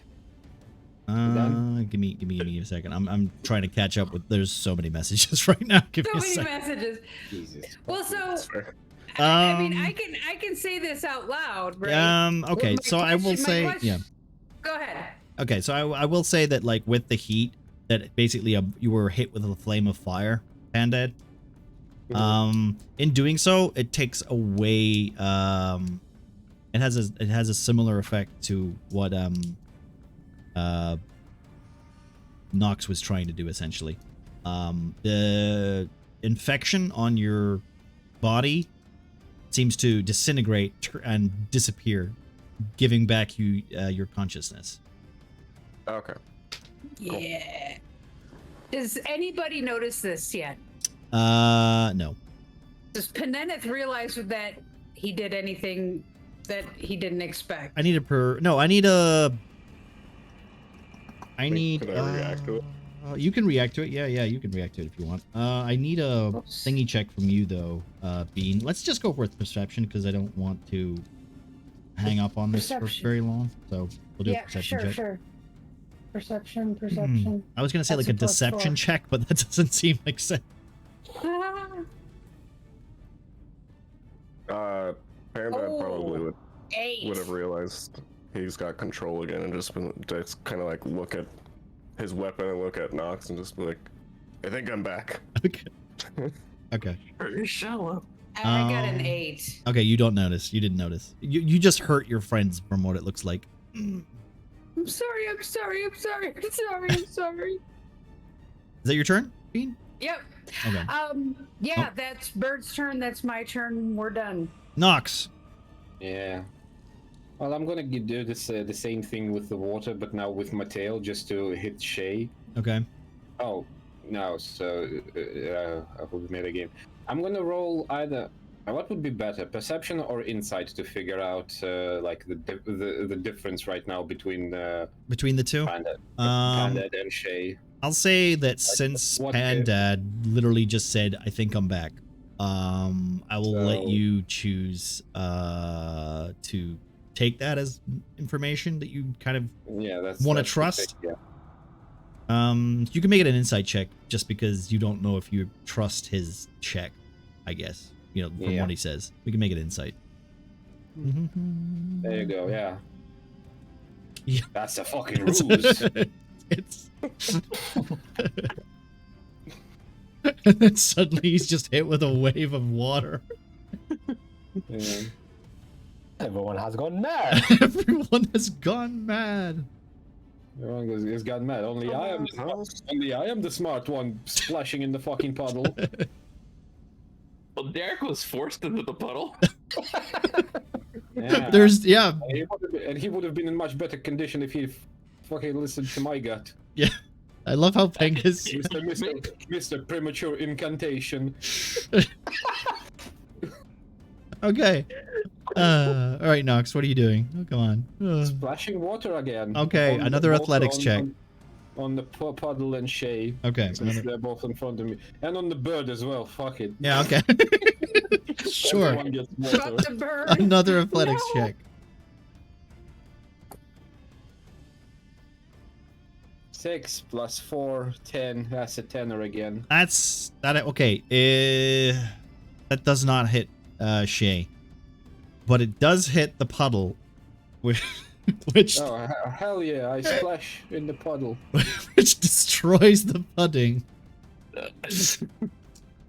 Give me a second. I'm trying to catch up with. There's so many messages right now. Give So me a many second. messages. Jesus. Well, so Fair. I mean, I can say this out loud, right? Okay, Well, my so I will question- my say, question- yeah. Go ahead. Okay, so I will say that like with the heat, that basically you were hit with a flame of fire, Pandad. In doing so, it takes away. It has a similar effect to what Nox was trying to do essentially. The infection on your body seems to disintegrate and disappear, giving back you your consciousness. Okay. Yeah. Does anybody notice this yet? No. Does Peneneth realize that he did anything that he didn't expect? I need a I need a. Can I react to it? You can react to it. Yeah, you can react to it if you want. I need a thingy check from you though, Bean. Let's just go with perception because I don't want to hang up on this for Perception. very long. So we'll do a perception check. sure. Perception. I was gonna say That's like a a plus deception 4. check, but that doesn't seem like sense. Panda probably would 8. have realized he's got control again and just kind of like look at his weapon and look at Nox and just be like, I think I'm back. Okay. Okay. Very shallow. I got an 8. Okay, you don't notice. You didn't notice. You just hurt your friends from what it looks like. I'm sorry. Is that your turn, Bean? Yep. Okay. Yeah, that's Bird's turn. That's my turn. We're done. Nox. Yeah. Well, I'm gonna do this the same thing with the water, but now with my tail, just to hit Shay. Okay. Oh, no. So I will made a game. I'm gonna roll either. What would be better, perception or insight, to figure out like the difference right now between Between the two? Panda and Shay. I'll say that since what Pandad literally just said, I think I'm back, I will let So- you choose to take that as information that you kind of Yeah, that's wanna that's the trust? thing, yeah. you can make it an insight check just because you don't know if you trust his check, I guess. You know, from Yeah. what he says. We can make it insight. There you go. Yeah. Yeah. That's a fucking ruse. It's and then suddenly he's just hit with a wave of water. Yeah. Everyone has gone mad. Everyone has gone mad. Everyone has gotten mad. Only I am the smart one splashing in the fucking puddle. Well, Derek was forced into the puddle. Yeah. There's yeah. And he would have been in much better condition if he fucking listened to my gut. Yeah. I love how Pengus. Mr. Premature Incantation. Okay. All right, Nox, what are you doing? Oh, come on. Splashing water again. Okay, On another both athletics check. On the puddle and Shay. Okay. Since they're both in front of me. And on the bird as well. Fuck it. Yeah, okay. Sure. Everyone gets water. Drop the bird. Another athletics check. 6 plus 4, 10. That's a tenor again. That's that. Okay. That does not hit Shay, but it does hit the puddle, which Oh, hell yeah. I splash in the puddle. which destroys the pudding. Yes,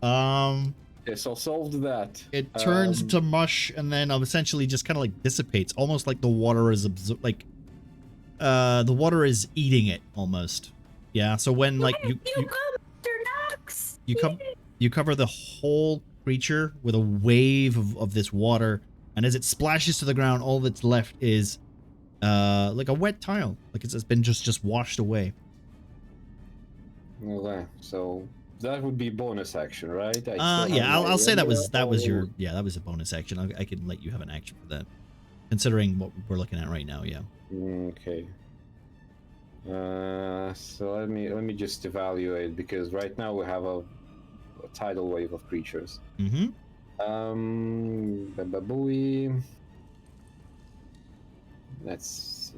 I'll solve that. It turns to mush and then essentially just kind of like dissipates, almost like the water is the water is eating it almost. Yeah. So when like you cover the whole creature with a wave of this water, and as it splashes to the ground, all that's left is like a wet tile, like it's been just washed away. Okay, so that would be bonus action, right? Yeah, I'll say that was your that was a bonus action. I can let you have an action for that, considering what we're looking at right now. Yeah. Okay. So let me just evaluate, because right now we have a tidal wave of creatures. Mm-hmm. Bababooey. That's.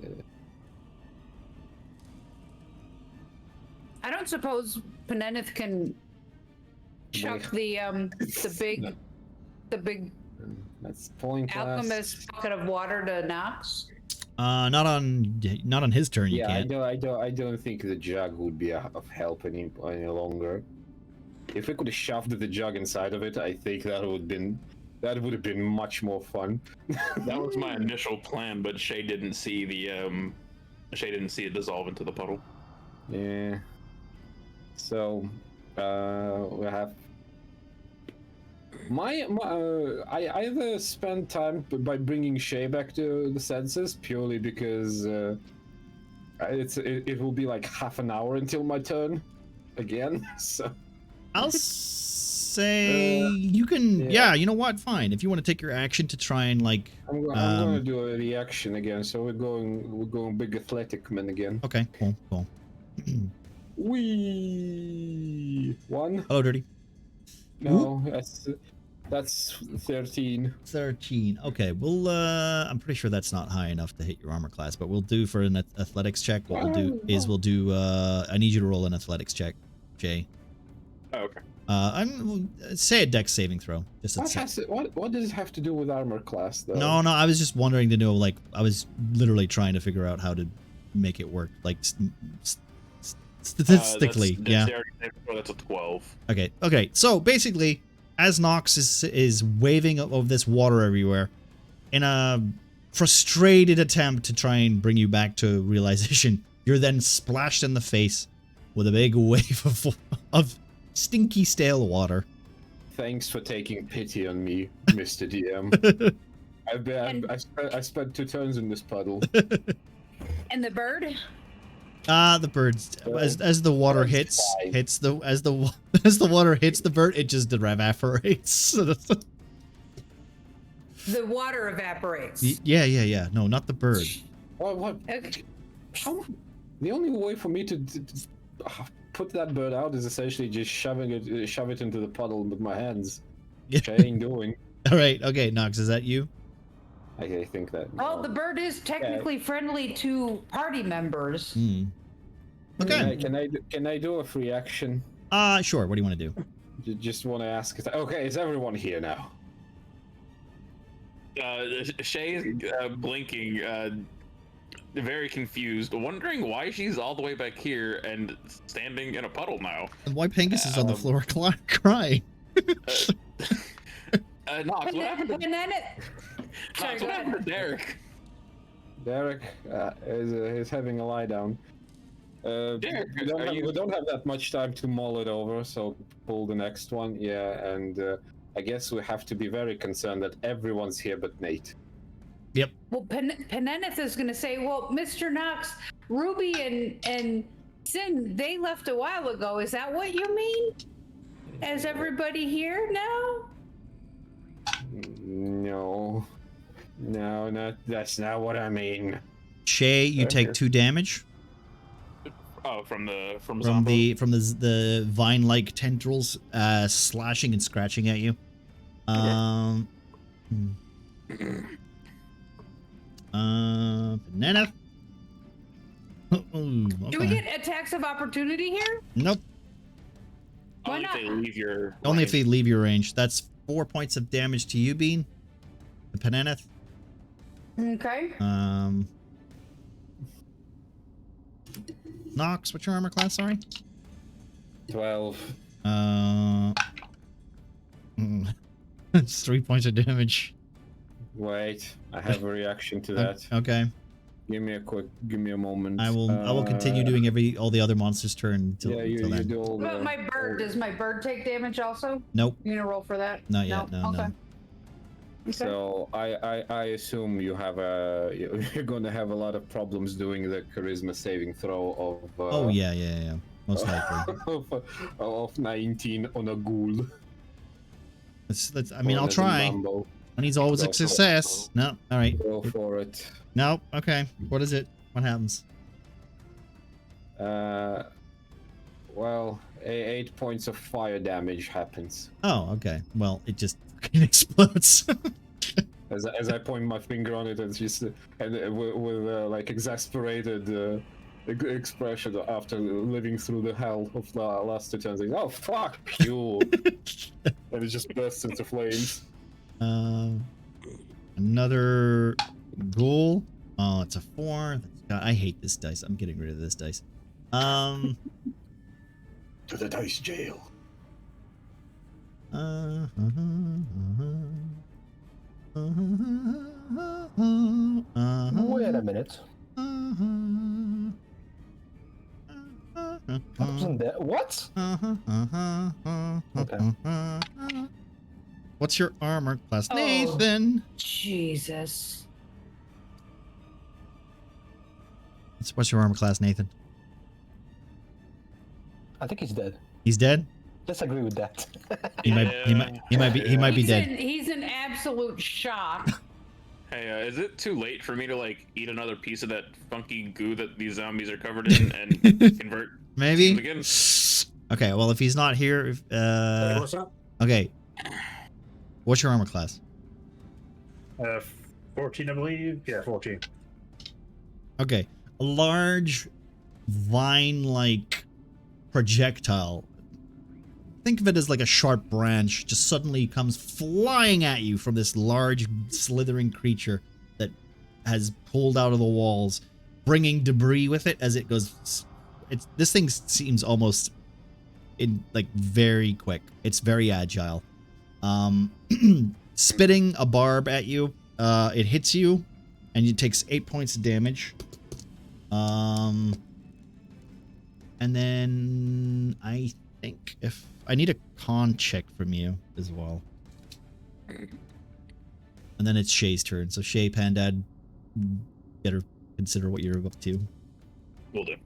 I don't suppose Penenith can chuck the big That's point. alchemist bucket of water to Nox. Not on his turn. You Yeah, can't. I don't think the jug would be of help any longer. If we could have shoved the jug inside of it, I think that would have been much more fun. That was my initial plan, but Shay didn't see it dissolve into the puddle. Yeah. So, we have. I either spend time by bringing Shay back to the senses purely because it will be like half an hour until my turn again. So I'll say you can. Yeah, you know what? Fine. If you want to take your action to try and like. I'm going to do a reaction again. So we're going big athletic man again. Okay. Cool. Wee 1. Hello, Dirty. No, that's 13. 13. Okay, well, I'm pretty sure that's not high enough to hit your armor class, but we'll do for an athletics check. What we'll do is I need you to roll an athletics check, Jay. Oh, okay. I'm say a dex saving throw. Just What does it have to do with armor class, though? No, I was just wondering to know, like, I was literally trying to figure out how to make it work, like, statistically. That's a 12. Okay. So basically, as Nox is waving of this water everywhere, in a frustrated attempt to try and bring you back to realization, you're then splashed in the face with a big wave of stinky, stale water. Thanks for taking pity on me, Mr. DM. I spent 2 turns in this puddle. And the bird? The birds, as the water hits the water hits the bird, it just evaporates. The water evaporates. Yeah. No, not the bird. What? Okay. The only way for me to put that bird out is essentially just shove it into the puddle with my hands, which I ain't doing. All right. Okay, Nox, is that you? I think that. Well, the bird is technically friendly to party members. Okay. Can I do a free action? Sure. What do you want to do? Just want to ask. Okay, is everyone here now? Shay is blinking, very confused, wondering why she's all the way back here and standing in a puddle now. And why Pengus is on the floor crying? Nox, what happened to Sorry, what happened to Derek? Derek is having a lie down. Derek, we don't have that much time to mull it over, so pull the next one. Yeah, and I guess we have to be very concerned that everyone's here but Nate. Yep. Well, Peneneth is going to say, well, Mr. Knox, Ruby and Sin, they left a while ago. Is that what you mean? Is everybody here now? No, that's not what I mean. Shay, you take 2 damage Oh, from the the vine-like tendrils slashing and scratching at you. Banana. Do we get attacks of opportunity here? Nope. Why Only if not? they leave your Only if range. they leave your range. That's 4 points of damage to you, Bean. The Peneneth. Okay. Nox, what's your armor class? Sorry. 12. It's 3 points of damage. Wait, I have a reaction to that. Okay. Give me a moment. I will continue doing all the other monsters' turn until, Yeah, you then. do all What about the. my bird? Does my bird take damage also? Nope. You gonna roll for that? Not yet. No. Okay. Okay. So I assume you're gonna have a lot of problems doing the charisma saving throw of. Oh yeah. Most likely. of 19 on a ghoul. I mean, I'll try. Mambo. And he's always Go a for it. success. No. All right. Go for it. No. Okay. What is it? What happens? Well, 8 points of fire damage happens Oh, okay. Well, it just fucking explodes. as I point my finger on it, and just with like exasperated expression after living through the hell of the last 2 turns. Like, oh fuck you! And it just bursts into flames. Another ghoul. Oh, it's a 4. I hate this dice. I'm getting rid of this dice. To the dice jail. Wait a minute. Wasn't that what? Okay. What's your armor class, Oh. Nathan? Jesus. What's your armor class, Nathan? I think he's dead. He's dead. Let's agree with that. He might be dead. He's in absolute shock. Hey, is it too late for me to like eat another piece of that funky goo that these zombies are covered in and convert Maybe. them again? Okay. Well, if he's not here, What's up? okay. What's your armor class? 14, I believe. Yeah, 14. Okay. A large vine-like projectile. Think of it as like a sharp branch just suddenly comes flying at you from this large slithering creature that has pulled out of the walls, bringing debris with it as it goes. This thing seems almost very quick. It's very agile. Spitting a barb at you. It hits you, and it takes 8 points of damage. And then I think if I need a con check from you as well. And then it's Shay's turn. So Shay, Pandad, better consider what you're up to. Will do.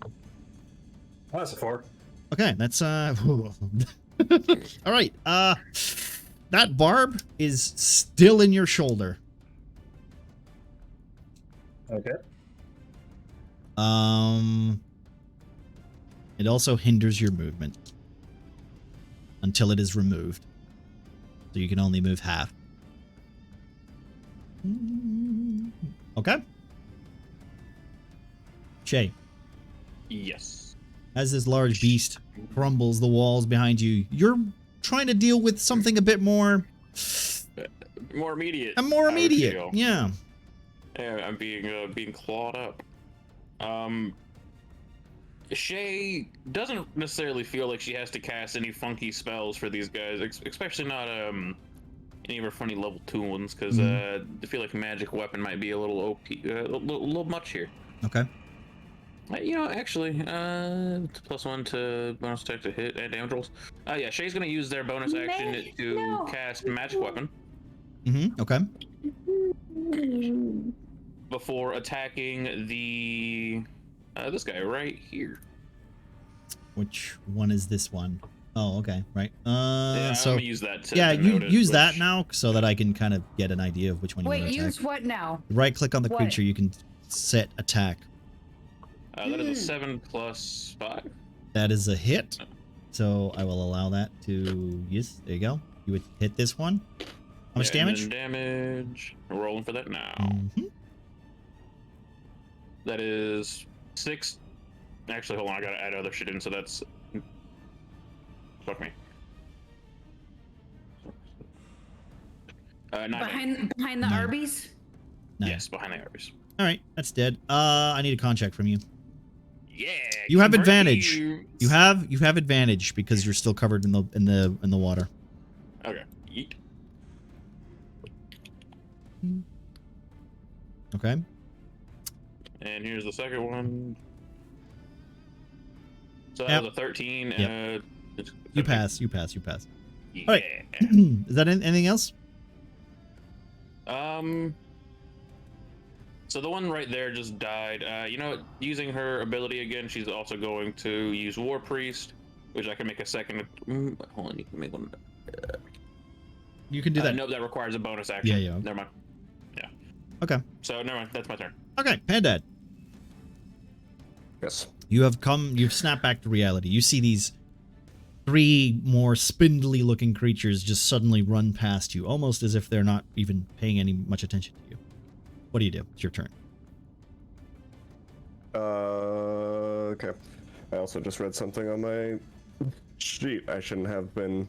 Oh, that's a 4. Okay, that's all right. That barb is still in your shoulder. Okay. It also hinders your movement until it is removed. So you can only move half. Okay. Shay, Yes. as this large beast crumbles the walls behind you, you're trying to deal with something a bit more More immediate. more I would immediate. feel. Yeah. Yeah, I'm being clawed up. Shay doesn't necessarily feel like she has to cast any funky spells for these guys, especially not any of her funny level 2 ones, because I feel like magic weapon might be a little OP, a little much here. Okay. You know, actually, +1 to bonus attack to hit and damage rolls. Yeah, Shay's gonna use their bonus action to cast magic weapon. Mm-hmm. Okay. before attacking the this guy right here. Which one is this one? Oh, okay, right. Yeah, So I'm gonna use that. To yeah, you denote it, use that which- now so that I can kind of get an idea of which one you Wait, want to attack. use what now? Right click on the what? creature, you can set attack. That is a 7 + 5. That is a hit. So I will allow that to, yes, there you go. You would hit this one. How much Yeah, and damage? then damage. We're rolling for that now. Mhm. That is 6. Actually, hold on. I gotta add other shit in. So that's. Fuck me. 9. Behind the Nine. Arby's? Nine. Yes, behind the Arby's. All right, that's dead. I need a contract from you. Yeah. You have convert advantage. you. You have advantage because you're still covered in the water. Okay. Yeet. Okay. And here's the second one. So that Yep. was a 13. Yep. It's You 17. pass. You pass. You pass. Yeah. All right. Is that anything else? So the one right there just died. You know what? Using her ability again, she's also going to use War Priest, which I can make a second. Hold on, you can make one. You can do that. Nope, that requires a bonus action. Yeah, yeah. Never mind. Yeah. Okay. So never mind. That's my turn. Okay, Pandad. Yes. You've snapped back to reality. You see these 3 more spindly looking creatures just suddenly run past you, almost as if they're not even paying any much attention to you. What do you do? It's your turn. Okay. I also just read something on my sheet. I shouldn't have been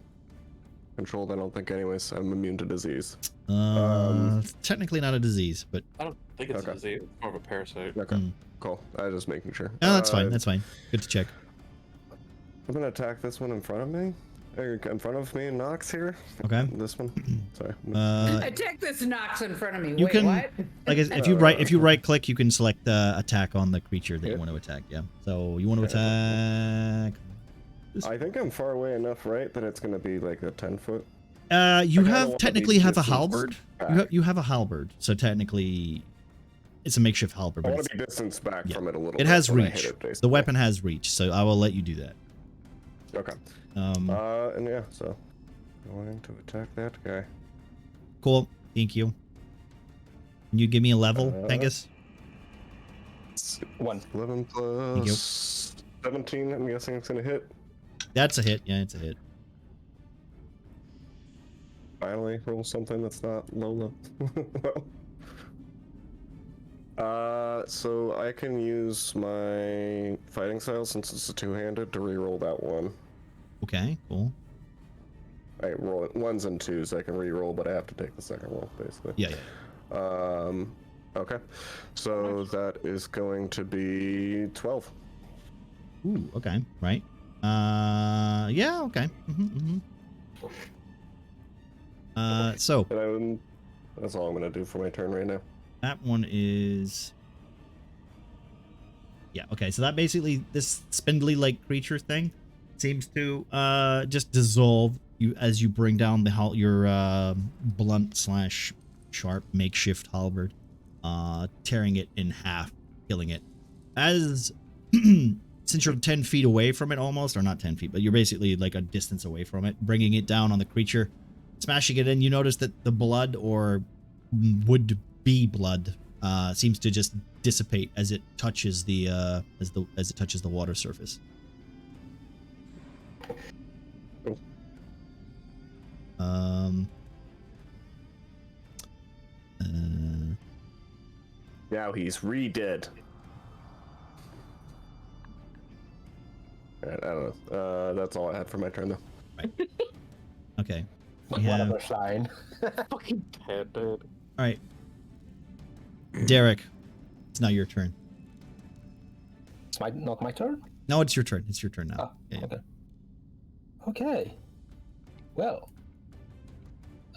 controlled, I don't think, anyways. I'm immune to disease. It's technically not a disease, but I don't think it's Okay. a disease. It's more of a parasite. Okay, cool. I was just making sure. no, that's fine. That's fine. Good to check. I'm gonna attack this one in front of me. In front of me and Nox here. Okay. This one. Sorry. Attack this Nox in front of me. You Wait, can, what? like, if you right click, you can select attack on the creature that you want to attack. Yeah. So you want to attack. I think I'm far away enough, right, that it's gonna be like a 10-foot. You I don't have wanna technically be have a distance halberd. back. You have a halberd, so technically, it's a makeshift halberd. I But want to be distance back yeah. from it a little it bit. has when I reach. hit it, The basically. weapon has reach, so I will let you do that. Okay. And yeah, so going to attack that guy. Cool. Thank you. Can you give me a level, Uh, Pengus? 1. 11 plus 17. I'm guessing it's gonna hit. That's a hit. Yeah, it's a hit. Finally, roll something that's not Lola. So I can use my fighting style since it's a 2-handed to re-roll that one. Okay, cool. I roll it 1s and 2s. I can re-roll, but I have to take the second roll, basically. Yeah, yeah. Okay. So that is going to be 12. Ooh, okay, right. Yeah, okay. So And that's all I'm gonna do for my turn right now. that one is. Yeah, okay. So that basically this spindly-like creature thing seems to just dissolve you as you bring down your blunt/sharp makeshift halberd, tearing it in half, killing it. As since you're 10 feet away from it almost, or not 10 feet, but you're basically like a distance away from it, bringing it down on the creature, smashing it in, you notice that the blood, or would-be blood, seems to just dissipate as it touches the as it touches the water surface. Cool. Now he's re-dead. Alright, I don't know. That's all I had for my turn, though. Okay. We One have, of us flying. Fucking dead, dude. all right. Derek, it's now your turn. It's not my turn? No, it's your turn. It's your turn now. Ah, Yeah, yeah. okay. Okay. Well,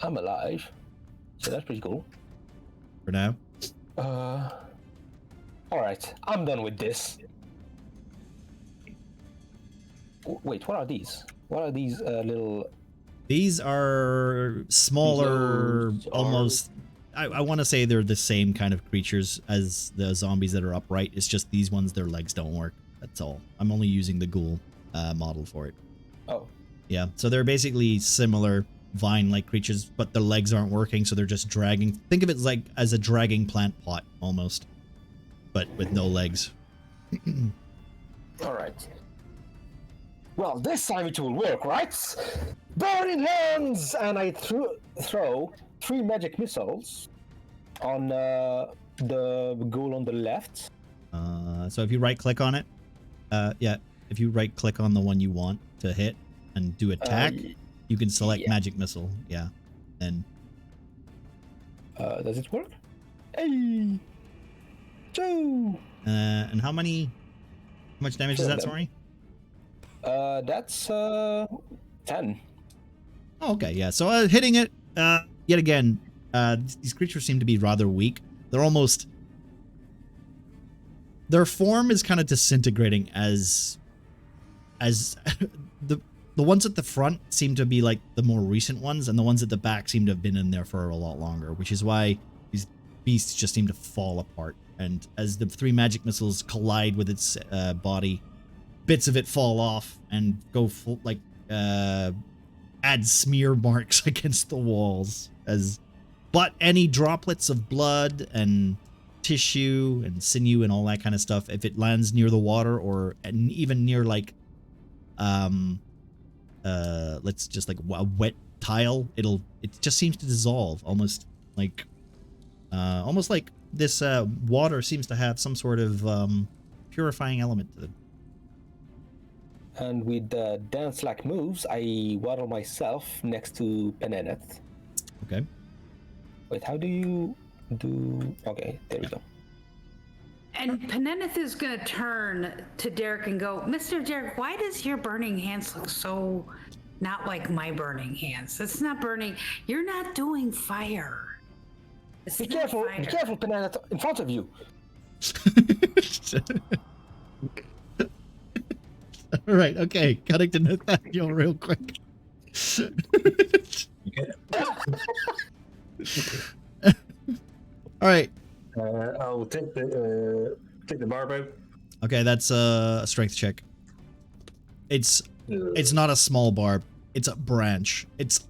I'm alive, so that's pretty cool. For now. Alright, I'm done with this. Wait, what are these? What are these little These are smaller, Those are- almost. I want to say they're the same kind of creatures as the zombies that are upright. It's just these ones, their legs don't work. That's all. I'm only using the ghoul model for it. Oh, Yeah, so they're basically similar vine-like creatures, but their legs aren't working, so they're just dragging. Think of it like as a dragging plant pot, almost, but with no legs. all right. Well, this time it will work, right? Burning hands, and I throw 3 magic missiles on the ghoul on the left. So if you right-click on it, yeah, if you right-click on the one you want to hit and do attack, you can select yeah. magic missile. Yeah, and Does it work? Hey, 2. and how much damage is that? Sorry. That's 10. Oh, okay, yeah. So hitting it, yet again, these creatures seem to be rather weak. They're almost... Their form is kind of disintegrating as the ones at the front seem to be like the more recent ones, and the ones at the back seem to have been in there for a lot longer, which is why these beasts just seem to fall apart. And as the 3 magic missiles collide with its body, bits of it fall off and go full, like add smear marks against the walls. But any droplets of blood and tissue and sinew and all that kind of stuff, if it lands near the water or even near like let's just like a wet tile, it just seems to dissolve almost like this water seems to have some sort of purifying element to it. And with the dance-like moves, I waddle myself next to Peneneth. Okay. Wait, how do you do... Okay, there we go. And Peneneth is going to turn to Derek and go, Mr. Derek, why does your burning hands look so not like my burning hands? It's not burning. You're not doing fire. It's Be not careful, fire. be careful, Peneneth, in front of you. All right, okay. Cutting to Nathaniel real quick. All right. I'll take the barb out. Okay, that's a strength check. It's not a small barb. It's a branch. It's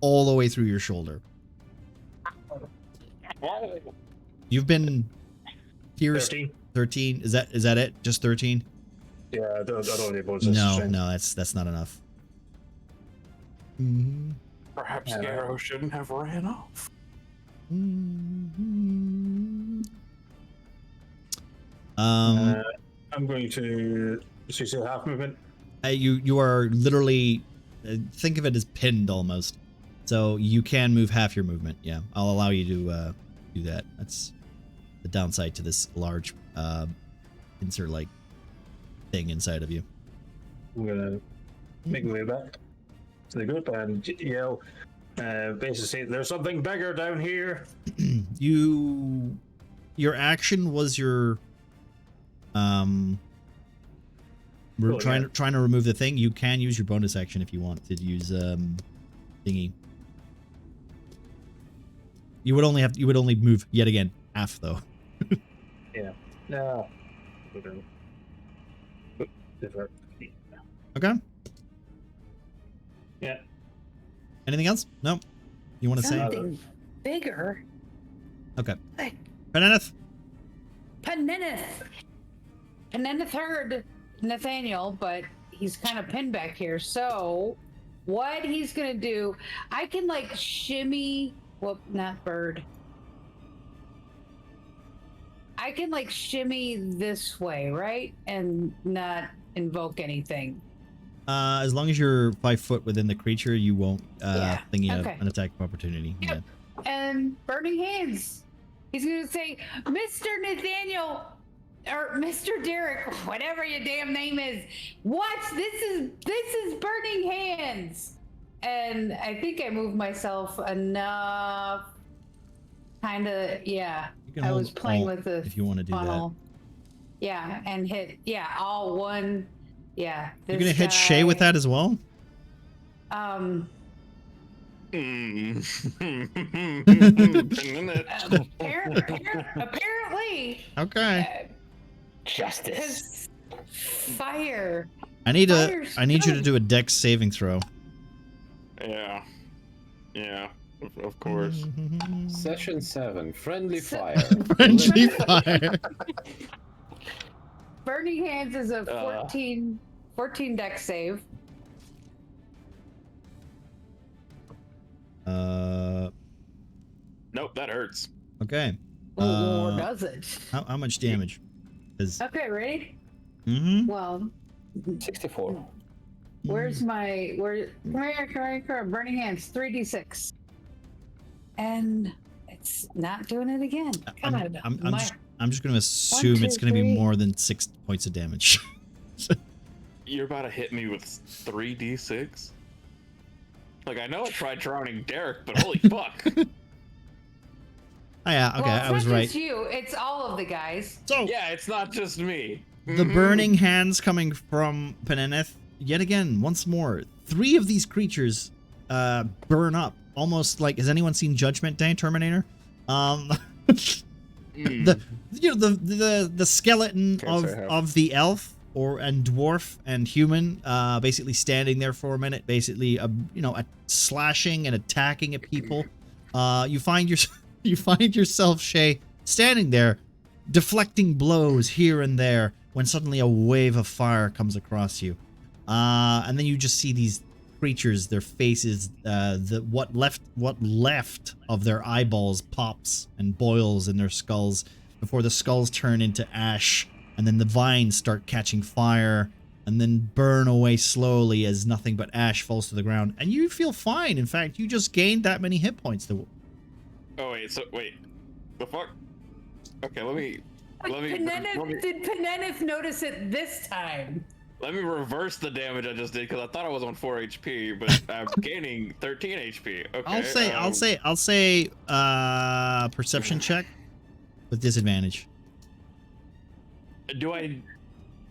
all the way through your shoulder. You've been pierced 13. Is that it? Just 13? Yeah, I don't need bonuses. No, that's not enough. Mm-hmm. Perhaps Garrow shouldn't have ran off. Mm-hmm. I'm going to... So you say half movement? You are literally... think of it as pinned almost. So you can move half your movement. Yeah, I'll allow you to do that. That's the downside to this large pincer-like thing inside of you. I'm gonna make my way back to the group and yell, basically say, "There's something bigger down here." Your action was your trying to remove the thing. You can use your bonus action if you want to use thingy. You would only move yet again half though. Yeah. No. Okay. Yeah. Anything else? No. You want to say? Something bigger. Okay. Like Peneneth? Peneneth heard Nathaniel, but he's kind of pinned back here. So what he's gonna do, I can like shimmy. Whoop, not bird. I can like shimmy this way, right? And not invoke anything. As long as you're 5 foot within the creature, you won't thingy okay. an attack of opportunity. Yep. And burning hands. He's gonna say, Mr. Nathaniel or Mr. Derek, whatever your damn name is, watch, this is burning hands. And I think I moved myself enough. Kinda, yeah. You can I hold was playing Alt with the if you want to do funnel. Yeah, and hit, all one. Yeah. that. You're gonna hit Shay with that as well? Apparently. Okay. Justice. Fire. I need Fire's you to good. do a dex saving throw. Yeah. Of course. Session 7, friendly Se- fire. Friendly fire. Burning Hands is a 14 dex save. Nope, that hurts. Okay. Or does it? How much damage? Is Okay, ready? mm-hmm. Well, 64. where's my come here, Burning Hands 3d6, and it's not doing it again. God, I'm just gonna assume it's gonna be 3. more than 6 points of damage. You're about to hit me with 3d6? Like, I know I tried drowning Derek, but holy fuck. Oh yeah, okay, well, it's I was not right. just you, it's all of the guys. So Yeah, it's not just me. the burning hands coming from Peneneth, yet again, once more, 3 of these creatures burn up. Almost like, has anyone seen Judgment Day, Terminator? The skeleton Can't say I have. of the elf and dwarf and human basically standing there for a minute, basically slashing and attacking at people. You find yourself, Shay, standing there deflecting blows here and there when suddenly a wave of fire comes across you, and then you just see these creatures, their faces, what left of their eyeballs pops and boils in their skulls before the skulls turn into ash, and then the vines start catching fire and then burn away slowly as nothing but ash falls to the ground, and you feel fine. In fact, you just gained that many hit points. Oh wait, the fuck? Okay, let me Did Peneneth notice it this time? let me reverse the damage I just did because I thought I was on 4 HP, but I'm gaining 13 HP. Okay. I'll say perception check with disadvantage. Do I?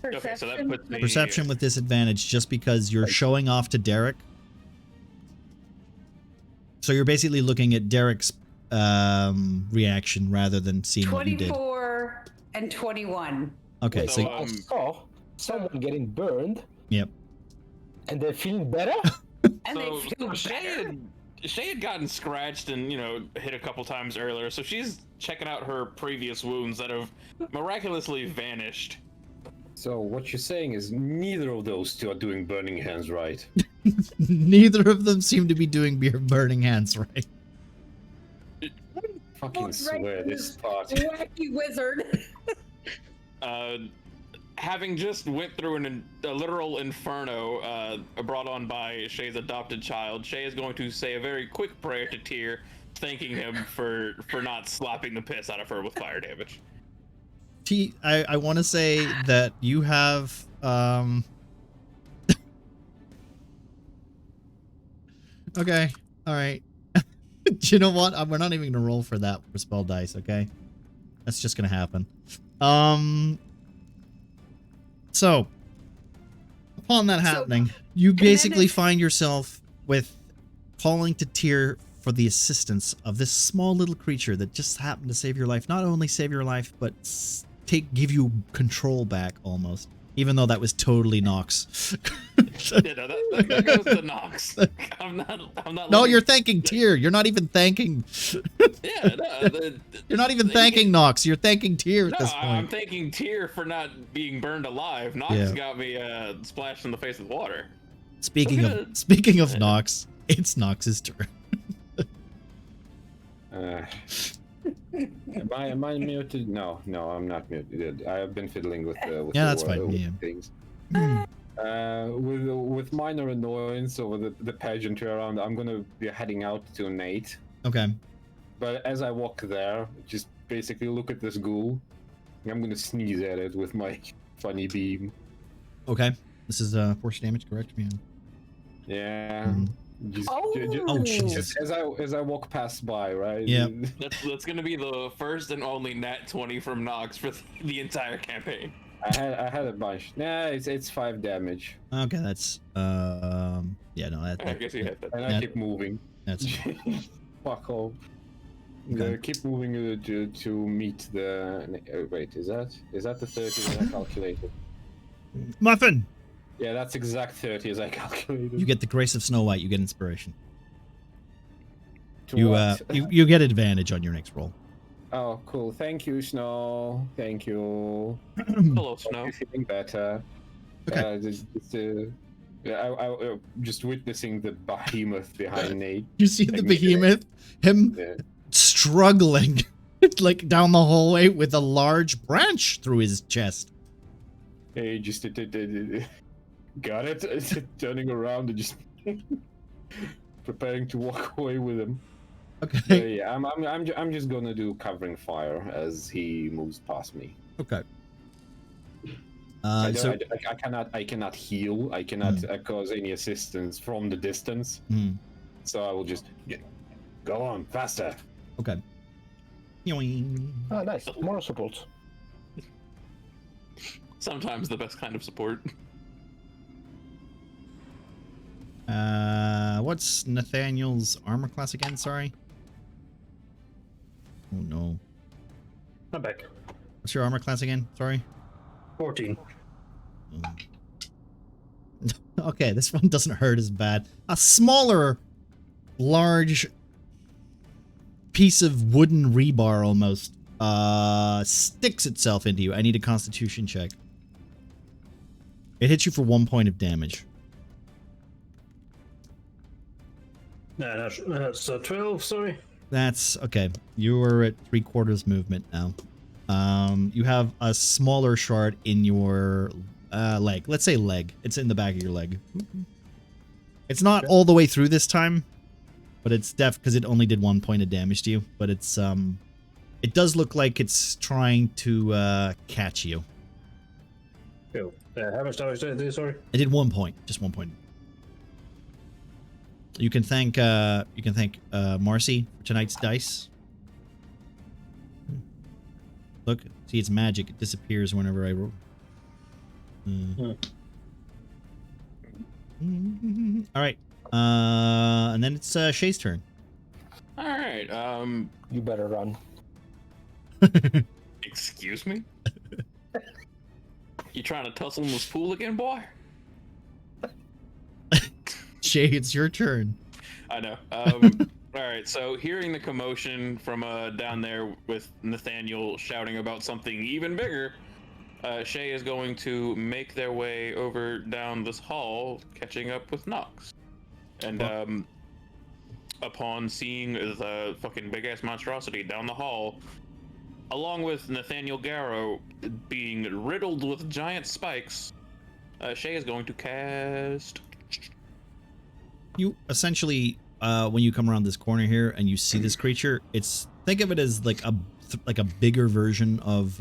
Okay, so that puts me. Perception with disadvantage just because you're showing off to Derek. So you're basically looking at Derek's reaction rather than seeing what you did. 24 and 21. Okay, So, so I saw someone getting burned, yep. and they're feeling better. And they feel better. Shay had gotten scratched and, hit a couple times earlier, so she's checking out her previous wounds that have miraculously vanished. So what you're saying is neither of those two are doing burning hands right. Neither of them seem to be doing burning hands right. Fucking swear this part. Wacky wizard. Having just went through a literal inferno brought on by Shay's adopted child, Shay is going to say a very quick prayer to Tyr, thanking him for not slapping the piss out of her with fire damage. I want to say that you have okay, all right. Do you know what? We're not even gonna roll for that for spell dice, okay? That's just gonna happen. So upon that happening, you basically find yourself with calling to Tyr for the assistance of this small little creature that just happened to save your life. Not only save your life, but give you control back almost. Even though that was totally Nox. Yeah, no, that goes to Nox. I'm not. No, you're thanking Tyr. You're not even thanking. Yeah, no, You're not even thanking Nox. You're thanking Tyr at this point. I'm thanking Tyr for not being burned alive. Nox got me splashed in the face with water. Speaking of Nox, it's Nox's turn. Am I muted? No, I'm not muted. I have been fiddling with that's fine. Yeah. things. With minor annoyance over the pageantry around, I'm gonna be heading out to Nate. Okay. But as I walk there, just basically look at this ghoul. I'm gonna sneeze at it with my funny beam. Okay. This is force damage, correct? Yeah. Jesus. As I walk past by, right? Yeah. That's gonna be the first and only nat 20 from Nox for the entire campaign. I had a bunch. Nah, it's 5 damage. Okay, that's yeah, no, I guess you hit that. And I keep moving. That's Fuck off. Okay. Keep moving to meet the. Wait, is that the 30 that I calculated? Muffin. Yeah, that's exact 30 as I calculated. You get the grace of Snow White. You get inspiration. To You what? you get advantage on your next roll. Oh, cool. Thank you, Snow. Thank you. Hello, Snow. I'm feeling better. Okay. Just witnessing the behemoth behind Nate. You see the Like, behemoth, him Yeah. struggling like down the hallway with a large branch through his chest. Hey, just got it. Turning around and just preparing to walk away with him. Okay. Yeah, I'm just gonna do covering fire as he moves past me. Okay. I So cannot heal. I cannot cause any assistance from the distance. So I will just go on faster. okay. Yoing. Oh, nice. Moral support. Sometimes the best kind of support. What's Nathaniel's armor class again? Sorry. Oh no. I'm back. What's your armor class again? Sorry. 14. Okay, this one doesn't hurt as bad. A smaller, large piece of wooden rebar almost sticks itself into you. I need a Constitution check. It hits you for 1 point of damage. Nah, that's 12, sorry. That's okay. You are at 3/4 movement now. You have a smaller shard in your leg. Let's say leg. It's in the back of your leg. It's not all the way through this time, but it's def because it only did 1 point of damage to you. But it's it does look like it's trying to catch you. Cool. How much damage did it do, sorry? It did 1 point, just 1 point. You can thank Marcy for tonight's dice. Look, see, it's magic. It disappears whenever I roll. All right, and then it's Shay's turn. All right. You better run. Excuse me. You trying to tussle in this pool again, boy? Shay, it's your turn. I know. All right. So hearing the commotion from down there with Nathaniel shouting about something even bigger, Shay is going to make their way over down this hall, catching up with Nox. And upon seeing the fucking big ass monstrosity down the hall, along with Nathaniel Garrow being riddled with giant spikes, Shay is going to cast. You essentially, when you come around this corner here and you see this creature, think of it as like a bigger version of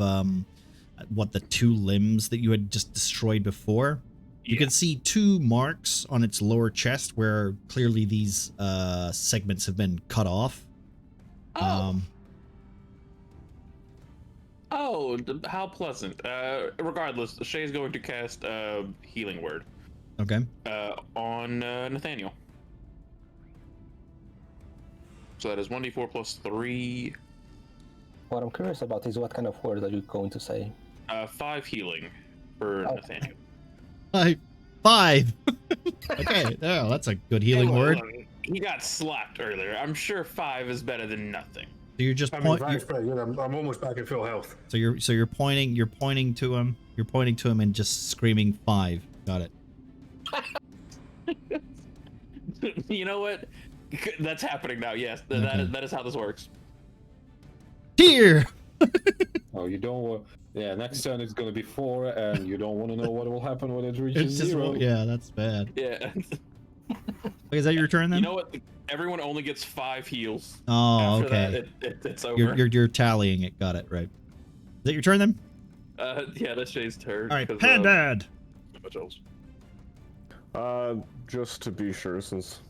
what the 2 limbs that you had just destroyed before. You can see 2 marks on its lower chest where clearly these segments have been cut off. Oh. How pleasant. Regardless, Shay's going to cast Healing Word. Okay. On Nathaniel. So that is 1d4 plus 3. What I'm curious about is what kind of word are you going to say? 5 healing for Nathaniel. 5. Okay, oh, that's a good healing word. He got slapped earlier. I'm sure 5 is better than nothing. So you're just I mean, that's pretty good. I'm almost back in full health. So you're pointing to him. You're pointing to him and just screaming 5. Got it. You know what? That's happening now. Yes, that is how this works. Here. Oh, you don't want. Yeah, next turn it's gonna be 4, and you don't want to know what will happen when it reaches It's just 0. yeah, that's bad. Yeah. Is that your turn then? You know what? Everyone only gets 5 heals. Oh, After okay. that, it's over. You're tallying it. Got it right. Is that your turn then? Yeah, that's Shay's turn. All right, Pandad. Much else. Just to be sure, since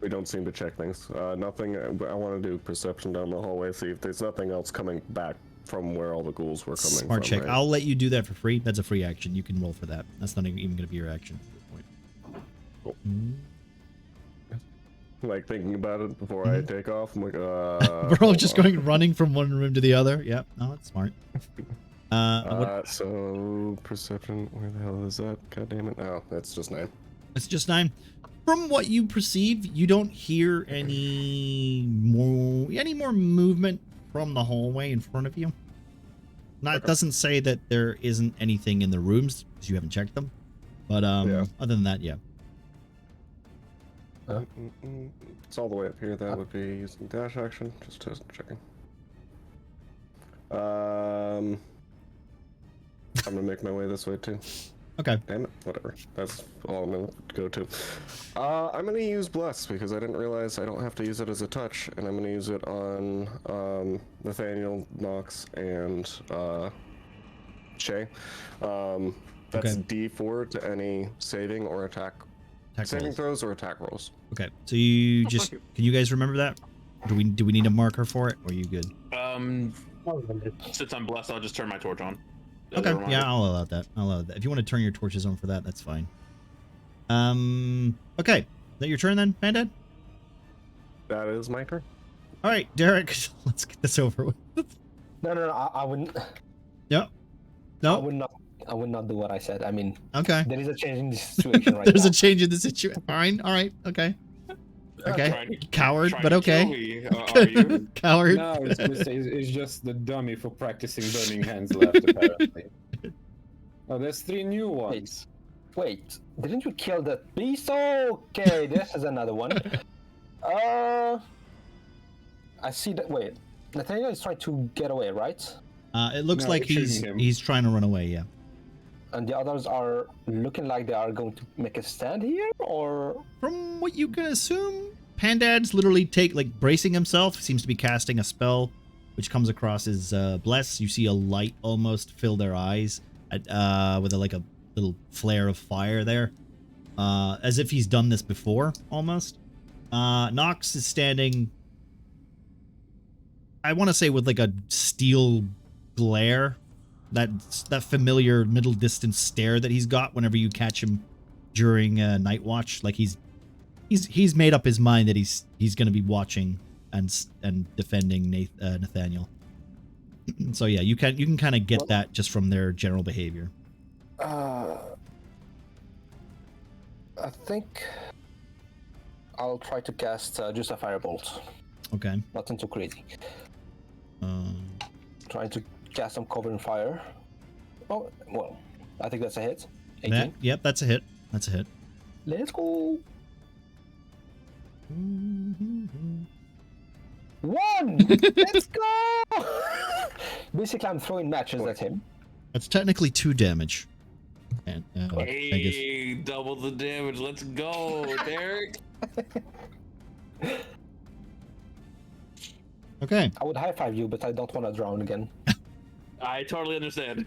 we don't seem to check things. Nothing. I want to do perception down the hallway, see if there's nothing else coming back from where all the ghouls were coming Smart from. check. Right? I'll let you do that for free. That's a free action. You can roll for that. That's not even going to be your action at this point. Cool. like thinking about it before I take off. I'm like, We're all hold just on. going running from one room to the other. Yep. No, that's smart. So perception, where the hell is that? God damn it. Oh, that's just 9. It's just 9. From what you perceive, you don't hear any more movement from the hallway in front of you. It doesn't say that there isn't anything in the rooms because you haven't checked them. But other than that, yeah. It's all the way up here. That would be using dash action. Just checking. I'm gonna make my way this way too. Okay. Damn it. Whatever. That's all I'm gonna go to. I'm gonna use Bless because I didn't realize I don't have to use it as a touch, and I'm gonna use it on Nathaniel, Nox, and Shay. That's D4 to any saving or attack saving throws or attack rolls. Okay. So you just can you guys remember that? Do we need a marker for it, or are you good? Since I'm blessed, I'll just turn my torch on. Okay. Yeah, I'll allow that. If you want to turn your torches on for that, that's fine. Okay. Is that your turn then, Bandad? That is my turn. All right, Derek. Let's get this over with. No, I wouldn't. Yep. No. I would not do what I said. I mean, okay. There is a change in the situation right There's now. a change in the situation. Fine. All right. Okay. Okay. Coward, but okay. Are you? Coward. No, it's just the dummy for practicing burning hands left, apparently. Oh, there's 3 new ones. Wait, didn't you kill that beast? Okay, this is another one. I see that. Wait, Nathaniel is trying to get away, right? It looks No, like we're shooting him. he's trying to run away. Yeah. And the others are looking like they are going to make a stand here, or From what you can assume, Pandad's literally bracing himself. Seems to be casting a spell, which comes across as bless. You see a light almost fill their eyes, with a little flare of fire there, as if he's done this before almost. Nox is standing, I want to say, with like a steel glare, that familiar middle distance stare that he's got whenever you catch him during Night Watch. Like he's made up his mind that he's going to be watching and defending Nathaniel. So yeah, you can kind of get that just from their general behavior. I think I'll try to cast just a firebolt. Okay. Nothing too crazy. Trying to cast some cover and fire. Oh, well, I think that's a hit. 18. Yep, that's a hit. That's a hit. Let's go. 1! Let's go! Basically, I'm throwing matches at him. That's technically 2 damage. And, I guess. Hey, double the damage. Let's go, Derek. Okay. I would high five you, but I don't want to drown again. I totally understand.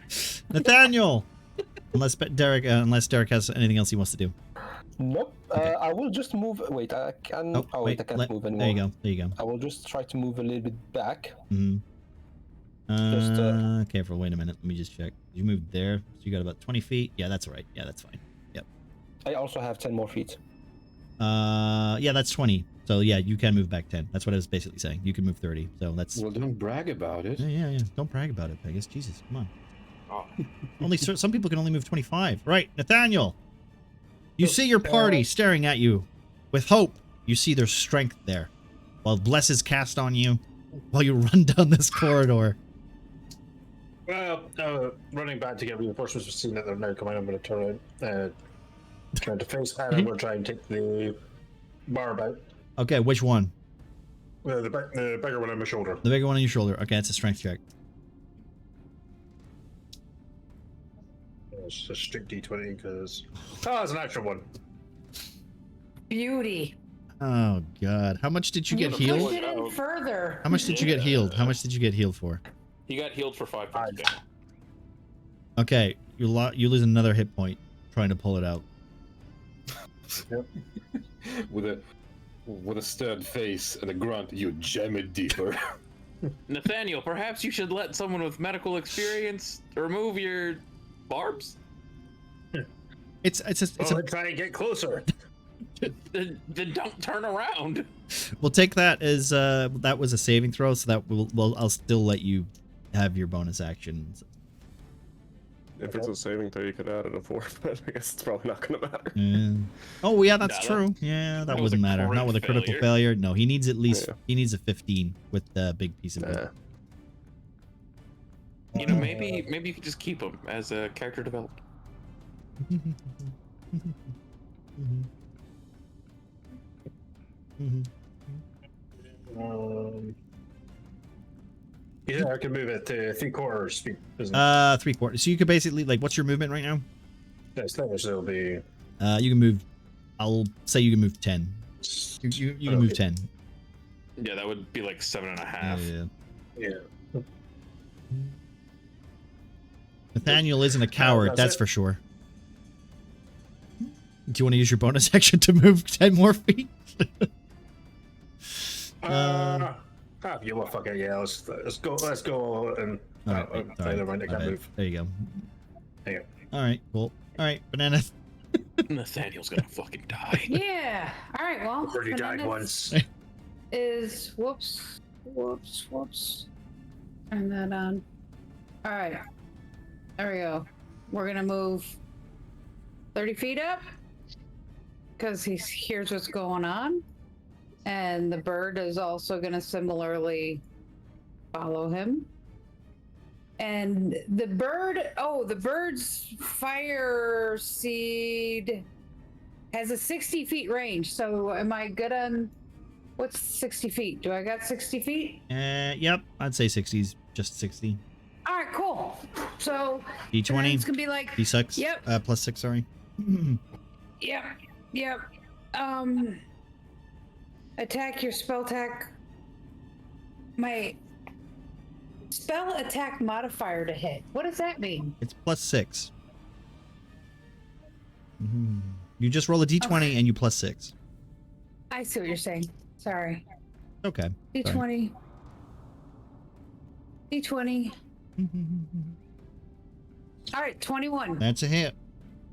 Nathaniel! Unless Derek has anything else he wants to do. Nope. Okay. I will just move. Wait, I can. Oh, wait, I can't move anymore. There you go. I will just try to move a little bit back. Careful. Wait a minute. Let me just check. You moved there, so you got about 20 feet. Yeah, that's all right. Yeah, that's fine. Yep. I also have 10 more feet. Yeah, that's 20. So yeah, you can move back 10. That's what I was basically saying. You can move 30. So that's. Well, don't brag about it. Yeah. Don't brag about it, Pegasus. Jesus, come on. Some people can only move 25. Right, Nathaniel. You see your party staring at you with hope. You see their strength there, while bless is cast on you, while you run down this corridor. Well, running back to get reinforcements, we've seen that they're now coming. I'm going to turn around, trying to face that. I'm going to try and take the barb out. Okay, which one? The bigger one on my shoulder. The bigger one on your shoulder. Okay, it's a strength check. It's a strict D20 because it's an extra one. Beauty. Oh God! How much did you get Pushed healed? it in further. How much did you get healed? How much did you get healed for? He got healed for 5 points. Okay, you lose another hit point trying to pull it out. Yep. With a stern face and a grunt, you jam it deeper. Nathaniel, perhaps you should let someone with medical experience remove your barbs. It's a try and get closer. Then don't turn around. We'll take that as that was a saving throw, so that I'll still let you have your bonus actions. If it's a saving throw, you could add it a 4, but I guess it's probably not gonna matter. Yeah. Oh yeah, that's Nah, true. Yeah, that that was wouldn't a matter. Not with a critical failure. failure. No, he needs at least Yeah. he needs a 15 with the big piece of wood. Nah. You know, maybe you could just keep him as a character development. Yeah, I can move it to 3/4 speed. Isn't it? 3/4. So you could basically like, what's your movement right now? That's so it'll be. You can move. I'll say you can move 10. You can move 10. Yeah, that would be like 7.5. Yeah. Yeah. Nathaniel isn't a coward, that's that's it. for sure. Do you want to use your bonus action to move 10 more feet? You what? Fuck it. Yeah, let's go. Let's go. And All right, never mind. I my can't bad. move. There you go. Hang on. All right, cool. All right, banana. Nathaniel's gonna fucking die. Yeah. All right. Well, Already and died then once. is whoops. Turn that on. All right. There we go. We're gonna move 30 feet up because he hears what's going on, and the bird is also gonna similarly follow him. And the bird's fire seed has a 60 feet range. So am I good on what's 60 feet? Do I got 60 feet? Yep, I'd say 60's just 60. All right, cool. So D20, it's gonna be like, D6. Yep. Plus 6. Sorry. yep. Attack your spell attack. My spell attack modifier to hit. What does that mean? It's plus 6. You just roll a D20 and you plus 6. I see what you're saying. Sorry. Okay. D20. D20. All right, 21. That's a hit.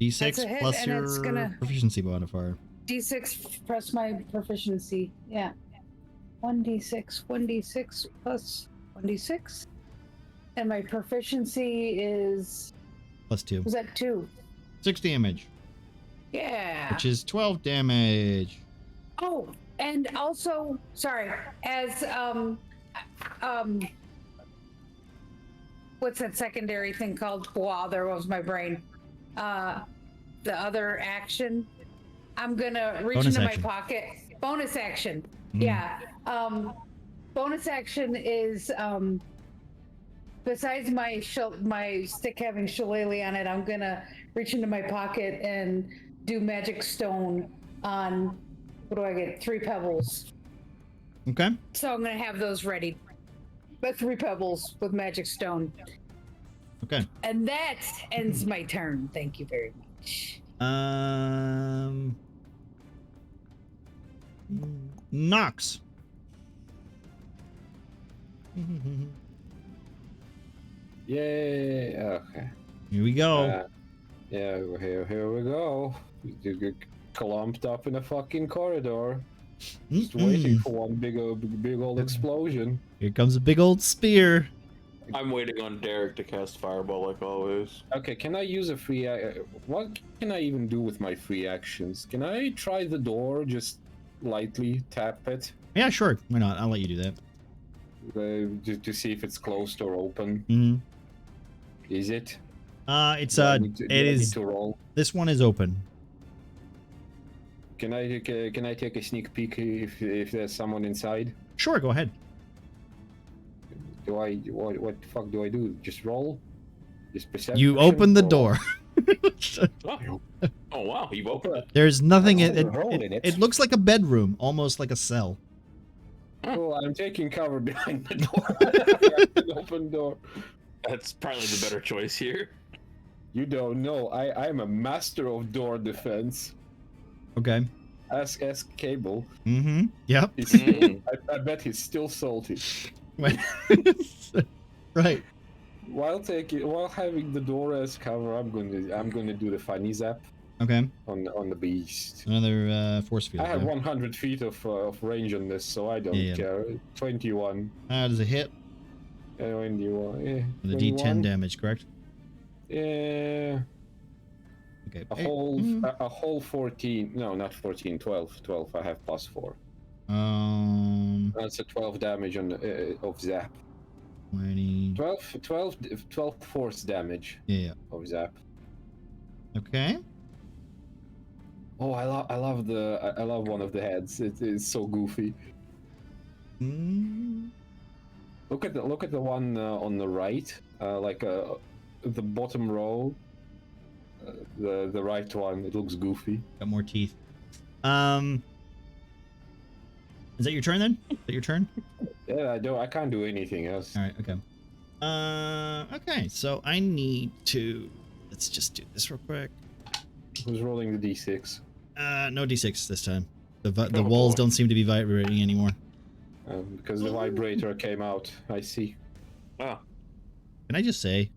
D6 That's a hit, plus and your it's gonna- proficiency modifier. D6 plus my proficiency. Yeah. 1d6 plus 1d6. And my proficiency is, Plus 2. was that 2? 6 damage, Yeah. which is 12 damage. Oh, and also, sorry, as what's that secondary thing called? Wow, there was my brain. The other action, I'm gonna reach Bonus into action. my pocket. Bonus action. Yeah. Bonus action is besides my my stick having shillelagh on it, I'm gonna reach into my pocket and do magic stone on, what do I get? 3 pebbles. Okay. So I'm gonna have those ready. But 3 pebbles with magic stone. Okay. And that ends my turn. Thank you very much. Nox. Yay! Okay. Here we go. Yeah, here we go. You get clumped up in a fucking corridor, just waiting for one big old explosion. Here comes a big old spear. I'm waiting on Derek to cast Fireball like always. Okay, can I use a free? What can I even do with my free actions? Can I try the door? Just lightly tap it Yeah, sure. Why not? I'll let you do that. to see if it's closed or open. Mm-hmm. Is it? It's Do I need to- do I it need is. to roll. This one is open. Can I take a sneak peek if there's someone inside? Sure, go ahead. Do I what the fuck do I do? Just roll? Just perception? You open the or- door. Oh wow, you opened it. There's nothing. Oh, It, roll in it. it looks like a bedroom, almost like a cell. Well, I'm taking cover behind the door. An open door. That's probably the better choice here. You don't know. I'm a master of door defense. Okay. Ask Cable. Mm-hmm. Yep. I bet he's still salty. Right. While having the door as cover, I'm gonna do the funny zap. Okay. on the beast. Another force field. I have there. 100 feet of range on this, so I don't Yeah. care. 21. Does it hit? 21. Yeah. With a 21. D10 damage, correct? Yeah. Okay. A whole 14. No, not 14. 12. 12. I have +4. That's a 12 damage on of zap. 20. 12 force damage Yeah. of zap. Okay. Oh, I love one of the heads. It is so goofy. Mm. Look at the one on the right, the bottom row. The right one. It looks goofy. Got more teeth. Is that your turn then? Is that your turn? Yeah, I can't do anything else. All right. Okay. Okay. So I need to. Let's just do this real quick. Who's rolling the d6? No D6 this time. The walls don't seem to be vibrating anymore. Because the vibrator came out. I see. Oh, Can I just say,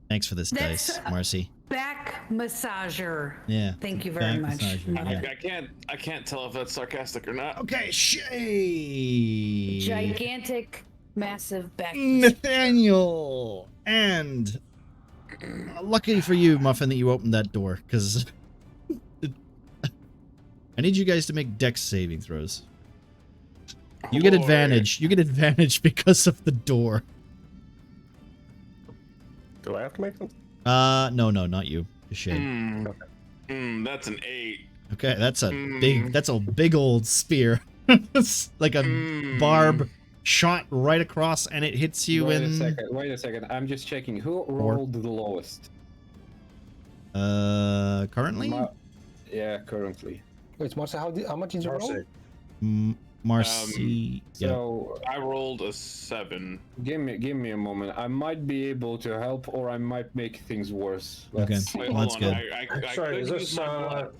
thanks for this That's, dice, Marcy. Back massager. Yeah. Thank you very back much. massager, yeah. I can't tell if that's sarcastic or not. Okay, Shay. Gigantic, massive back. Nathaniel, and luckily for you, Muffin, that you opened that door, because I need you guys to make dex saving throws. You get advantage. You get advantage because of the door. Do I have to make them? No, not you. Shay. That's an 8. Okay, that's a big old spear. It's like a barb shot right across, and it hits you Wait in. a second. I'm just checking. Who rolled the lowest? Currently? Yeah, currently. Wait, Marcy, how much is your roll? Marcy. So I rolled a 7. give me a moment. I might be able to help, or I might make things worse. Okay. Wait, Well, hold that's on. good. I Sorry, could is use this my blood.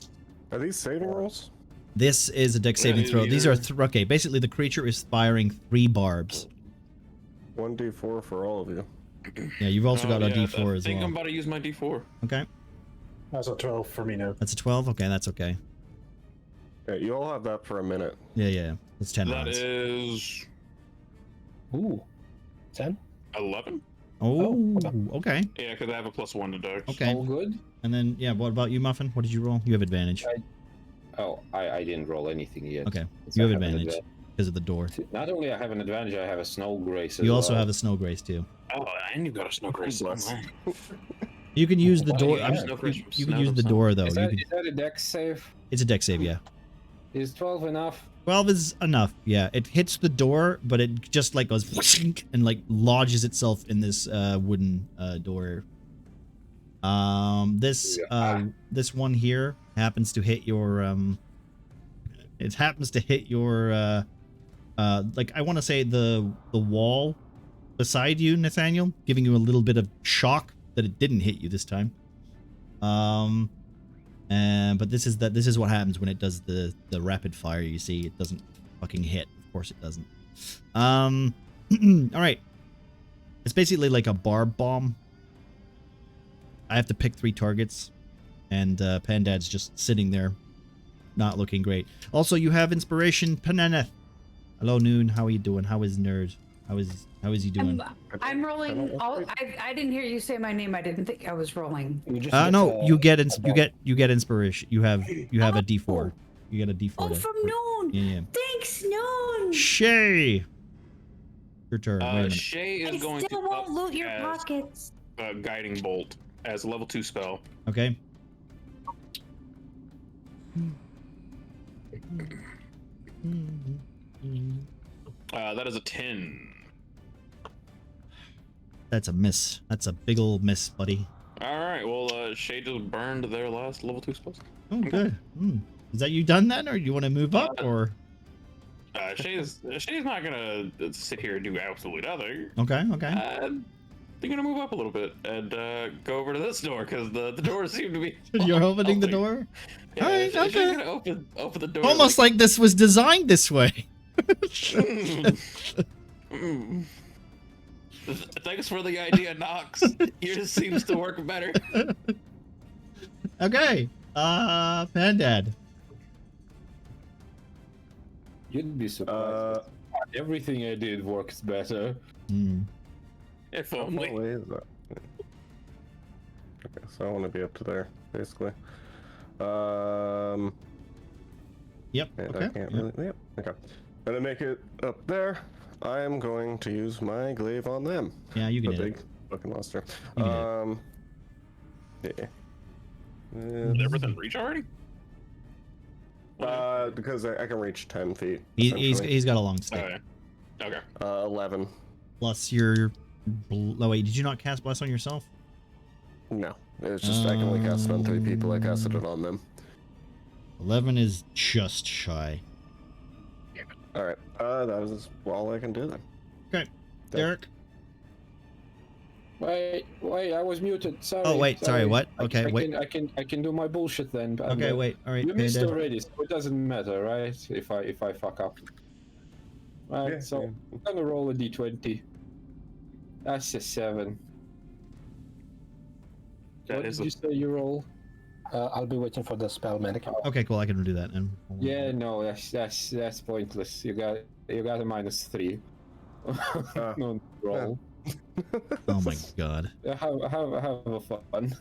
Are these saving rolls? This is a dex saving throw. These are okay. Basically, the creature is firing 3 barbs. 1d4 for all of you. Yeah, you've also got a yeah, D4 I as think well. I'm about to use my D4. Okay, That's a 12 for me now. that's a 12. Okay, that's okay. Yeah, you all have that for a minute. Yeah. That's 10 That rounds. is Ooh, 10. 11. Oh, Oh, okay. Yeah, because I have a +1 to dex. Okay. All good? And then, yeah, what about you, Muffin? What did you roll? You have advantage. I didn't roll anything yet. Okay, So you I have an advantage because of the door. Not only I have an advantage, I have a snow grace. You also have a snow grace too. Oh, and you got a snow grace. Bless. You can use the Why door. do you I'm have just- snow grace you from can snow use to the snow? door though. Is You that, can, is that a dex save? it's a dex save, yeah. Is 12 enough? 12 is enough. Yeah, it hits the door, but it just like goes whooshing and like lodges itself in this wooden door. This one here happens to hit your it happens to hit your like I want to say the wall beside you, Nathaniel, giving you a little bit of shock that it didn't hit you this time. But this is what happens when it does the rapid fire. You see, it doesn't fucking hit. Of course, it doesn't. All right. It's basically like a barb bomb. I have to pick 3 targets, and Pandad's just sitting there, not looking great. Also, you have inspiration, Pananeth. Hello, Noon. How are you doing? How is Nerd? How is he doing? I'm rolling. I didn't hear you say my name. I didn't think I was rolling. No, you get inspiration. You have a D4. You get a D4. Oh, from Noon. Yeah. Thanks, Noon. Shay. Your turn. Wait a minute. Shay I is going still to won't up loot your as pockets. a guiding bolt as a level 2 spell. Okay. That is a 10. That's a miss. That's a big old miss, buddy. All right. Well, Shay just burned their last level 2 spells. Oh, good. Is that you done then, or do you want to move up, or? Shay's not gonna sit here and do absolutely nothing. Okay. They're gonna move up a little bit and go over to this door because the doors seem to be. You're opening the opening. door. Yeah, All right, Shay's okay. gonna open the door. Almost like this was designed this way. Mm. Thanks for the idea, Nox. Yours seems to work better. Okay. Pandad. You'd be surprised. Everything I did works better. Hmm. If How far only. away is that? Okay, so I want to be up to there, basically. Yep. And Okay. I can't Yep. really. Yep. Okay. And to make it up there, I am going to use my glaive on them. Yeah, you can The hit big it. fucking monster. You can Yeah. Did everything reach already? Because I can reach 10 feet. He's got a long stick. Okay. Okay. 11. Plus your. Oh wait, did you not cast bless on yourself? No, it's just I can only cast it on 3 people. I casted it on them. 11 is just shy. All right. That is all I can do then. Okay, Derek. Wait, I was muted. Sorry. Oh wait, sorry. What? Okay, wait. I can do my bullshit then. Okay, wait. All right. You missed Pandad. already, so it doesn't matter, right? If I fuck up. Right. Yeah, so yeah. I'm gonna roll a d20. That's a 7. That What is did you say you roll? I'll be waiting for the spell medic. Okay, cool. I can do that. And Yeah, no, that's pointless. You got a -3. No roll. Oh my god. Have a fun.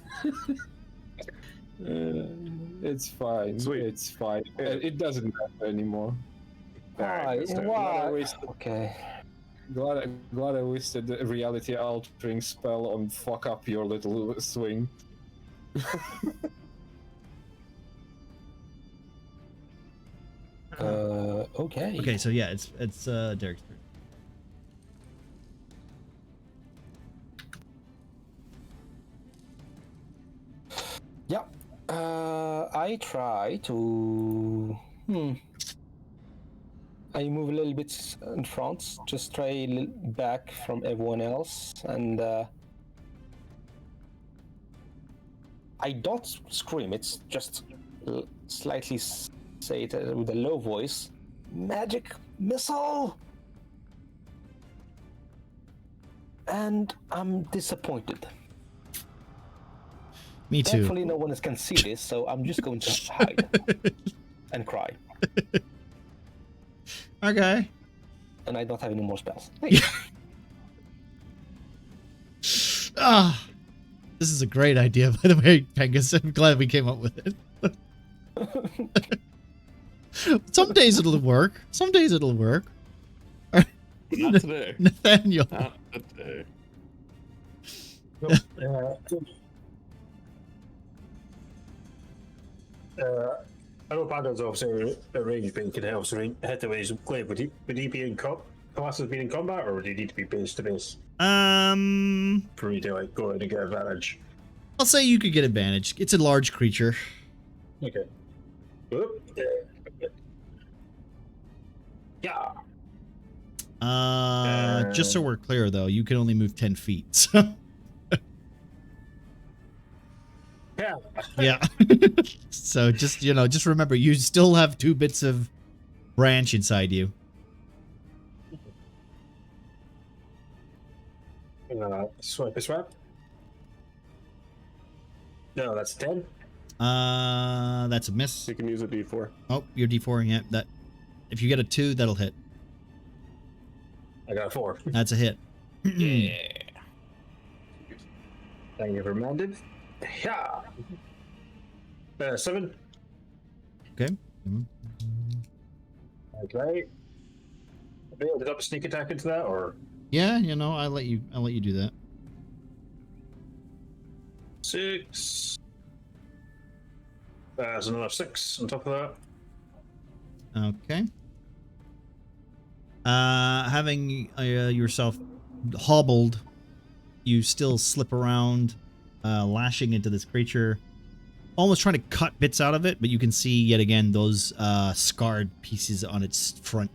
It's fine. Sweet. It's fine. Yeah. It doesn't matter anymore. Why? that's it. Why? Okay. Glad I wasted the reality altering spell on fuck up your little swing. Okay. Okay, so yeah, it's Derek's turn. Yeah. I try to. I move a little bit in front, just try a little back from everyone else, and I don't scream. It's just slightly say it with a low voice. Magic missile. And I'm disappointed. Me too. Thankfully, no one can see this, so I'm just going to hide and cry. Okay. And I don't have any more spells. Ah, this is a great idea, by the way, Pengus. I'm glad we came up with it. Some days it'll work. Some days it'll work. Not today. Nathaniel. Not today. I know Panda's obviously a range, but he can obviously hit away his glaive. Would he be in class as being in combat, or would he need to be base to base for me to like go in and get advantage? I'll say you could get advantage. It's a large creature. Okay. Whoop. Yeah. Just so we're clear, though, you can only move 10 feet. So. Yeah. Yeah. So just just remember, you still have 2 bits of branch inside you. Swipe a swap. No, that's 10. That's a miss. You can use a D4. Oh, your D4. Yeah, that. If you get a 2, that'll hit. I got a 4. That's a hit. Yeah. Thank you for reminded. Yeah. 7. Okay. Okay. I'll be able to up a sneak attack into that, or Yeah, I'll let you do that. 6. There's another 6 on top of that. Okay. Having yourself hobbled, you still slip around, lashing into this creature, almost trying to cut bits out of it, but you can see yet again those scarred pieces on its front,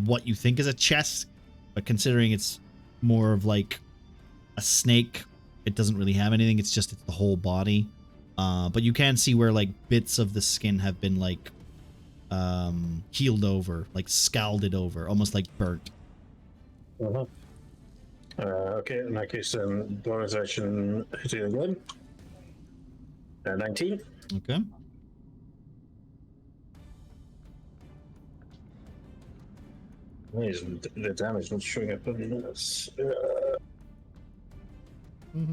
what you think is a chest, but considering it's more of like a snake, it doesn't really have anything. It's just the whole body. But you can see where like bits of the skin have been like healed over, like scalded over, almost like burnt. Uh-huh. Okay, in that case, bonus action hitting again. 19. Okay. The damage not showing up in this. Yeah,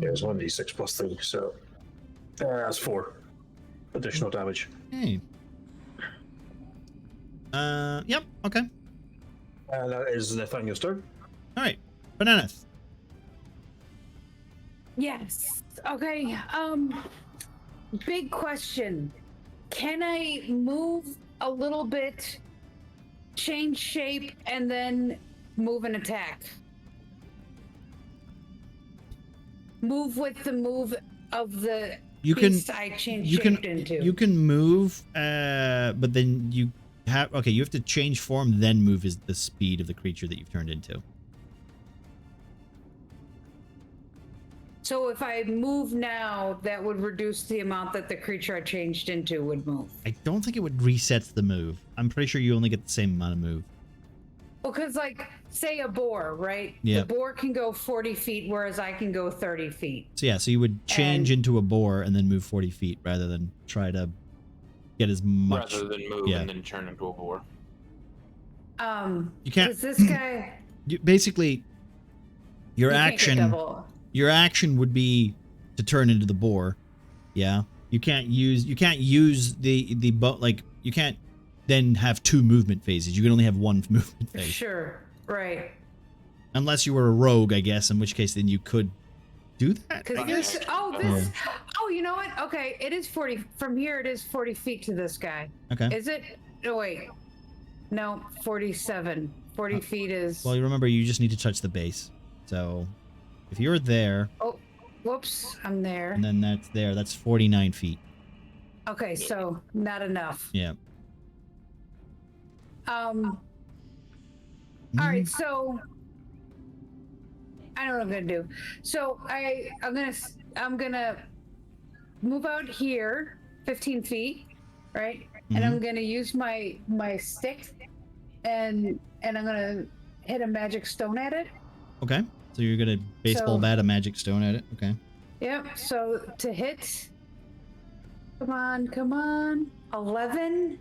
it's 1d6 plus 3, so that's 4 additional damage. Hey. Yep. Okay. And that is Nathaniel's turn. All right. Bananas. Yes. Okay. Big question. Can I move a little bit, change shape, and then move and attack? Move with the move of the beast I changed shaped into. You can move, but then you have you have to change form, then move is the speed of the creature that you've turned into. So if I move now, that would reduce the amount that the creature I changed into would move. I don't think it would reset the move. I'm pretty sure you only get the same amount of move. Well, because like, say a boar, right? Yeah. The boar can go 40 feet, whereas I can go 30 feet. So yeah, so you would change into a boar and then move 40 feet rather than try to get as much. Rather than move and then turn into a boar. You can't. Is this guy? Basically, your You can't get action. double. Your action would be to turn into the boar. Yeah. You can't use the boat, like you can't then have 2 movement phases. You can only have 1 movement phase. Sure. Right. Unless you were a rogue, I guess, in which case then you could do that. Because this. Oh, this. Oh, you know what? Okay, it is 40. From here, it is 40 feet to this guy. Okay. Is it? Oh wait. No, 47. 40 feet is. Well, you remember you just need to touch the base. So if you're there. Oh, whoops! I'm there. And then that's there. That's 49 feet. Okay, so not enough. Yeah. All right, so I know what I'm gonna do. So I'm gonna move out here 15 feet, right? And I'm gonna use my stick, and I'm gonna hit a magic stone at it. Okay. So you're gonna baseball bat a magic stone at it. Okay. Yep. So to hit. Come on. 11.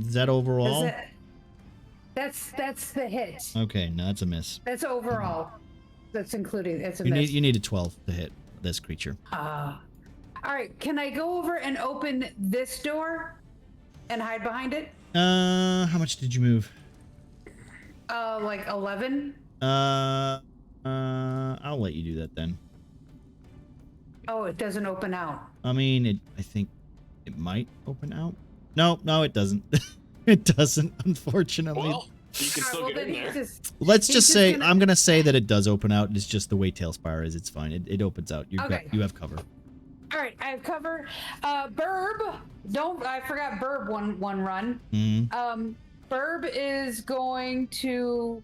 Is that overall? That's the hit. Okay, no, that's a miss. That's overall. That's including. It's a You miss. need a 12 to hit this creature. All right. Can I go over and open this door and hide behind it? How much did you move? Like 11. I'll let you do that then. Oh, it doesn't open out. I mean, I think it might open out. No, it doesn't. It doesn't, unfortunately. Well, you can still get in there. Let's just say I'm gonna say that it does open out. It's just the way Tailspire is. It's fine. It opens out. You have cover. All right, I have cover. Burb, I forgot Burb one run. Mm-hmm. Burb is going to.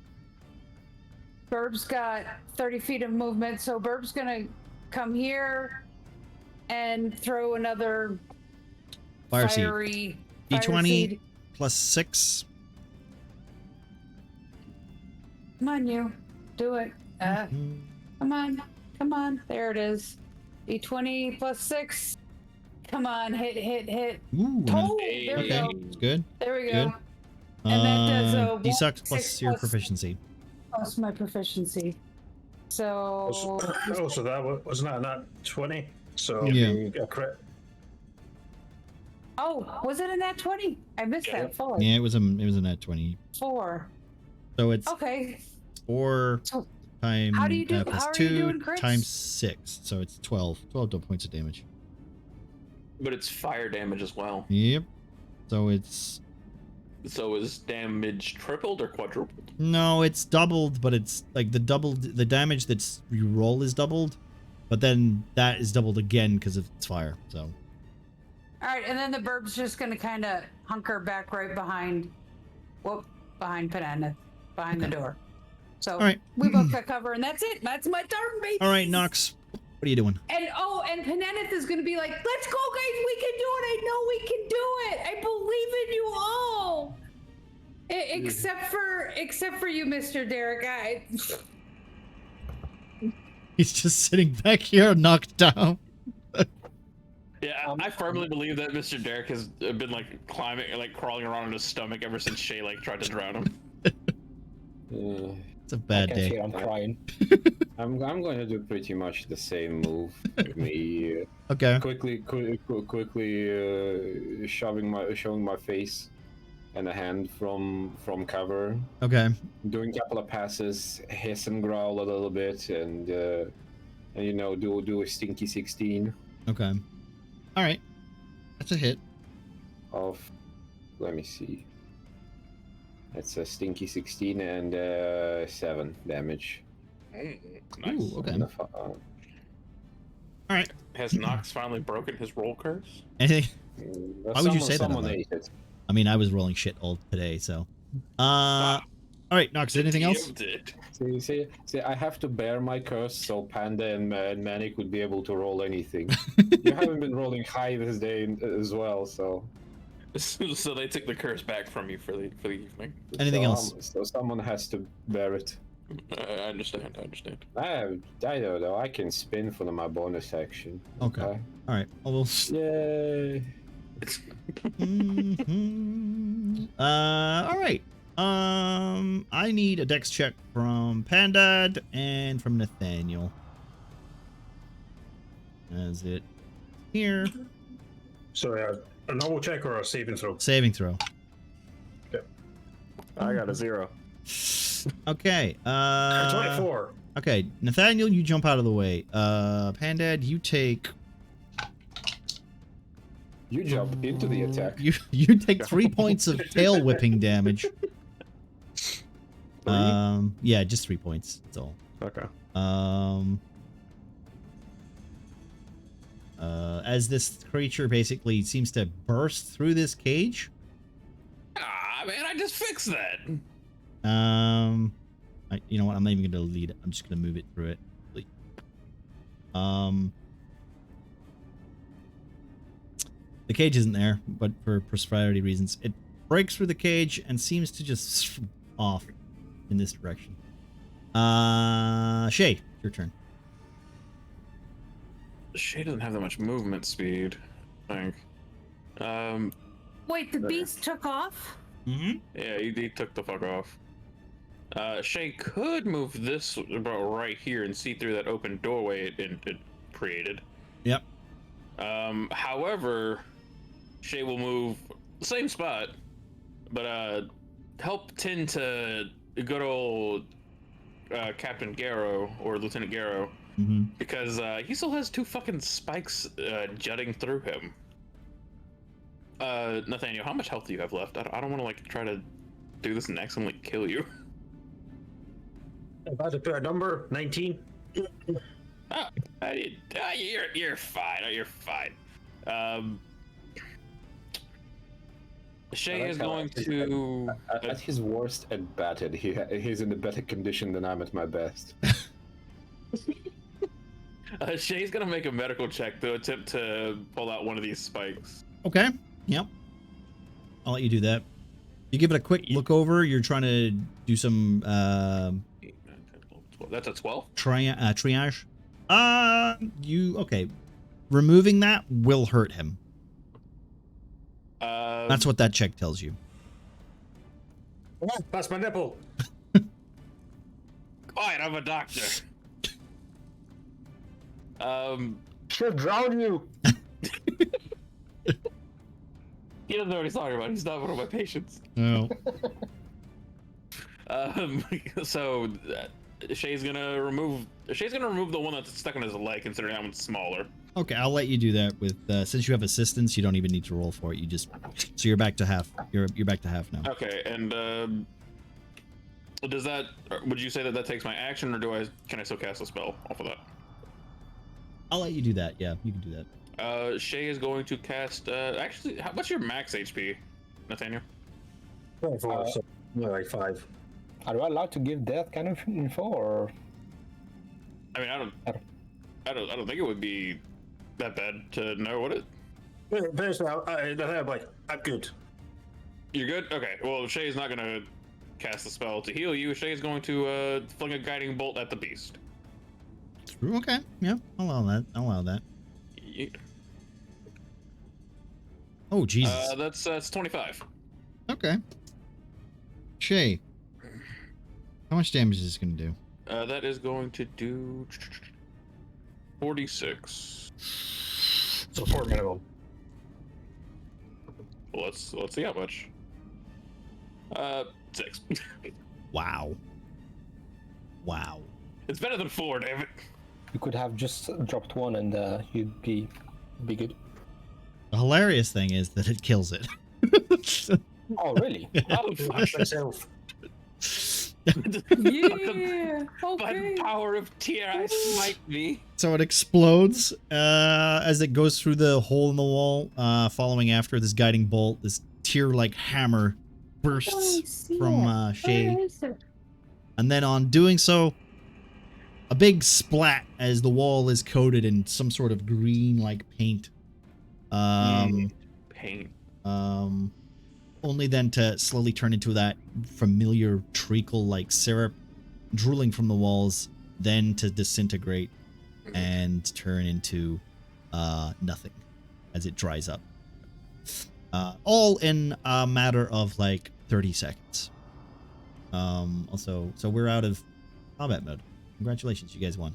Burb's got 30 feet of movement, so Burb's gonna come here and throw another Fire fiery seed. fire D20 seed. plus 6. Come on, you. Do it. Come on. There it is. D20 plus 6. Come on, hit. Ooh, Oh, there we go. it's good. There we Good. go. And that does a D6 plus 6 your plus- proficiency. Plus my proficiency. So. So that wasn't that a nat 20? So Yeah. it'd be a crit. Oh, was it in that 20? I missed that. 4. Yeah, it was a nat 20. 4. So it's Okay. 4 So times how do you do- plus how are 2 you doing crits? times 6. So it's 12. 12 points of damage. But it's fire damage as well. Yep. So it's So is damage tripled or quadrupled? no, it's doubled, but it's like the damage that's you roll is doubled, but then that is doubled again because it's fire. So All right, and then the Burb's just going to kind of hunker back right behind Panana, behind the door. So all right. we both got cover, and that's it. That's my turn, baby. All right, Nox, what are you doing? And Pananith is going to be like, let's go, guys. We can do it. I know we can do it. I believe in you all. Except for you, Mr. Derek. He's just sitting back here, knocked down. Yeah, I firmly believe that Mr. Derek has been like climbing, like crawling around on his stomach ever since Shay like tried to drown him. It's a I bad can day. feel I'm crying. I'm going to do pretty much the same move. Me Okay. quickly showing my face and a hand from cover, Okay. doing a couple of passes, hiss and growl a little bit, and do a stinky 16 Okay. All right. That's a hit. of, let me see. It's a stinky 16 and 7 damage. Nice. Ooh, okay. All right. Has Nox finally broken his roll curse? Anything? Why would you say that out Someone loud? ate it. I mean, I was rolling shit all today, so. All right, Nox. Anything else? Did. See, I have to bear my curse so Panda and Manic would be able to roll anything. You haven't been rolling high this day as well, so. So they took the curse back from you for the evening. Anything else? So someone has to bear it. I understand. I don't know. I can spin for my bonus action. Okay. All right. Well, we'll... Yay! All right. I need a dex check from Pandad and from Nathaniel. As it here. So a normal check or a saving throw? Saving throw. I got a 0. Okay. 24. Okay, Nathaniel, you jump out of the way. Pandad, you take. You jump into the attack. You take 3 points of tail whipping damage. 3? Yeah, just 3 points. That's all. Okay. As this creature basically seems to burst through this cage. Ah, man, I just fixed that. You know what? I'm not even going to delete it. I'm just going to move it through it. The cage isn't there, but for prosperity reasons, it breaks through the cage and seems to just off in this direction. Shay, your turn. Shay doesn't have that much movement speed, I think. Wait, the beast took off? Mm-hmm. Yeah, he took the fuck off. Shay could move this about right here and see through that open doorway it created. Yep. However, Shay will move the same spot, but help tend to good old Captain Garrow or Lieutenant Garrow, because he still has 2 fucking spikes jutting through him. Nathaniel, how much health do you have left? I don't want to like try to do this and accidentally kill you. About to put a number, 19. You're fine. You're fine. Shay is going to. At his worst and battered, he's in a better condition than I'm at my best. Shay's gonna make a medical check to attempt to pull out one of these spikes. Okay. Yep. I'll let you do that. You give it a quick look over. You're trying to do some 8, 9, 10, 11, 12. That's a 12. triage. Okay. Removing that will hurt him. That's what that check tells you. Oh, that's my nipple. Quiet, I'm a doctor. She'll drown you. He doesn't know what he's talking about. He's not one of my patients. No. So Shay's gonna remove the one that's stuck on his leg, considering that one's smaller. Okay, I'll let you do that with since you have assistance, you don't even need to roll for it. You just so you're back to half. You're back to half now. Okay, and would you say that takes my action, or can I still cast a spell off of that? I'll let you do that. Yeah, you can do that. Shay is going to cast. Actually, what's your max HP, Nathaniel? 24, so like 5. Are you allowed to give that kind of info, or? I mean, I don't think it would be that bad to know what it. Basically, I'm like, I'm good. You're good. Okay. Well, Shay's not gonna cast a spell to heal you. Shay's going to fling a guiding bolt at the beast. Okay. Yeah, I'll allow that. Yeah. Oh, Jesus. That's 25. Okay. Shay, how much damage is this going to do? That is going to do 46. So 4 minimum. Well, let's see how much. 6. Wow. Wow. It's better than 4, damn it. You could have just dropped one and you'd be good. The hilarious thing is that it kills it. Oh, really? Oh, fuck myself. Yeah. By the Okay. power of tear, I smite thee. So it explodes as it goes through the hole in the wall, following after this guiding bolt. This tear-like hammer bursts from Shay. And then on doing so, a big splat as the wall is coated in some sort of green-like paint. Paint. Only then to slowly turn into that familiar treacle-like syrup drooling from the walls, then to disintegrate and turn into nothing as it dries up. All in a matter of like 30 seconds. Also, so we're out of combat mode. Congratulations, you guys won.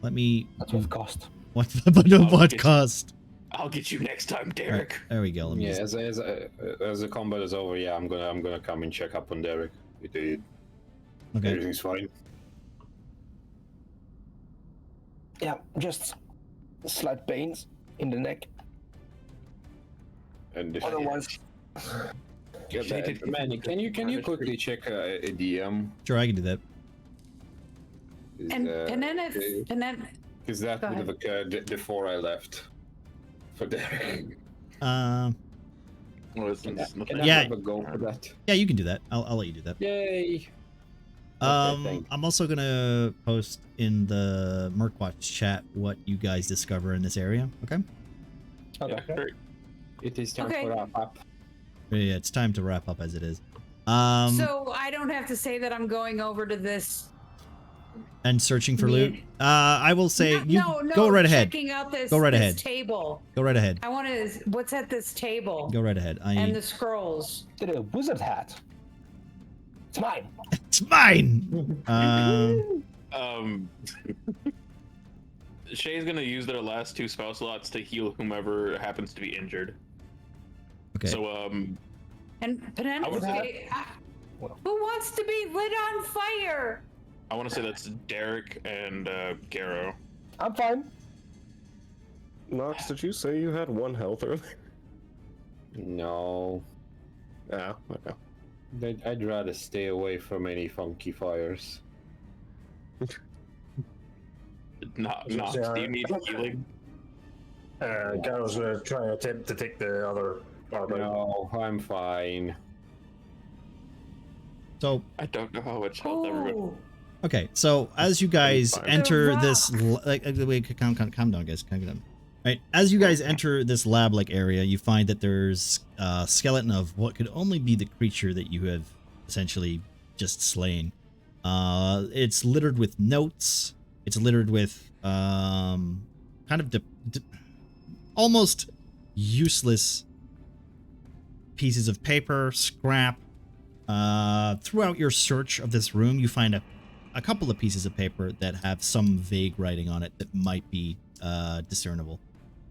Let me. That's what cost. What cost? I'll get you next time, Derek. Right, there we go. Let me Yeah, just- as the combat is over, yeah, I'm gonna come and check up on Derek. okay. Everything's fine. Yeah, just slight pains in the neck. And if, Otherwise, yeah, Manny, can you quickly check a DM? Sure, I can do that. And then Because that Go would have occurred before I left for Derek. Um, Well, it's Can nothing. I Yeah. have a go for that? yeah, you can do that. I'll let you do that. Yay! thanks. I'm also gonna post in the Murkwatch chat what you guys discover in this area. Okay. Okay. Yeah, great. It is time Okay. for wrap up. Yeah, it's time to wrap up as it is. so I don't have to say that I'm going over to this. And searching for loot. I will say No, you no, go right ahead. Checking out this, Go right this ahead. table. Go right ahead. I want to. What's at this table? Go right ahead. And the scrolls. did a wizard hat. It's mine. It's mine. Shay's gonna use their last 2 spell slots to heal whomever happens to be injured. Okay. So And I Penelope, was- who wants to be lit on fire? I want to say that's Derek and Garrow. I'm fine. Nox, did you say you had 1 health earlier? No, Yeah, okay. I'd rather stay away from any funky fires. Not, was gonna say, do you need healing? Garrow's gonna try and attempt to take the other arm out. No, I'm fine. So I don't know how much health everybody. Oh, okay. So as you guys Fine. enter The this, wait, calm down, guys. Calm down. Right. As you guys enter this lab-like area, you find that there's a skeleton of what could only be the creature that you have essentially just slain. It's littered with notes. It's littered with kind of almost useless pieces of paper, scrap. Throughout your search of this room, you find a couple of pieces of paper that have some vague writing on it that might be discernible.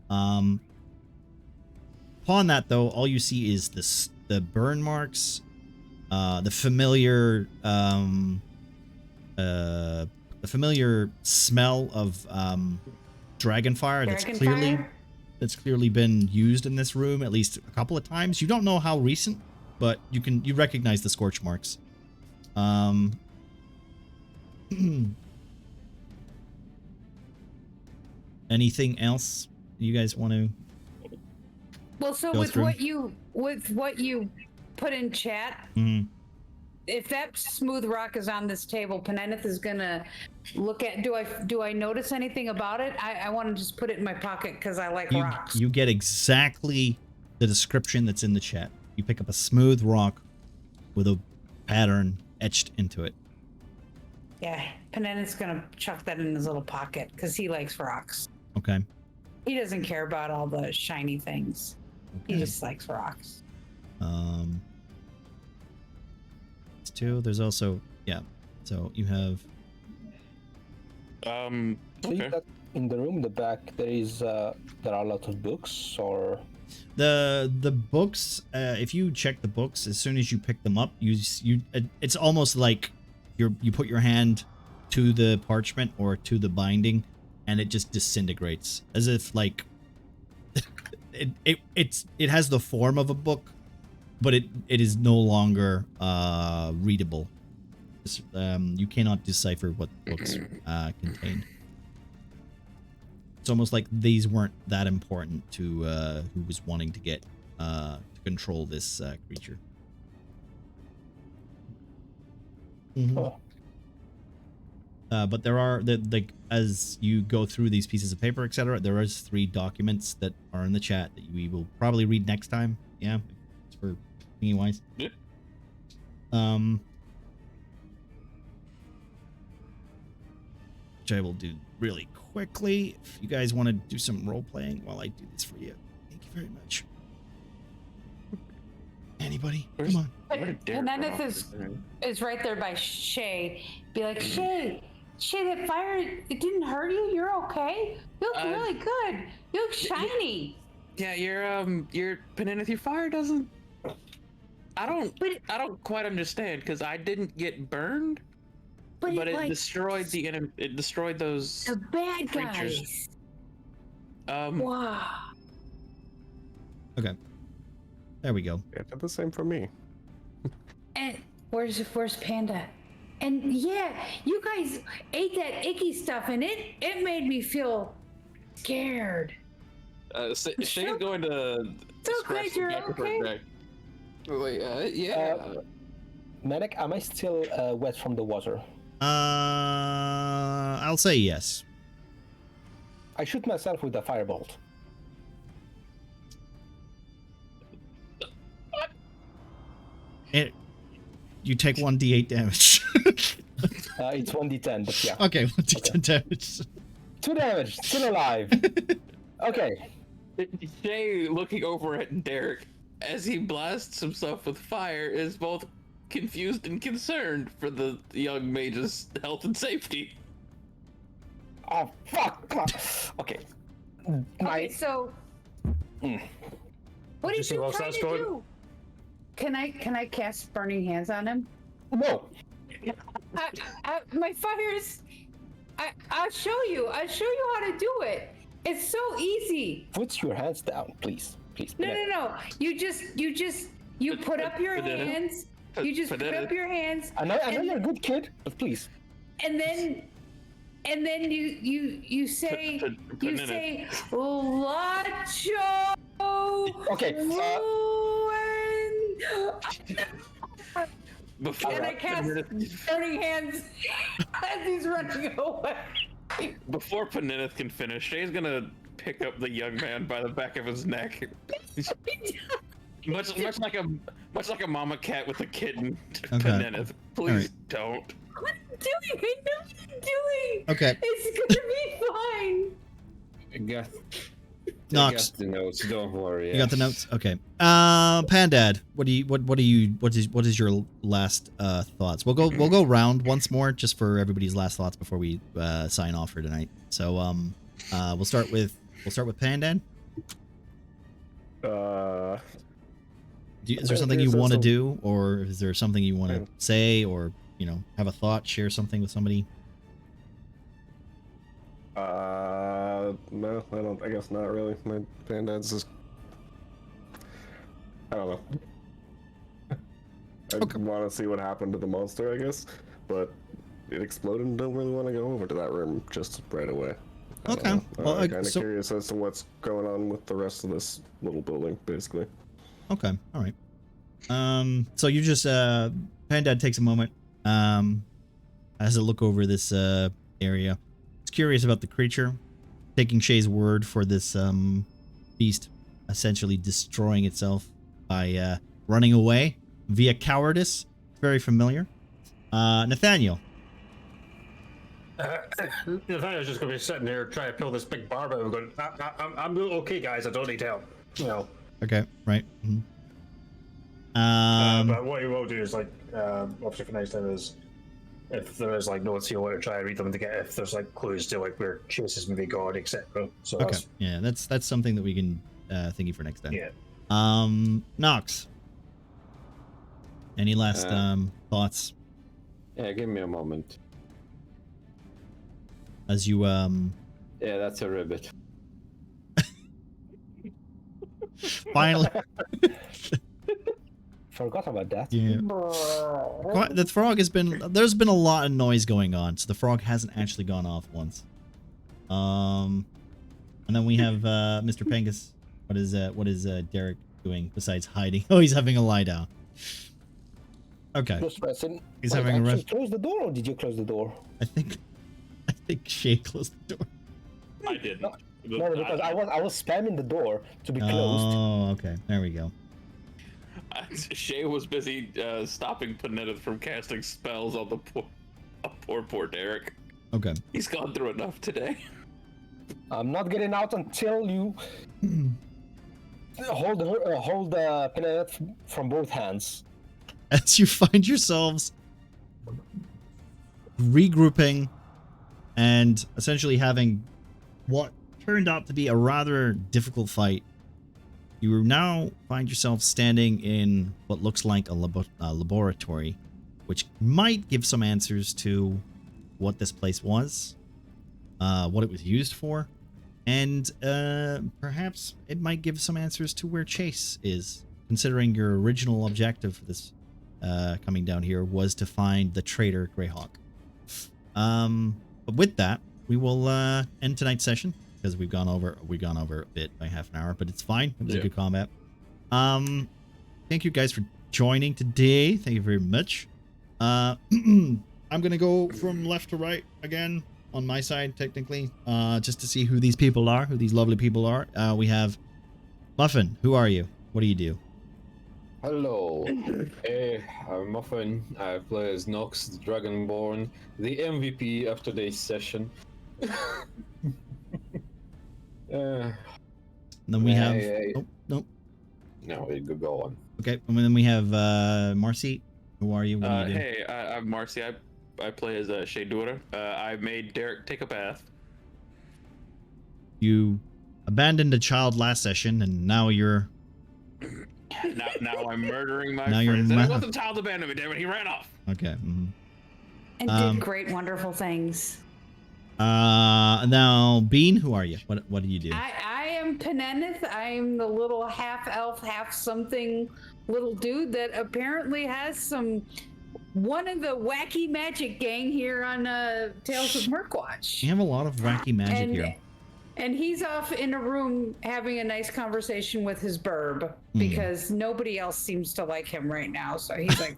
Upon that, though, all you see is the burn marks, the familiar smell of dragon fire that's clearly been used in this room at least a couple of times. You don't know how recent, but you recognize the scorch marks. Anything else you guys want to? well, so Go with through. what you put in chat, if that smooth rock is on this table, Peneneth is gonna look at. Do I notice anything about it? I want to just put it in my pocket because I like rocks. You get exactly the description that's in the chat. You pick up a smooth rock with a pattern etched into it. Yeah, Peneneth's gonna chuck that in his little pocket because he likes rocks. Okay. He doesn't care about all the shiny things. He Okay. just likes rocks. It's 2. There's also, yeah. So you have, See Okay. that in the room in the back there are a lot of books, or the books. If you check the books, as soon as you pick them up, it's almost like you put your hand to the parchment or to the binding, and it just disintegrates, as if like it has the form of a book, but it is no longer readable. You cannot decipher what the books contain. It's almost like these weren't that important to who was wanting to get to control this creature. Oh. But there are as you go through these pieces of paper, etc. There is 3 documents that are in the chat that we will probably read next time. Yeah, it's for thinking wise. Yeah. Which I will do really quickly. If you guys want to do some role playing while I do this for you, thank you very much. Anybody? Where's- Come on. Where did Derek Kenneth go? is right there by Shay. Be like, Shay, that fire, it didn't hurt you? You're okay? You look really good. You look shiny. Yeah, your Penenith, your fire doesn't. I don't quite understand because I didn't get burned, but it like, destroyed the enemy. It destroyed those. the bad creatures. guys. Wow. Okay. There we go. Yeah, did the same for me. And where's Panda? And yeah, you guys ate that icky stuff, and it made me feel scared. Shane's going to. So scratch glad the you're back of her okay. neck. Wait, yeah. Medic, am I still wet from the water? I'll say yes. I shoot myself with a firebolt. You take 1d8 damage. It's 1d10, but yeah. Okay, 1d10 damage. 2 damage, still alive. Okay. Shay, looking over at Derek as he blasts himself with fire, is both confused and concerned for the young mage's health and safety. Oh, fuck! Come on. Okay. Okay, so what Did you are see you what trying that's to going? do? Can I cast burning hands on him? No! My fire's. I'll show you. I'll show you how to do it. It's so easy. Put your hands down, please. Please. No. You put up your hands. You just put up your hands. I know you're a good kid, but please. And then you say Lacho. Okay. Before, And I cast burning hands as he's running away. before Penenith can finish, Shay's gonna pick up the young man by the back of his neck. much like a mama cat with a kitten. Okay. Penenith, please Alright. don't. What are you doing? I know what you're doing. Okay. It's gonna be fine. I got Nox, the notes. Don't worry. you got the notes? Okay. Pandad, what is your last thoughts? We'll go round once more just for everybody's last thoughts before we sign off for tonight. So we'll start with Pandad. Is there something you want to do, or is there something you want to say, or have a thought, share something with somebody? No, I don't. I guess not really. My Pandad's just. I don't know. I want to see what happened to the monster, I guess, but it exploded and don't really want to go over to that room just right away. I don't Okay. know. Well, I'm kind of so- curious as to what's going on with the rest of this little building, basically. Okay, all right. So you just Pandad takes a moment, has a look over this area. It's curious about the creature, taking Shay's word for this beast essentially destroying itself by running away via cowardice. Very familiar. Nathaniel. Nathaniel's just going to be sitting here trying to pull this big barb out and going, I'm okay, guys, I don't need help. You know. Okay, right. Mhm. But what he will do is, like, obviously for next time is, if there is, like, notes he'll want to try and read them to get, if there's, like, clues to, like, where chases may be gone, etc. So Okay, yeah, that's something that we can thingy for next time. Yeah. Nox. Any last thoughts Yeah, give me a moment. as you Yeah, that's a ribbit. finally? Forgot about that. Yeah. The frog has been. There's been a lot of noise going on, so the frog hasn't actually gone off once. And then we have Mr. Pengus. What is Derek doing besides hiding? Oh, he's having a lie down. Okay. Just resting. He's Wait, having a actually rest. close the door, or did you close the door? I think Shay closed the door. I didn't. No, because I was spamming the door to be closed. Oh, okay. There we go. Shay was busy stopping Panetta from casting spells on the poor Derek. Okay. He's gone through enough today. I'm not getting out until you hold Penelope from both hands. As you find yourselves regrouping and essentially having what turned out to be a rather difficult fight, you now find yourself standing in what looks like a laboratory, which might give some answers to what this place was, what it was used for, and perhaps it might give some answers to where Chase is, considering your original objective for this coming down here was to find the traitor Greyhawk. But with that, we will end tonight's session because we've gone over a bit by half an hour, but it's fine. It was a good combat. Thank you guys for joining today. Thank you very much. I'm gonna go from left to right again on my side, technically, just to see who these people are, who these lovely people are. We have Muffin. Who are you? What do you do? Hello. Hey, I'm Muffin. I play as Nox, the Dragonborn, the MVP of today's session. And then we have. Oh, no. No, we could go on. Okay, and then we have Marcy. Who are you? What do you do? Hey, I'm Marcy. I play as Shay Dura. I made Derek take a bath. You abandoned a child last session, and now you're. Now I'm murdering my Now you're friends. And it wasn't child abandonment, damn it. He ran off. Okay. And did great, wonderful things. Now Bean, who are you? What do you do? I am Penenneth. I'm the little half elf, half something little dude that apparently has one of the wacky magic gang here on Tales of Murkwatch. You have a lot of wacky magic here. And he's off in a room having a nice conversation with his burb because nobody else seems to like him right now. So he's like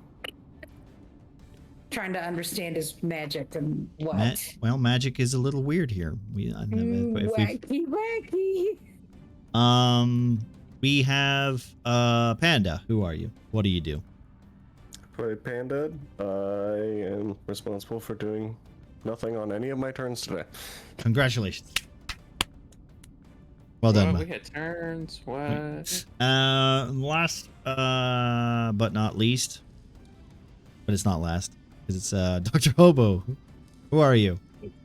trying to understand his magic and what. Well, magic is a little weird here. Wacky. We have Panda. Who are you? What do you do? Play Panda. I am responsible for doing nothing on any of my turns today. Congratulations. Well done, We had turns. What? Last but not least, but it's not last because it's Dr. Hobo. Who are you?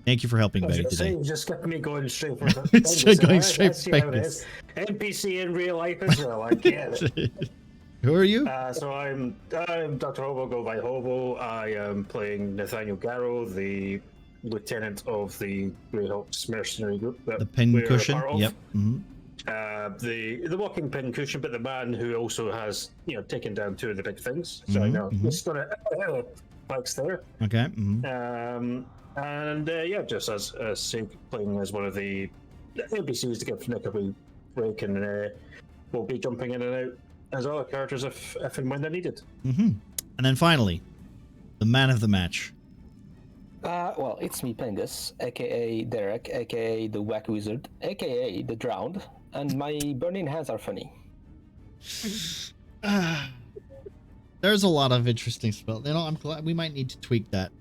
Thank you for helping Betty today. Just got me going straight for the Going straight for Pengus. NPC in real life as well. I get it. Who are you? So I'm Dr. Hobo, go by Hobo. I am playing Nathaniel Garrow, the lieutenant of the Greyhawks mercenary group. That The pin we're a cushion. part of. Yep. The walking pin cushion, but the man who also has taken down two of the big things. So I know he's gonna bikes there. Okay. Just as Sig playing as one of the NPCs to give Nick a wee break, and we'll be jumping in and out as other characters if and when they're needed. And then finally, the man of the match. Well, it's me, Pengus, aka Derek, aka the Wack Wizard, aka the Drowned, and my burning hands are funny. There's a lot of interesting spells. I'm glad we might need to tweak that.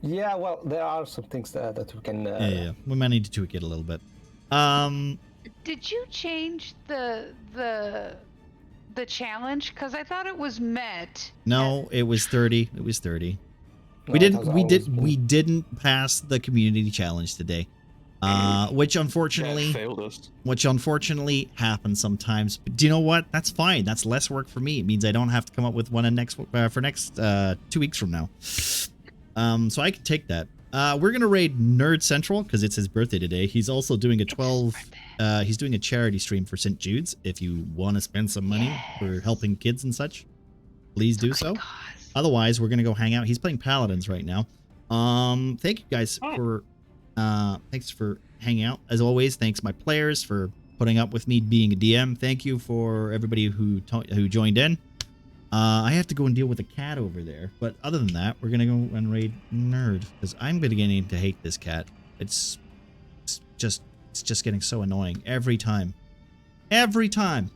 Yeah, well, there are some things that we can. Yeah, we might need to tweak it a little bit. Did you change the challenge? Because I thought it was met. No, it was 30. It was 30. No, We it didn't. has We always did. been- We didn't pass the community challenge today, which Chat unfortunately, failed us. happens sometimes. But do you know what? That's fine. That's less work for me. It means I don't have to come up with one in next 2 weeks from now. So I can take that. We're gonna raid Nerd Central because it's his birthday today. He's also doing a 12. He's doing a charity stream for St. Jude's. If you want to spend some money for helping kids and such, please do so. Otherwise, we're gonna go hang out. He's playing Paladins right now. Thank you guys for thanks for hanging out. As always, thanks my players for putting up with me being a DM. Thank you for everybody who joined in. I have to go and deal with a cat over there, but other than that, we're gonna go and raid Nerd because I'm beginning to hate this cat. It's just getting so annoying every time. Every time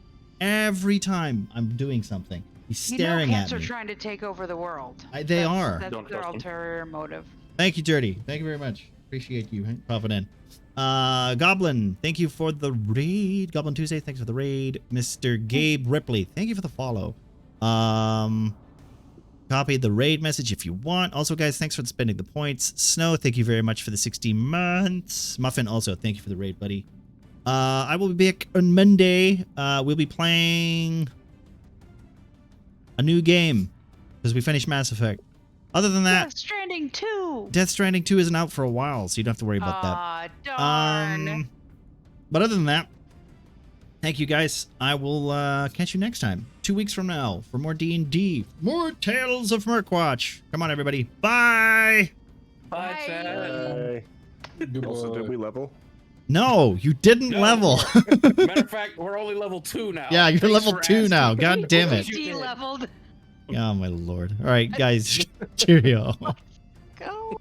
I'm doing something. He's staring cats at are me. trying to take over the world. They are. That's Don't their trust 'em. ulterior motive. Thank you, Dirty. Thank you very much. Appreciate you popping in. Goblin, thank you for the raid. Goblin Tuesday, thanks for the raid. Mr. Gabe Ripley, thank you for the follow. Copy the raid message if you want. Also, guys, thanks for spending the points. Snow, thank you very much for the 60 months. Muffin, also, thank you for the raid, buddy. I will be back on Monday. We'll be playing a new game because we finished Mass Effect. Other than that, Death Stranding 2. Death Stranding 2 isn't out for a while, so you don't have to worry about that. Aw, darn. But other than that, thank you guys. I will catch you next time, 2 weeks from now, for more D&D, more Tales of Murkwatch. Come on, everybody. Bye. Bye, Bye. chat. Also, did we level? No, you didn't No. level. Matter of fact, we're only level 2 now. Yeah, you're Thanks level for 2 asking. now. God damn it. De-leveled. Oh, my lord. All right, guys. Cheerio. Go.